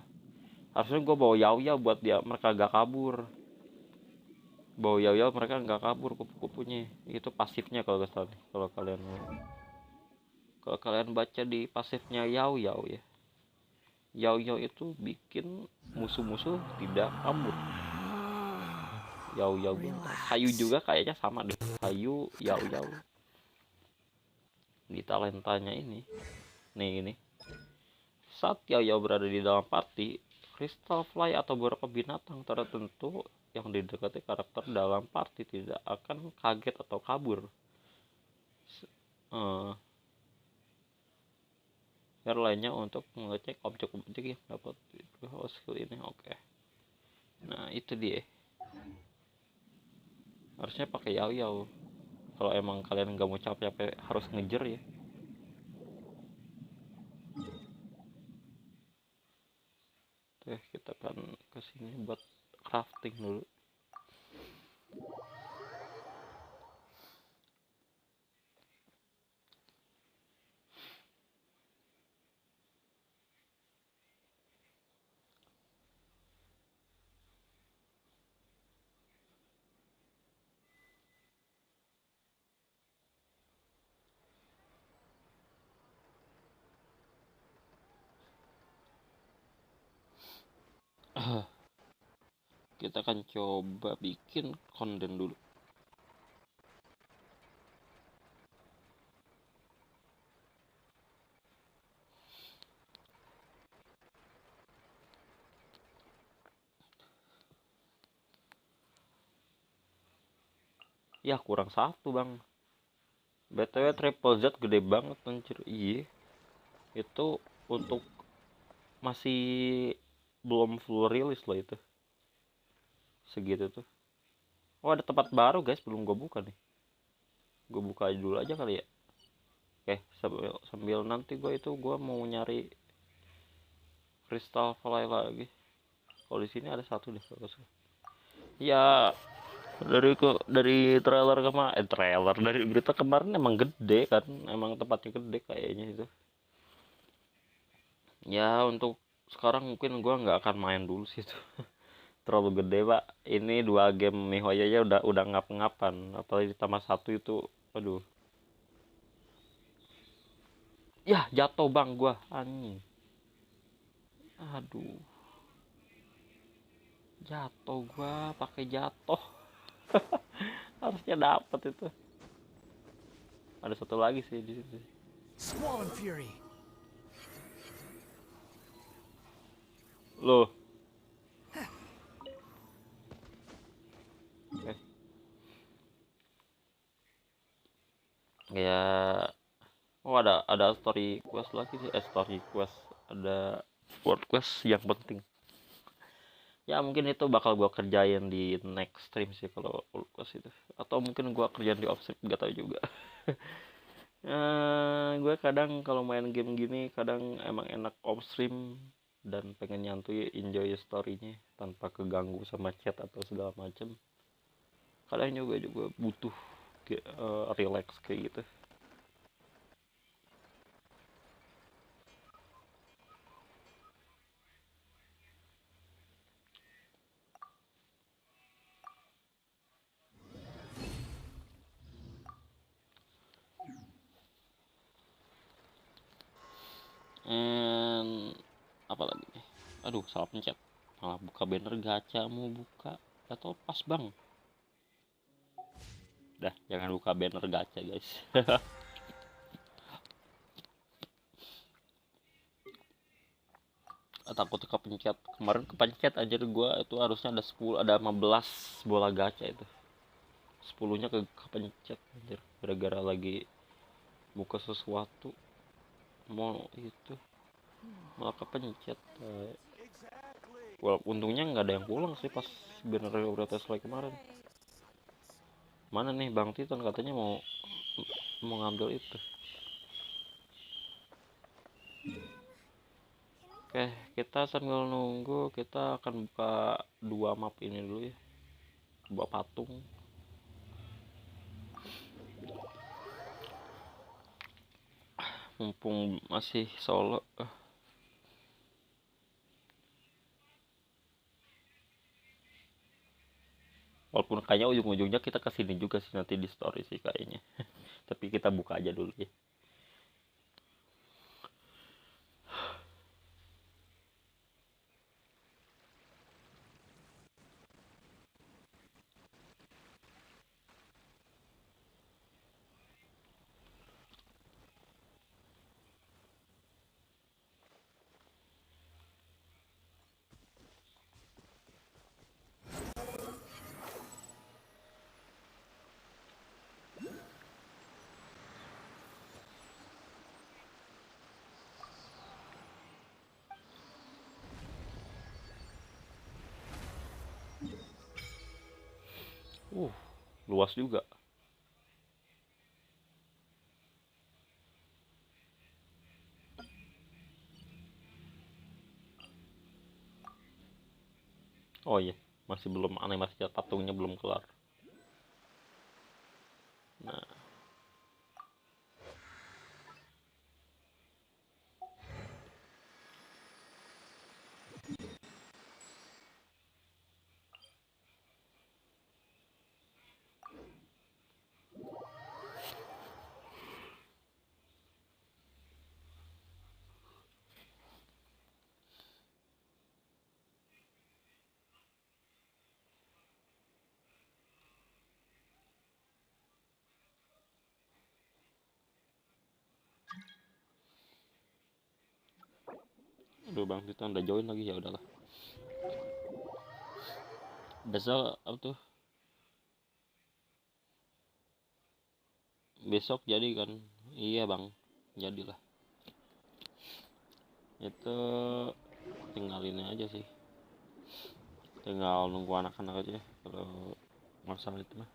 Harusnya gue bawa Yao buat dia mereka gak kabur. Bawa Yao mereka gak kabur kupu-kupunya. Itu pasifnya kalau gak salah nih. Kalau kalian baca di pasifnya Yao ya. Yao itu bikin musuh-musuh tidak kabur. Yao Hayu juga kayaknya sama deh. Hayu Yao. Di talentanya ini saat Yao berada di dalam party, Crystal Fly atau beberapa binatang tertentu yang didekati karakter dalam party tidak akan kaget atau kabur. Cara lainnya untuk mengecek objek-objek yang dapat skill ini. Oke. Nah itu dia, harusnya pakai Yao kalau emang kalian nggak mau capek-capek harus ngejar ya. Oke, kita kan kesini buat crafting dulu. Kita akan coba bikin konten dulu. Ya kurang satu bang. BTW triple Z gede banget anjir. Iya. Itu untuk masih belum full release loh itu. Segitu tuh. Oh ada tempat baru guys, belum gue buka nih. Gue buka dulu aja kali ya. Oke, sambil nanti gue mau nyari Crystal Fly lagi. Kalau di sini ada satu deh. Ya dari trailer dari berita kemarin emang gede kan, emang tempatnya gede kayaknya itu. Ya untuk sekarang mungkin gue nggak akan main dulu sih itu. Terlalu gede pak. Ini 2 game Mihoyo aja udah ngap-ngapan, apalagi ditambah 1 itu, aduh. Ya jatuh bang gua anjing. Aduh. Jatuh gua pakai jatuh. Harusnya dapat itu. Ada satu lagi sih di sini. Squall and Fury. Loh. Oke. Ya, oh ada story quest lagi sih, story quest, ada world quest yang penting. Ya mungkin itu bakal gua kerjain di next stream sih kalau world quest itu, atau mungkin gua kerjain di off stream, gak tahu juga. Gue kadang kalau main game gini kadang emang enak off stream dan pengen nyantuy, enjoy storynya tanpa keganggu sama chat atau segala macem. Kadang juga butuh relax kayak gitu. And apa lagi nih? Aduh, salah pencet. Malah buka banner gacha, mau buka atau pas bang. Dah, jangan buka banner gacha guys. Takut kepencet. Kemarin kepencet anjir, gua itu harusnya ada 10, ada 15 bola gacha itu. 10-nya kepencet anjir, gara-gara lagi buka sesuatu mau itu malah kepencet. Well, untungnya nggak ada yang pulang sih pas banner udah selesai kemarin. Mana nih Bang Titan, katanya mau ngambil itu. Oke, kita sambil nunggu kita akan buka 2 map ini dulu ya, 2 patung. Mumpung masih solo. Walaupun kayaknya ujung-ujungnya kita kesini juga sih nanti di story sih kayaknya. Tapi kita buka aja dulu ya. Luas juga. Oh iya, masih belum, animasi patungnya belum kelar. Nah, aduh Bang Titan udah join lagi, ya udahlah. Besok apa tuh? Besok jadi kan? Iya Bang, jadilah. Itu tinggal ini aja sih. Tinggal nunggu anak-anak aja kalau masalah itu mah.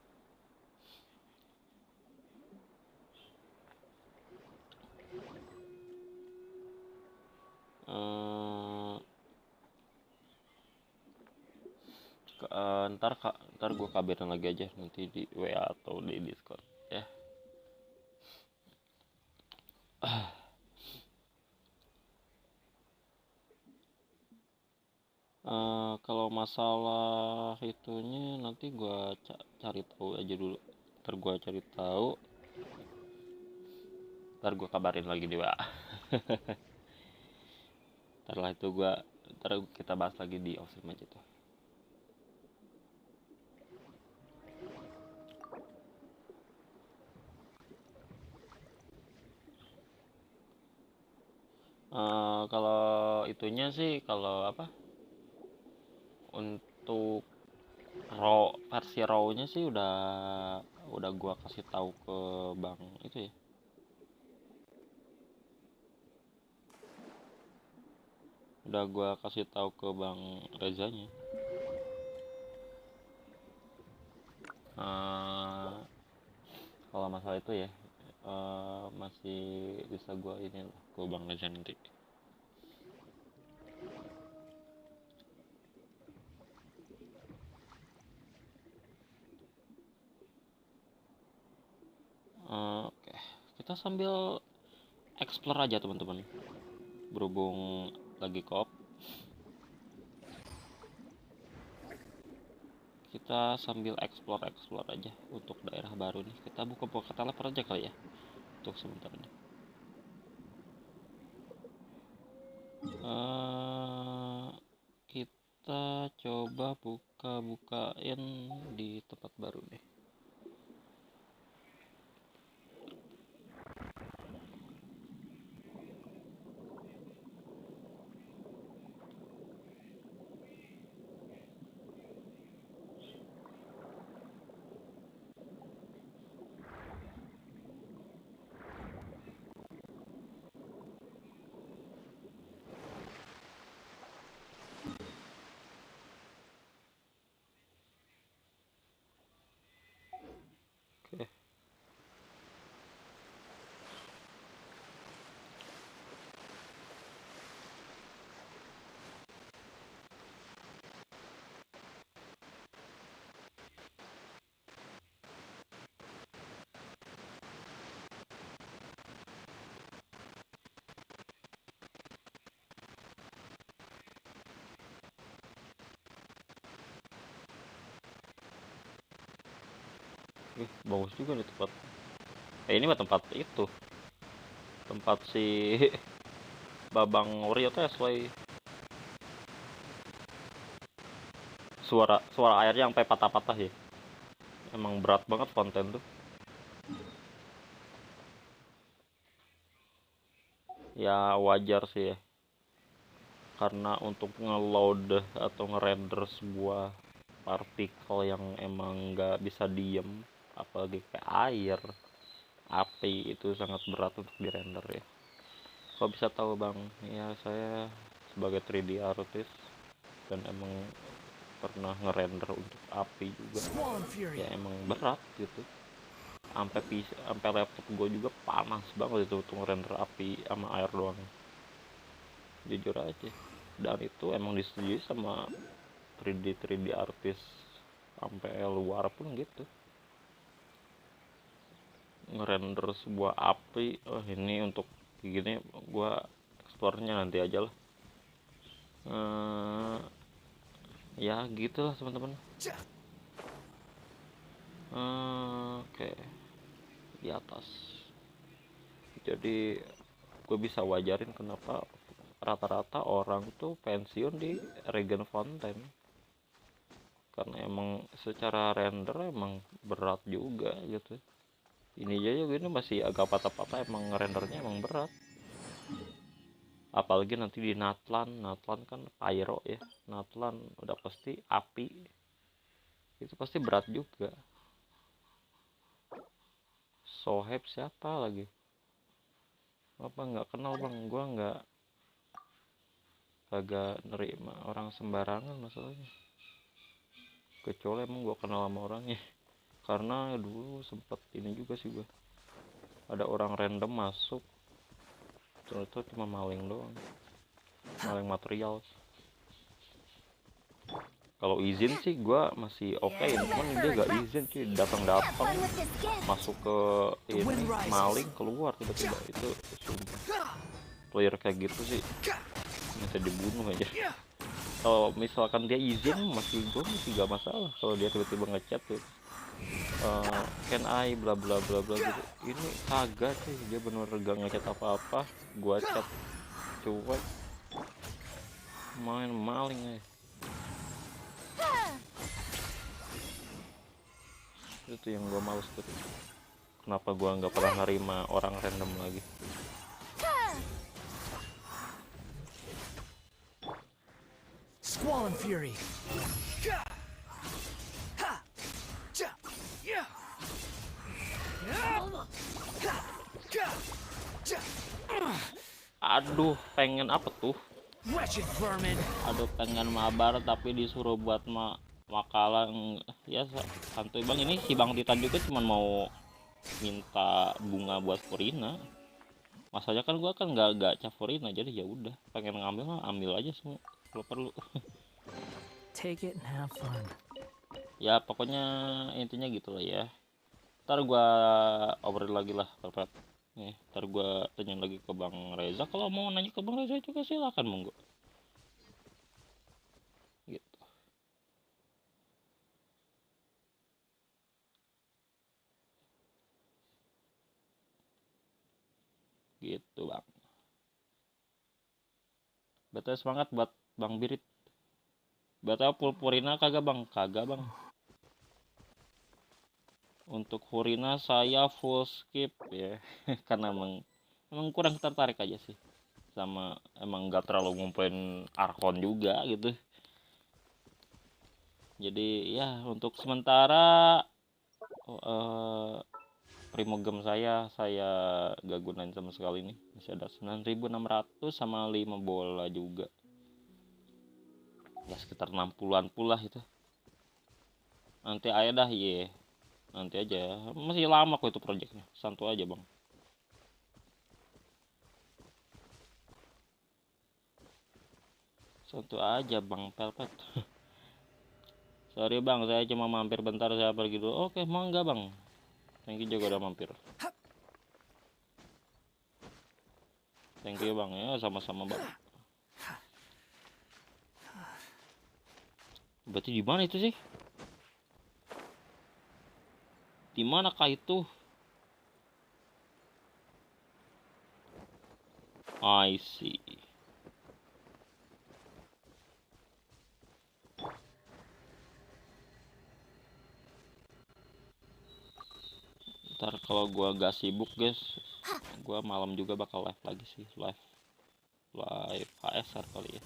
Ntar gue kabarin lagi aja nanti di WA atau di Discord ya. Kalau masalah itunya nanti gue cari tahu aja dulu. Ntar gue cari tahu, ntar gue kabarin lagi di WA. Ntar kita bahas lagi di off-stream aja tuh. Kalau itunya sih, kalau apa, untuk versi raw-nya sih udah gua kasih tahu ke bang itu ya. Udah gua kasih tahu ke bang Rezanya. Kalau masalah itu ya masih bisa gua ini lah ke bang Reza nanti. Oke, kita sambil explore aja teman-teman. Berhubung lagi koop, kita sambil explore aja untuk daerah baru nih. Kita buka teleport aja kali ya untuk sebentar ini. Kita coba bukain di tempat baru nih. Oke. Bagus juga nih tempat. Ini mah tempat itu. Tempat si Babang Oreo tuh sesuai suara airnya sampai patah-patah ya. Emang berat banget konten tuh. Ya wajar sih ya. Karena untuk ngeload atau ngerender sebuah partikel yang emang nggak bisa diem, apalagi kayak air, api, itu sangat berat untuk dirender ya. Kok bisa tahu bang? Ya saya sebagai 3D artist dan emang pernah ngerender untuk api juga. Ya emang berat gitu. Sampai laptop gue juga panas banget itu untuk ngerender api sama air doang. Jujur aja. Dan itu emang disetujui sama 3D artis sampai luar pun gitu. Ngerender sebuah api, ini untuk gini gua eksplornya nanti aja lah. Ya gitulah teman-teman. Oke, di atas. Jadi gue bisa wajarin kenapa rata-rata orang tuh pensiun di Regen Fountain, karena emang secara render emang berat juga gitu. Ini aja gini masih agak patah-patah, emang rendernya emang berat. Apalagi nanti di Natlan kan pyro ya, Natlan udah pasti api, itu pasti berat juga. Soheb siapa lagi? Apa nggak kenal bang? Gua kagak nerima orang sembarangan masalahnya, kecuali emang gue kenal sama orangnya. Karena dulu sempet ini juga sih gue, ada orang random masuk ternyata cuma maling doang, maling material. Kalau izin sih gue masih oke, cuman dia gak izin sih, datang masuk ke ini maling keluar tiba-tiba. Itu sumpah player kayak gitu sih bisa dibunuh aja. Kalau misalkan dia izin masih gak masalah. Kalau dia tiba-tiba ngechat tuh can I bla bla bla bla gitu, ini kagak sih, dia bener gak ngechat apa-apa, gua chat cuek, main maling aja. Itu yang gua males tuh, kenapa gua nggak pernah nerima orang random lagi. Squall and Fury. Aduh, pengen apa tuh? Wretched vermin. Aduh, pengen mabar tapi disuruh buat makalah. Ya santuy bang, ini si Bang Titan juga cuman mau minta bunga buat Furina. Masalahnya kan gua kan nggak gacha Furina, jadi ya udah pengen ngambil mah ambil aja semua kalau perlu. Take it and have fun. Ya pokoknya intinya gitu lah ya. Ntar gua obrol lagi lah Perpet. Nih, ntar gua tanya lagi ke Bang Reza. Kalau mau nanya ke Bang Reza juga silakan monggo. Gitu. Gitu Bang. Betul semangat buat Bang Birit. Betul Purina kagak Bang? Kagak Bang. Untuk Furina saya full skip ya. Karena emang kurang tertarik aja sih. Sama emang gak terlalu ngumpulin Arkon juga gitu. Jadi ya untuk sementara primogem saya gak gunain sama sekali nih. Masih ada 9.600 sama 5 bola juga. Ya sekitar 60-an pula itu. Nanti aja dah ye. Nanti aja. Masih lama kok itu proyeknya. Santu aja bang. Santu aja bang Pelpet. Sorry bang, saya cuma mampir bentar, saya pergi dulu. Oke, mangga bang. Thank you juga udah mampir. Thank you bang ya, sama-sama bang. Berarti di mana itu sih? Di manakah itu? I see. Ntar kalau gua gak sibuk guys, gua malam juga bakal live lagi sih, live HSR kali ya.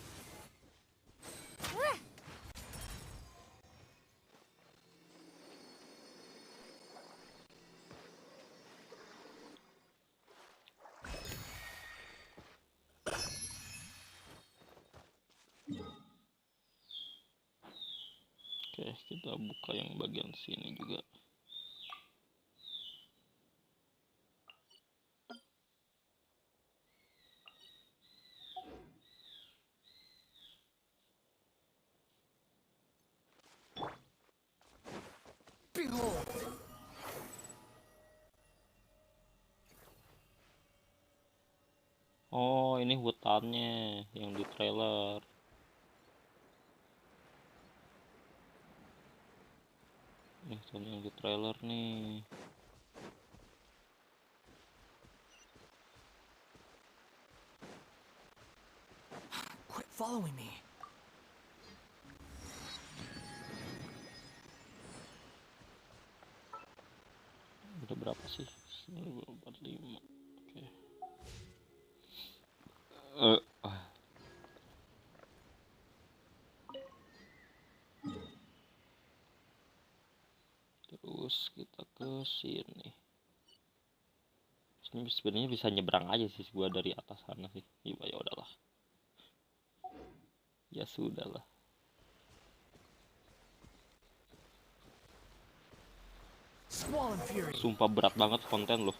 Oke, kita buka yang bagian sini juga. Oh, ini hutannya yang di trailer. Ini hutan yang di trailer nih. Quit following me. Udah berapa sih? 945. Oke. Terus kita ke sini. Sebenarnya bisa nyebrang aja sih gua dari atas sana sih. Ya udahlah. Ya sudahlah. Sumpah berat banget konten loh.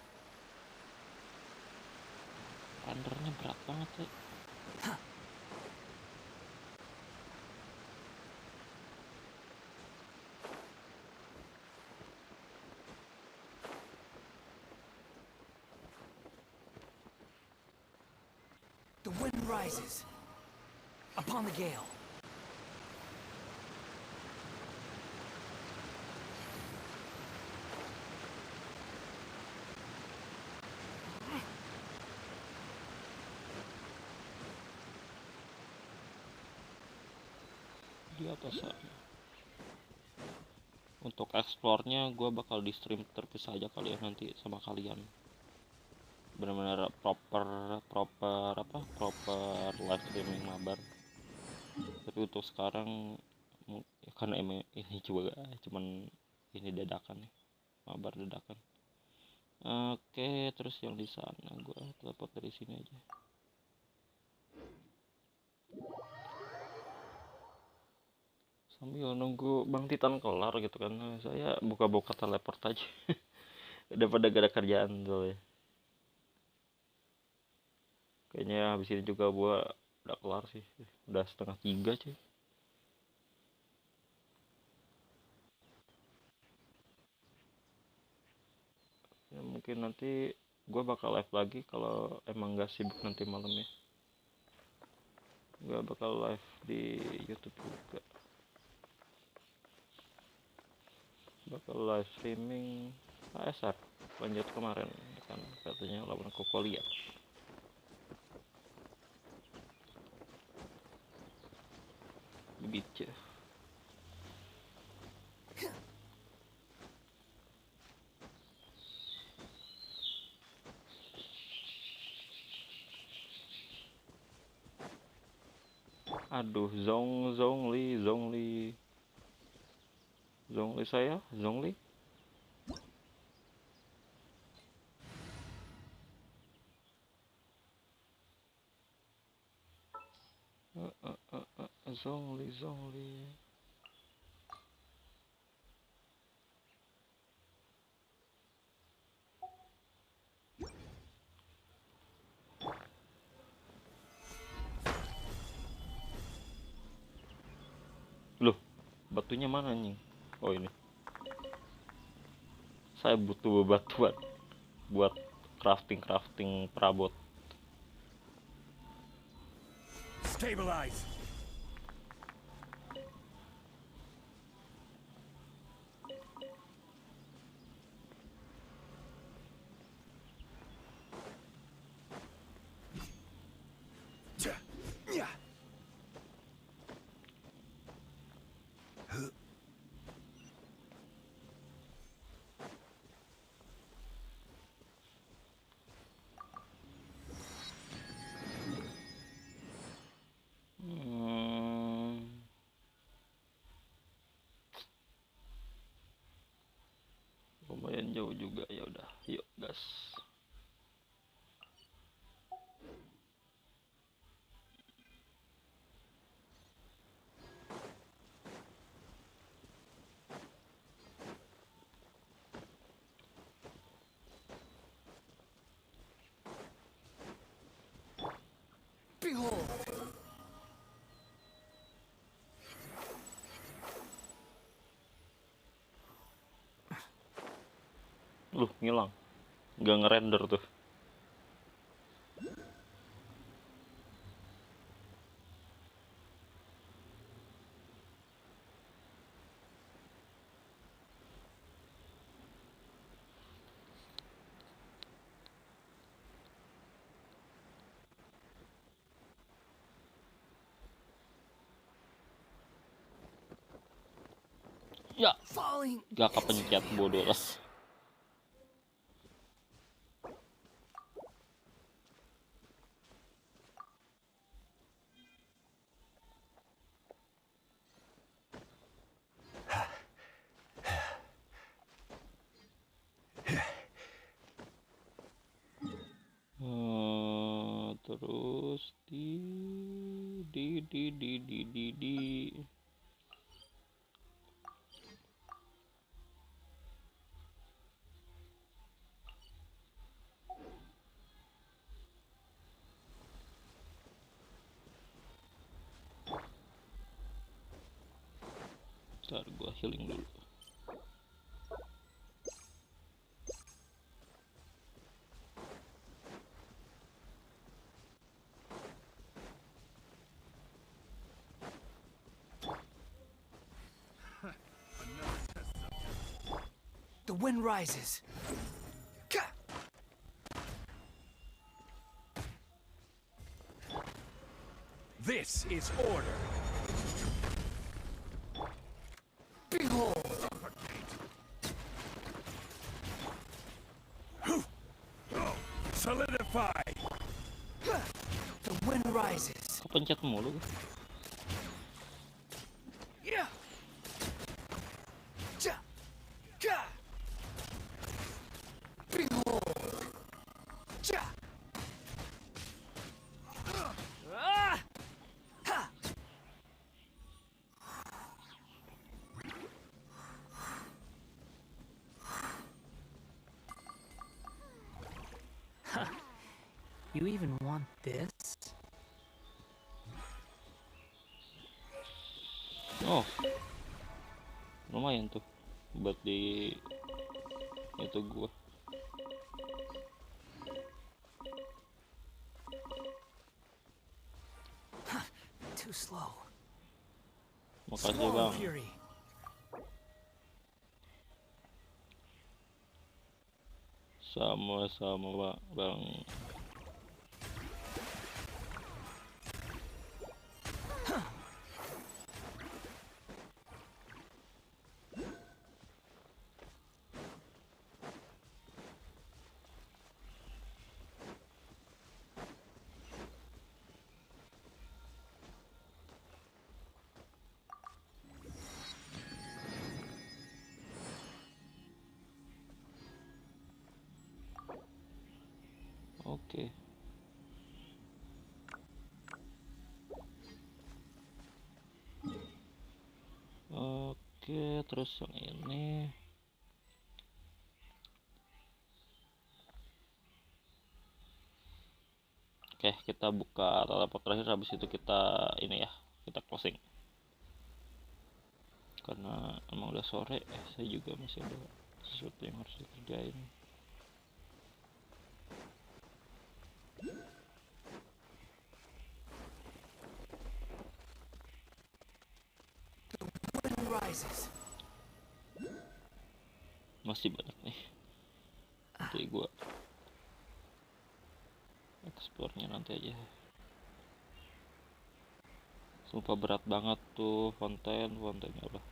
Rendernya berat banget sih. The wind rises upon the gale. Di atas sana. Untuk explore-nya gue bakal di stream terpisah aja kali ya nanti sama kalian. Benar-benar proper live streaming mabar. Tapi untuk sekarang ya karena ini juga cuman ini dadakan nih, mabar dadakan. Oke, terus yang di sana gue teleport dari sini aja. sambil nunggu Bang Titan kelar gitu kan. Saya buka-buka teleport aja. Daripada gak ada kerjaan tuh ya. Kayaknya habis ini juga gua udah kelar sih. Udah 2:30 cuy. Ya, mungkin nanti gue bakal live lagi kalau emang gak sibuk nanti malam ya. Gue bakal live di YouTube juga. Bakal live streaming ASR lanjut kemarin kan katanya lawan Keliatan. Begitu. Aduh, Zongli saya, Zongli. Zongli. Loh, batunya mana nih? Oh ini. Saya butuh batuan buat crafting perabot. Stabilize. Lumayan jauh juga, ya udah, yuk gas. Behold. Ngilang, nggak ngerender tuh. Ya, gak kepencet bodoh lah. Terus di ntar gua healing dulu. The wind rises. This is order. Behold. Solidify. The wind rises. Kepencet mulu. Yeah. Behold. You even want this? Oh, lumayan tuh buat di itu gua. Too slow. Makasih Slow bang. and fury. Sama-sama bang. Oke. Oke, terus yang ini. Oke, kita buka teleport terakhir, habis itu kita ini ya, kita closing. Karena emang udah sore, saya juga masih ada sesuatu yang harus dikerjain. Masih banyak nih. Nanti gua explore-nya nanti aja. Sumpah berat banget tuh fontennya apa.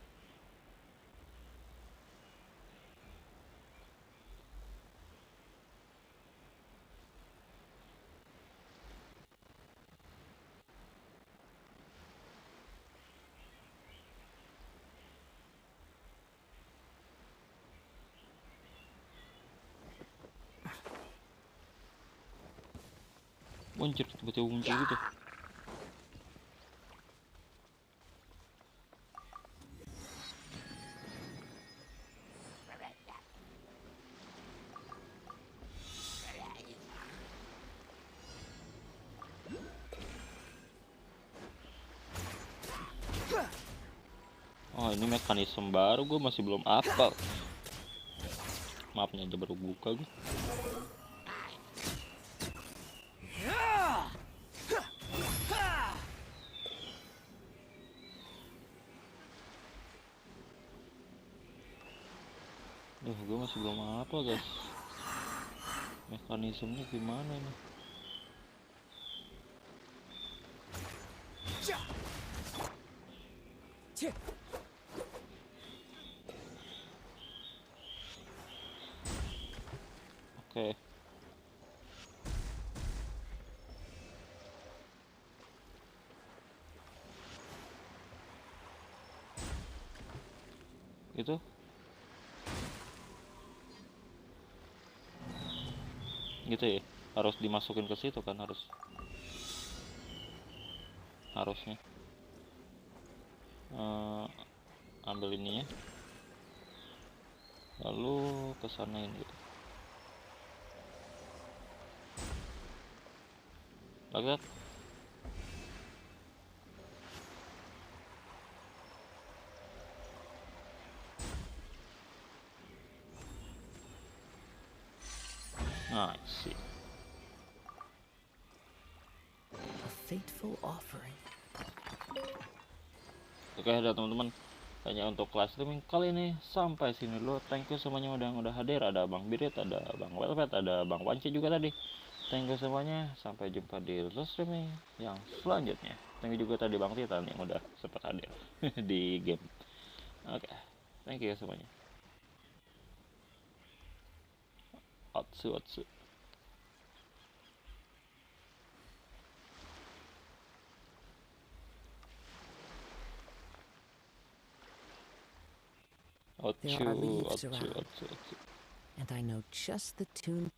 Muncul tiba-tiba muncul gitu. Oh ini mekanisme baru, gue masih belum hafal. Maafnya aja baru buka gue. Gue masih belum apa guys, mekanismenya gimana ini. Oke. Gitu. Gitu ya, harus dimasukin ke situ kan, harusnya ambil ininya lalu kesanain gitu lagi. I see. A fateful offering. Oke dah teman-teman, hanya untuk kelas streaming kali ini sampai sini dulu. Thank you semuanya udah hadir. Ada Bang Birit, ada Bang Velvet, ada Bang Wanci juga tadi. Thank you semuanya. Sampai jumpa di live streaming yang selanjutnya. Thank you juga tadi Bang Titan yang udah sempat hadir di game. Oke, thank you semuanya. Atsu. There are leaves around, and I know just the tune